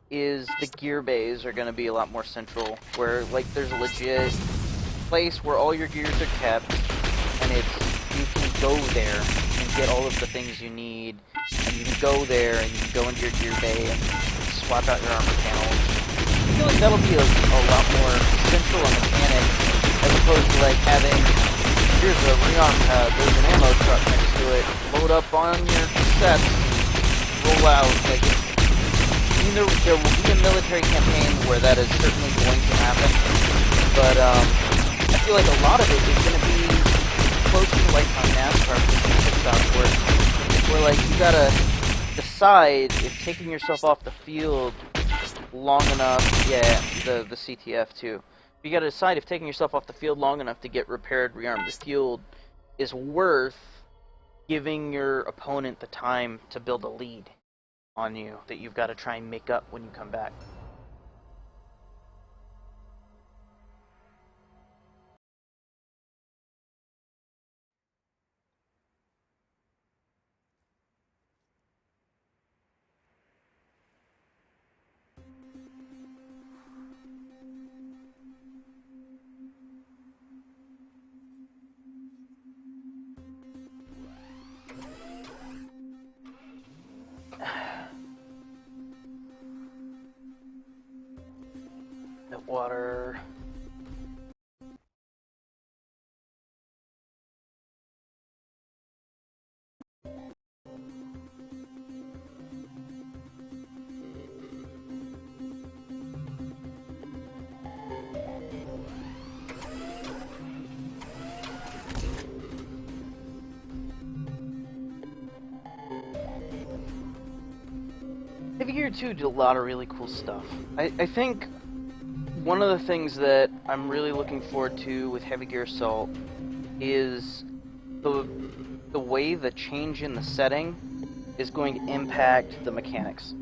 is the gear bays are gonna be a lot more central, where like there's a legit place where all your gears are kept, and you can go there and get all of the things you need, and you can go there and you can go into your gear bay and swap out your armor panels. I feel like that'll be a lot more central a mechanic, as opposed to like having, here's a rearm pad, there's an ammo truck next to it, load up on your sets, roll out. Like, I mean, there will be a military campaign where that is certainly going to happen, but I feel like a lot of it is going to be close to like on NASCAR stuff, where like you gotta decide if taking yourself off the field long enough, the CTF too. You gotta decide if taking yourself off the field long enough to get repaired, rearmed, refueled is worth giving your opponent the time to build a lead on you that you've got to try and make up when you come back. The water. Heavy Gear 2 did a lot of really cool stuff. I think one of the things that I'm really looking forward to with Heavy Gear Assault is the way the change in the setting is going to impact the mechanics.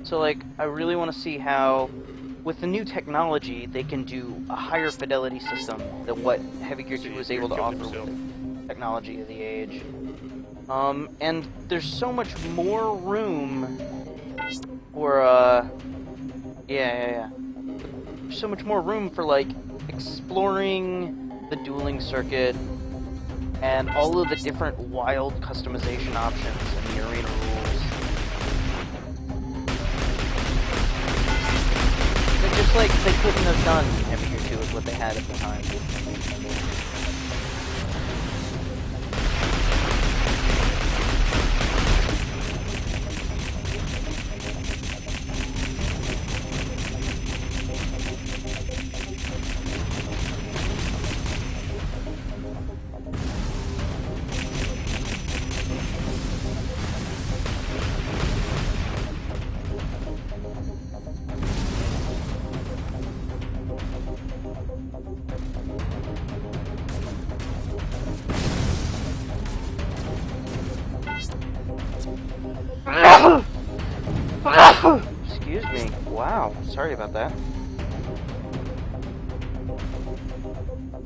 So like, I really want to see how, with the new technology, they can do a higher fidelity system than what Heavy Gear 2 was able to offer with the technology of the age. And there's so much more room for, There's so much more room for, like, exploring the dueling circuit and all of the different wild customization options in the arena rules. They're just like, they couldn't have done Heavy Gear 2 with what they had at the time. Excuse me. Wow. Sorry about that.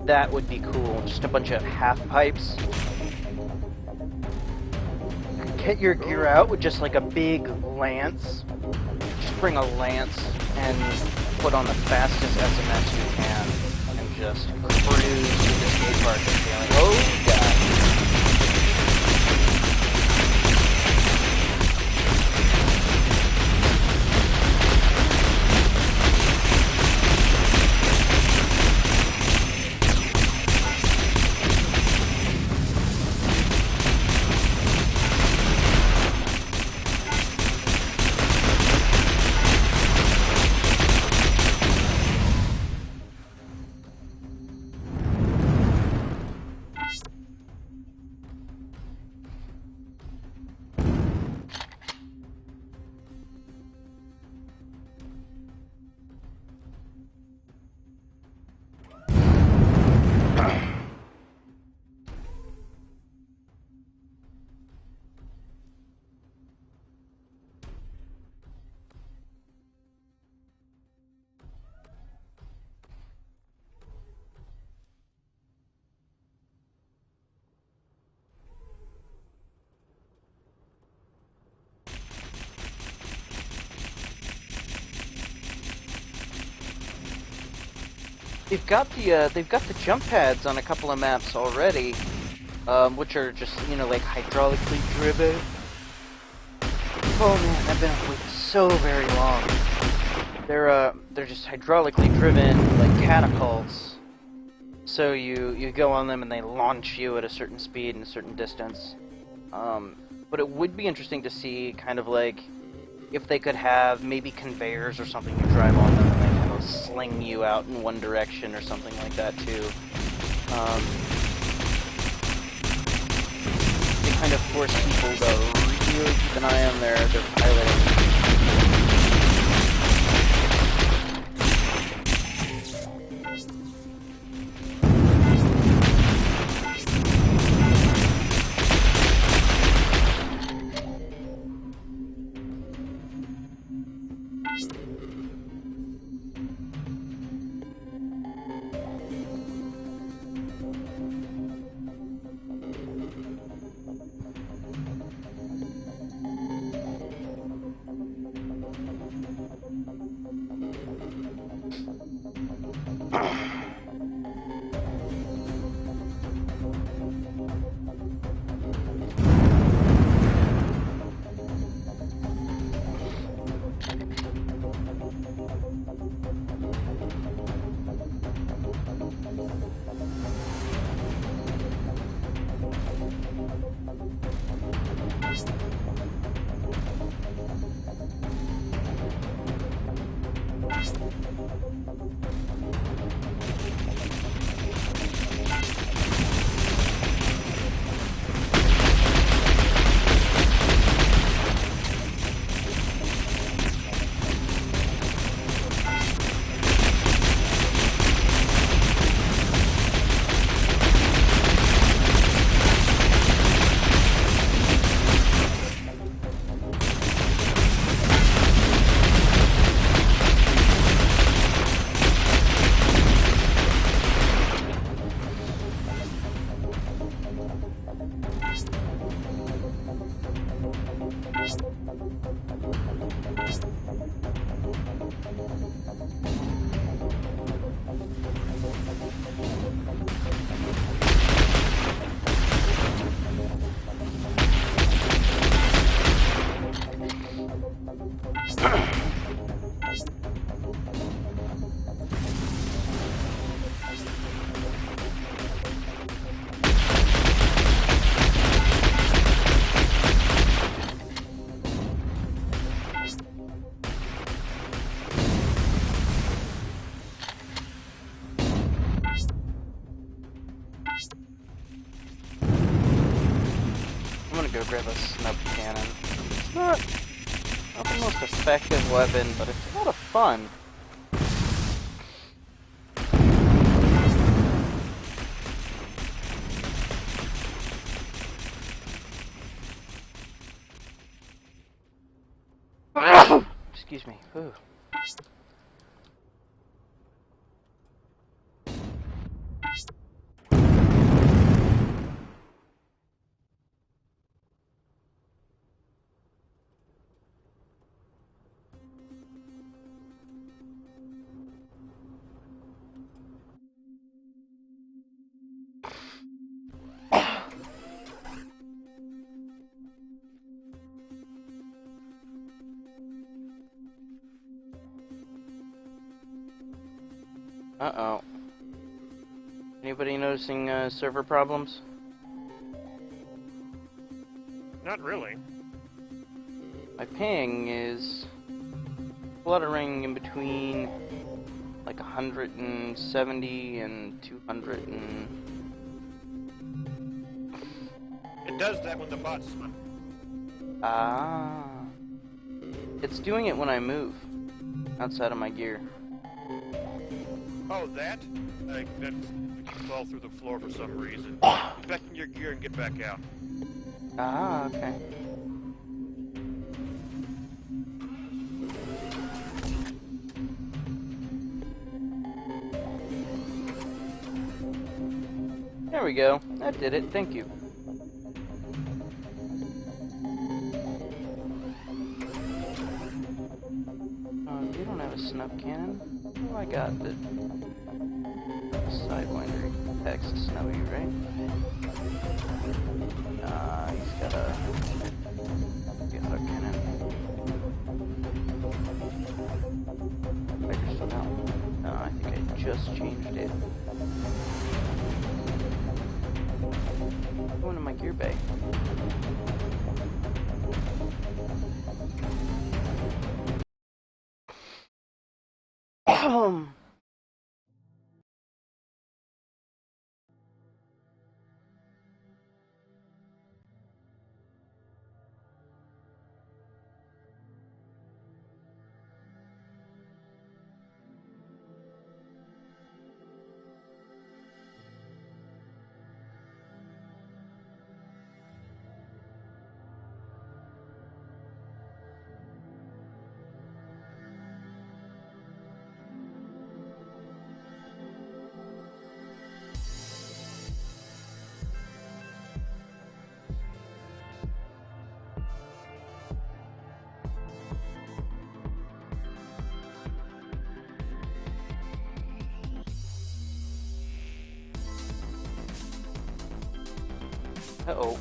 That would be cool. Just a bunch of half pipes. Get your gear out with just like a big lance. Just bring a lance and put on the fastest SMS you can and just cruise through the skate park and feeling, oh god. they've got the jump pads on a couple of maps already, which are just, you know, like hydraulically driven. Oh man, I've been up with so very long. They're just hydraulically driven, like catapults. So you go on them and they launch you at a certain speed and a certain distance. But it would be interesting to see kind of like if they could have maybe conveyors or something you drive on them and they kind of sling you out in one direction or something like that too. They kind of force people to really keep an eye on their piloting. I'm gonna go grab a snub cannon. It's not the most effective weapon, but it's a lot of fun. Excuse me. Ooh. Uh-oh. Anybody noticing server problems? Not really. My ping is fluttering in between like 170 and 200 and... It does that when the bots spawn. Ah. It's doing it when I move outside of my gear. Oh, that? Like, that you fall through the floor for some reason. Get back in your gear and get back out. Ah, okay. There we go. That did it. Thank you. You don't have a snub cannon. Oh, I got it. attacks snowy, right? He's got a cannon. Fighter still down. I think I just changed it. Going to my gear bay. Uh-oh.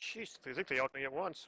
Jeez, they think they ought me at once.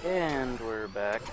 And we're back.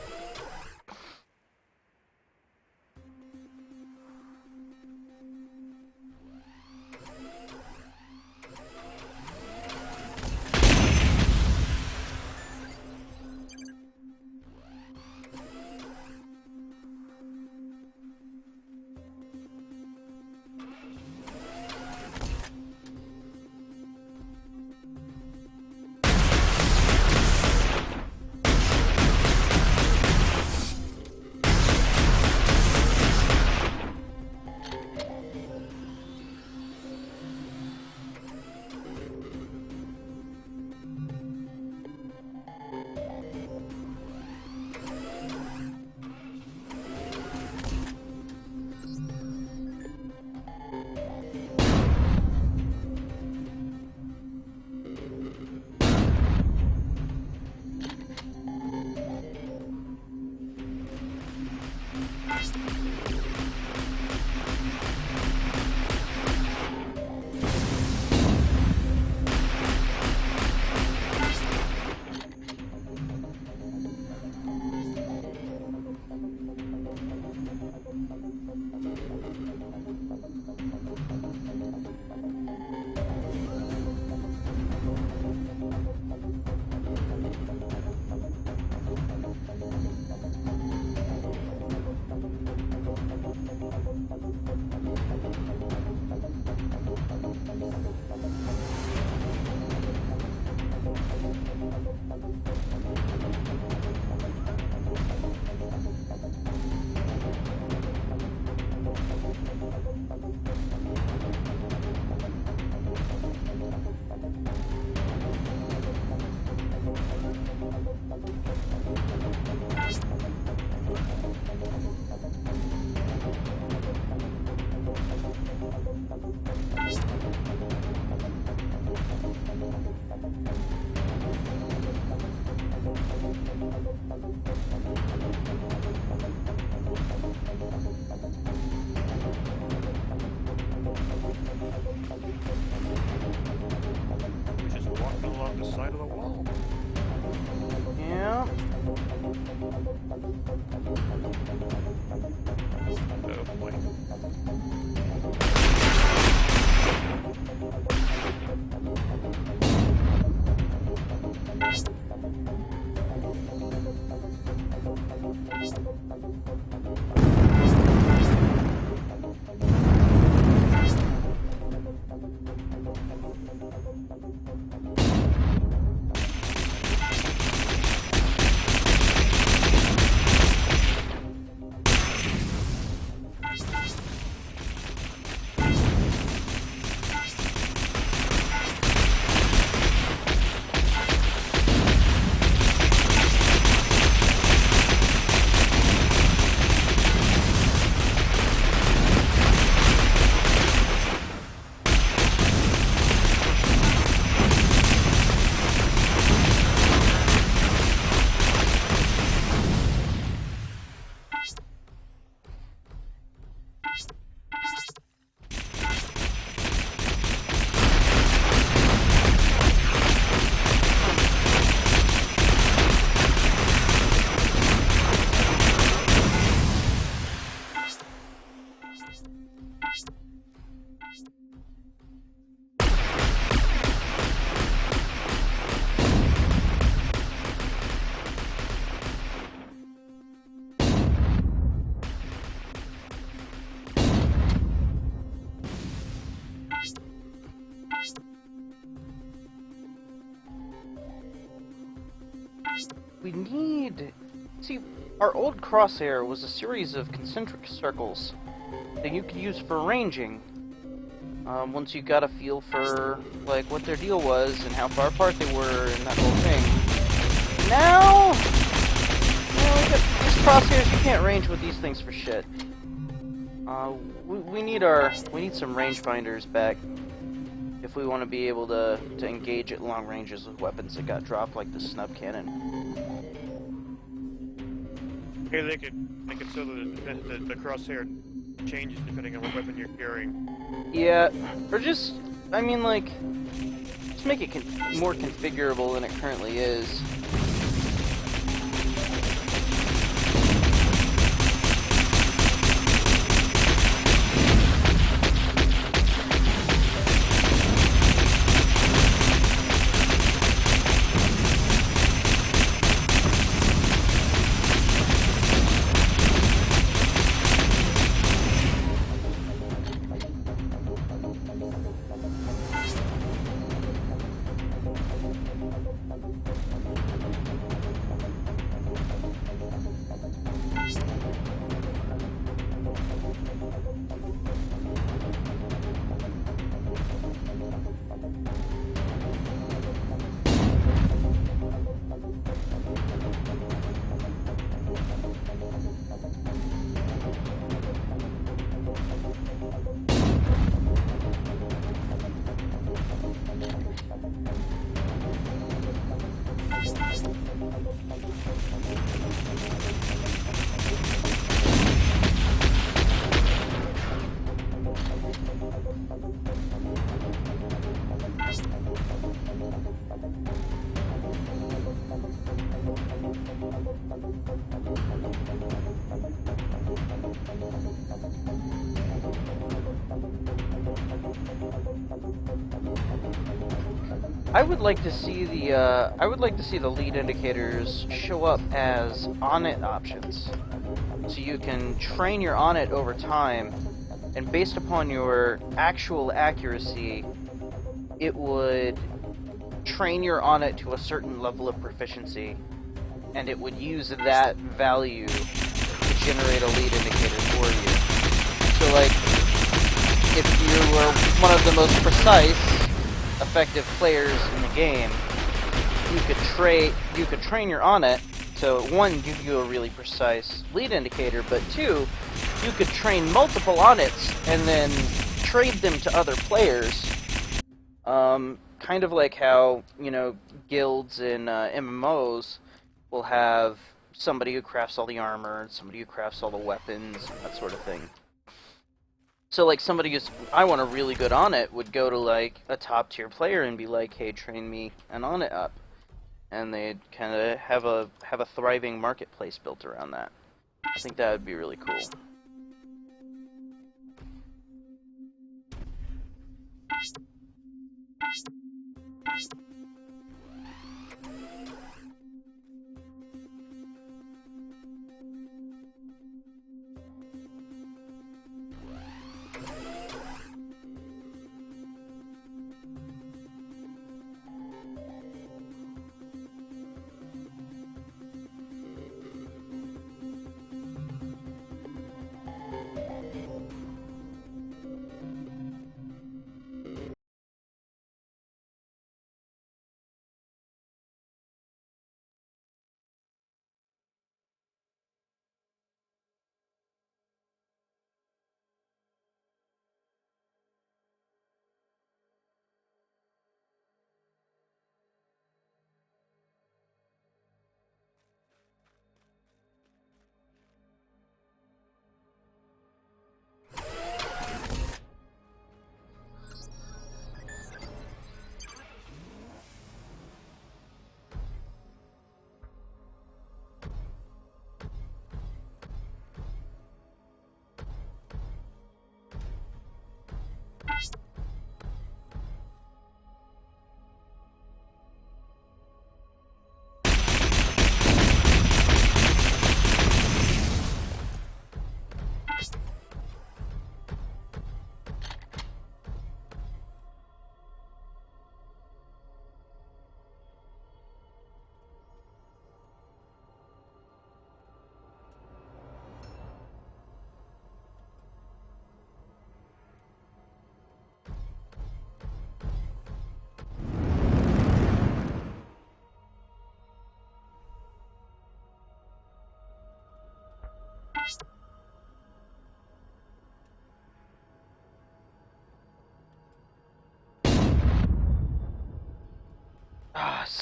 We need... See, our old crosshair was a series of concentric circles that you could use for ranging. Once you got a feel for, like, what their deal was and how far apart they were and that whole thing. Now... we got these crosshairs, you can't range with these things for shit. We need some rangebinders back if we want to be able to engage at long ranges with weapons that got dropped, like the snub cannon. Maybe they could so the crosshair changes depending on what weapon you're carrying. Yeah, or just, I mean, like, just make it more configurable than it currently is. I would like to see the lead indicators show up as on-it options, so you can train your on-it over time, and based upon your actual accuracy, it would train your on-it to a certain level of proficiency, and it would use that value to generate a lead indicator for you. So, like, if you were one of the most precise, effective players in the game, you could train your on-it to, one, give you a really precise lead indicator, but two, you could train multiple on-its and then trade them to other players. Kind of like how, guilds in MMOs will have somebody who crafts all the armor, and somebody who crafts all the weapons, and that sort of thing. So, like, somebody who's, I want a really good on-it, would go to, like, a top-tier player and be like, hey, train me an on-it up. And they'd kind of have a thriving marketplace built around that. I think that would be really cool.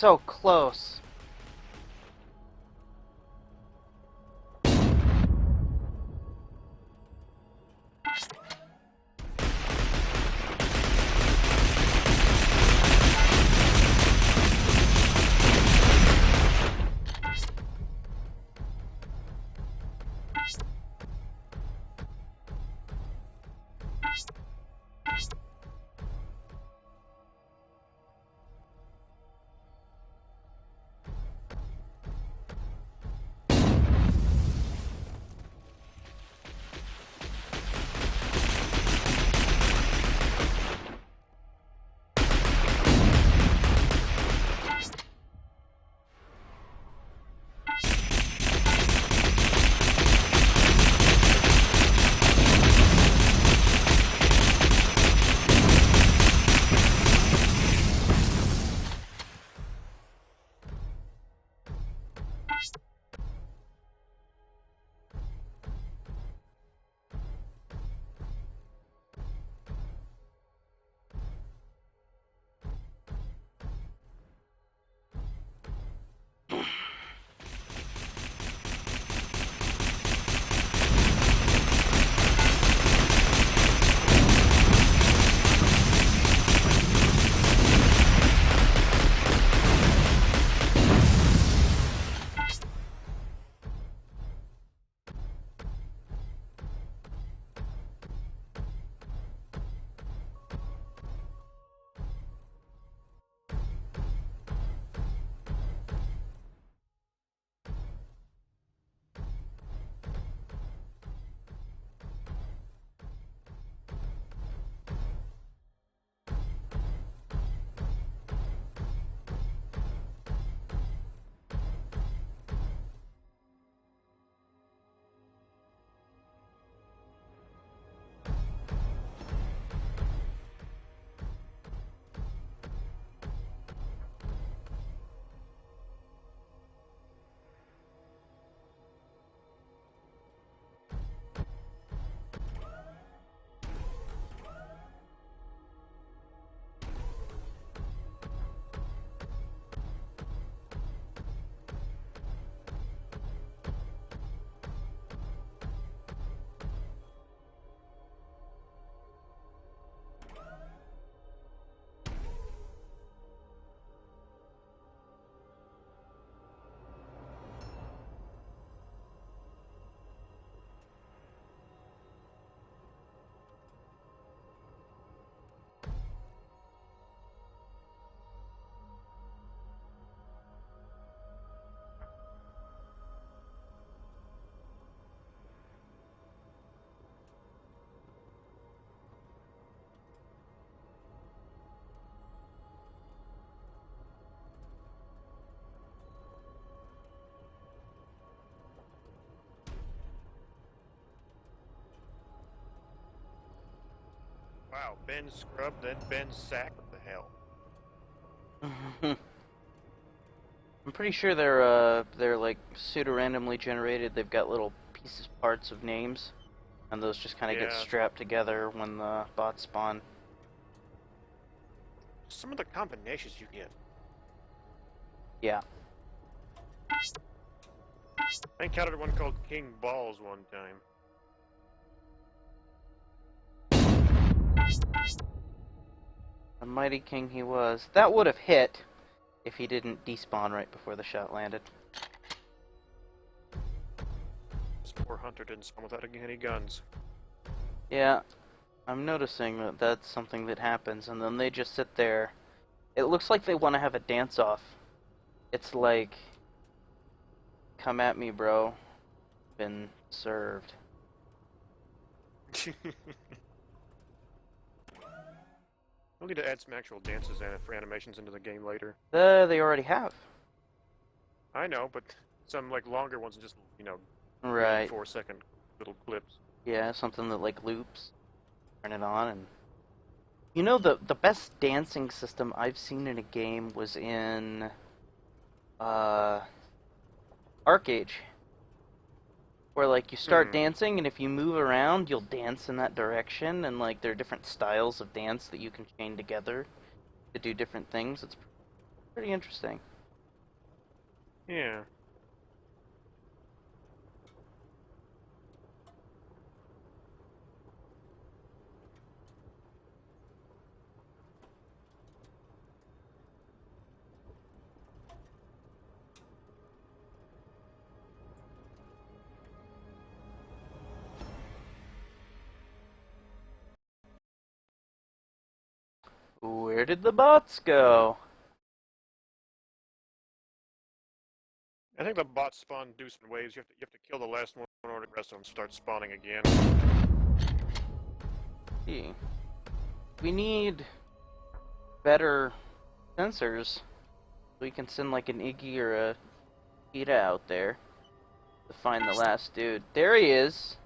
so close. Wow, Ben Scrub, then Ben Sack. What the hell? I'm pretty sure they're like pseudo-randomly generated. They've got little pieces, parts of names, and those just kind of get Yeah. strapped together when the bots spawn. Some of the combinations you get. Yeah. I encountered one called King Balls one time. A mighty king he was. That would have hit if he didn't despawn right before the shot landed. This poor hunter didn't spawn without any guns. Yeah, I'm noticing that that's something that happens, and then they just sit there. It looks like they want to have a dance-off. It's like, come at me, bro. Been served. We'll need to add some actual dances for animations into the game later. They already have. I know, but some like longer ones, just Right. 4-second little clips. Yeah, something that like loops. Turn it on and... You know, the best dancing system I've seen in a game was in... Arcade. Where, like, you start dancing, and if you move around, you'll dance in that direction, and, like, there are different styles of dance that you can chain together to do different things. It's pretty interesting. Yeah. Where did the bots go? I think the bots spawn do some waves. You have to kill the last one in order the rest of them start spawning again. See. We need better sensors. We can send like an Iggy or a Kita out there to find the last dude. There he is.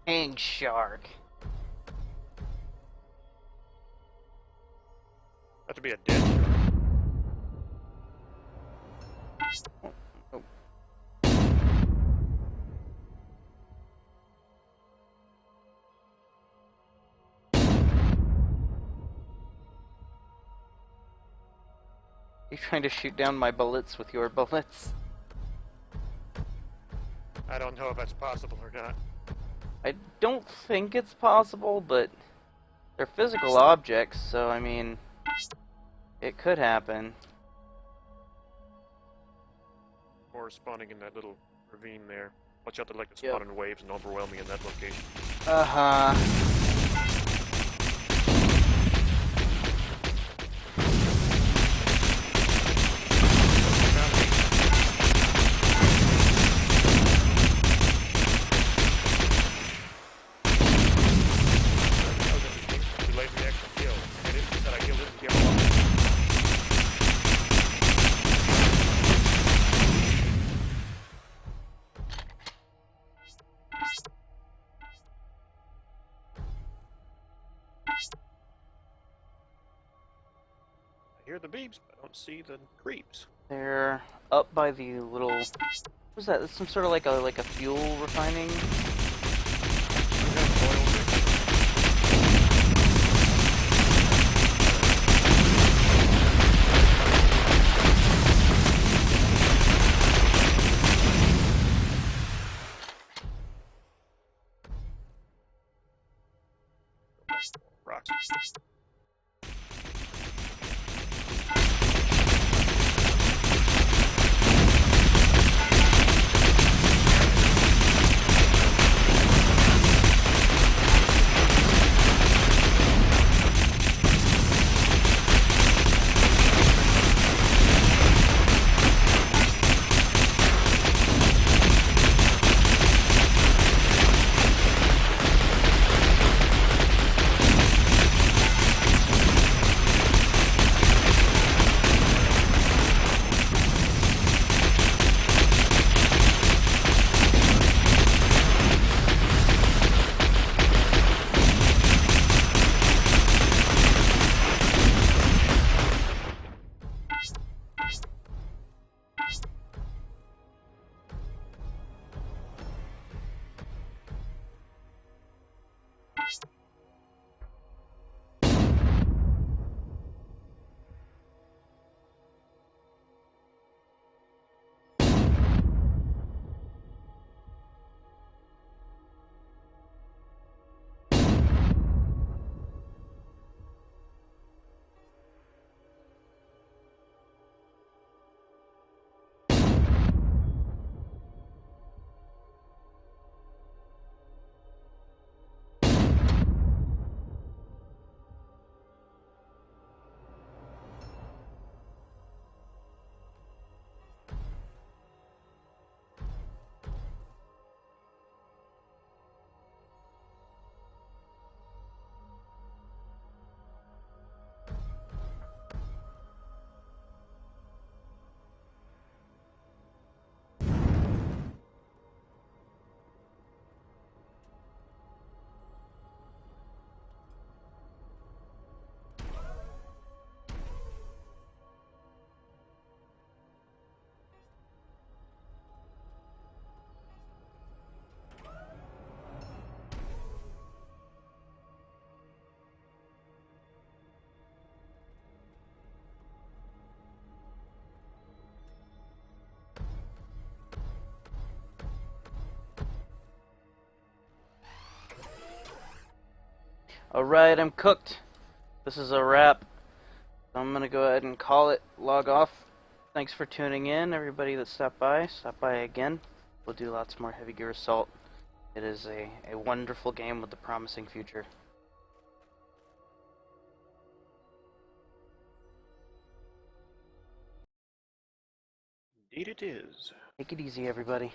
Hang shark. Have to be a dead shark. Oh. You're trying to shoot down my bullets with your bullets. I don't know if that's possible or not. I don't think it's possible, but they're physical objects, so I mean, it could happen. Or spawning in that little ravine there. Watch out, they like to spawn in waves and overwhelm me in that location. Delayed the actual kill. I didn't said I killed it and killed it. I hear the beeps, but I don't see the creeps. They're up by the little. What's that? It's some sort of like a fuel refining. Rocks. Alright, I'm cooked. This is a wrap. I'm gonna go ahead and call it, log off. Thanks for tuning in, everybody that stopped by. Stop by again. We'll do lots more Heavy Gear Assault. It is a wonderful game with a promising future. Indeed it is. Take it easy, everybody.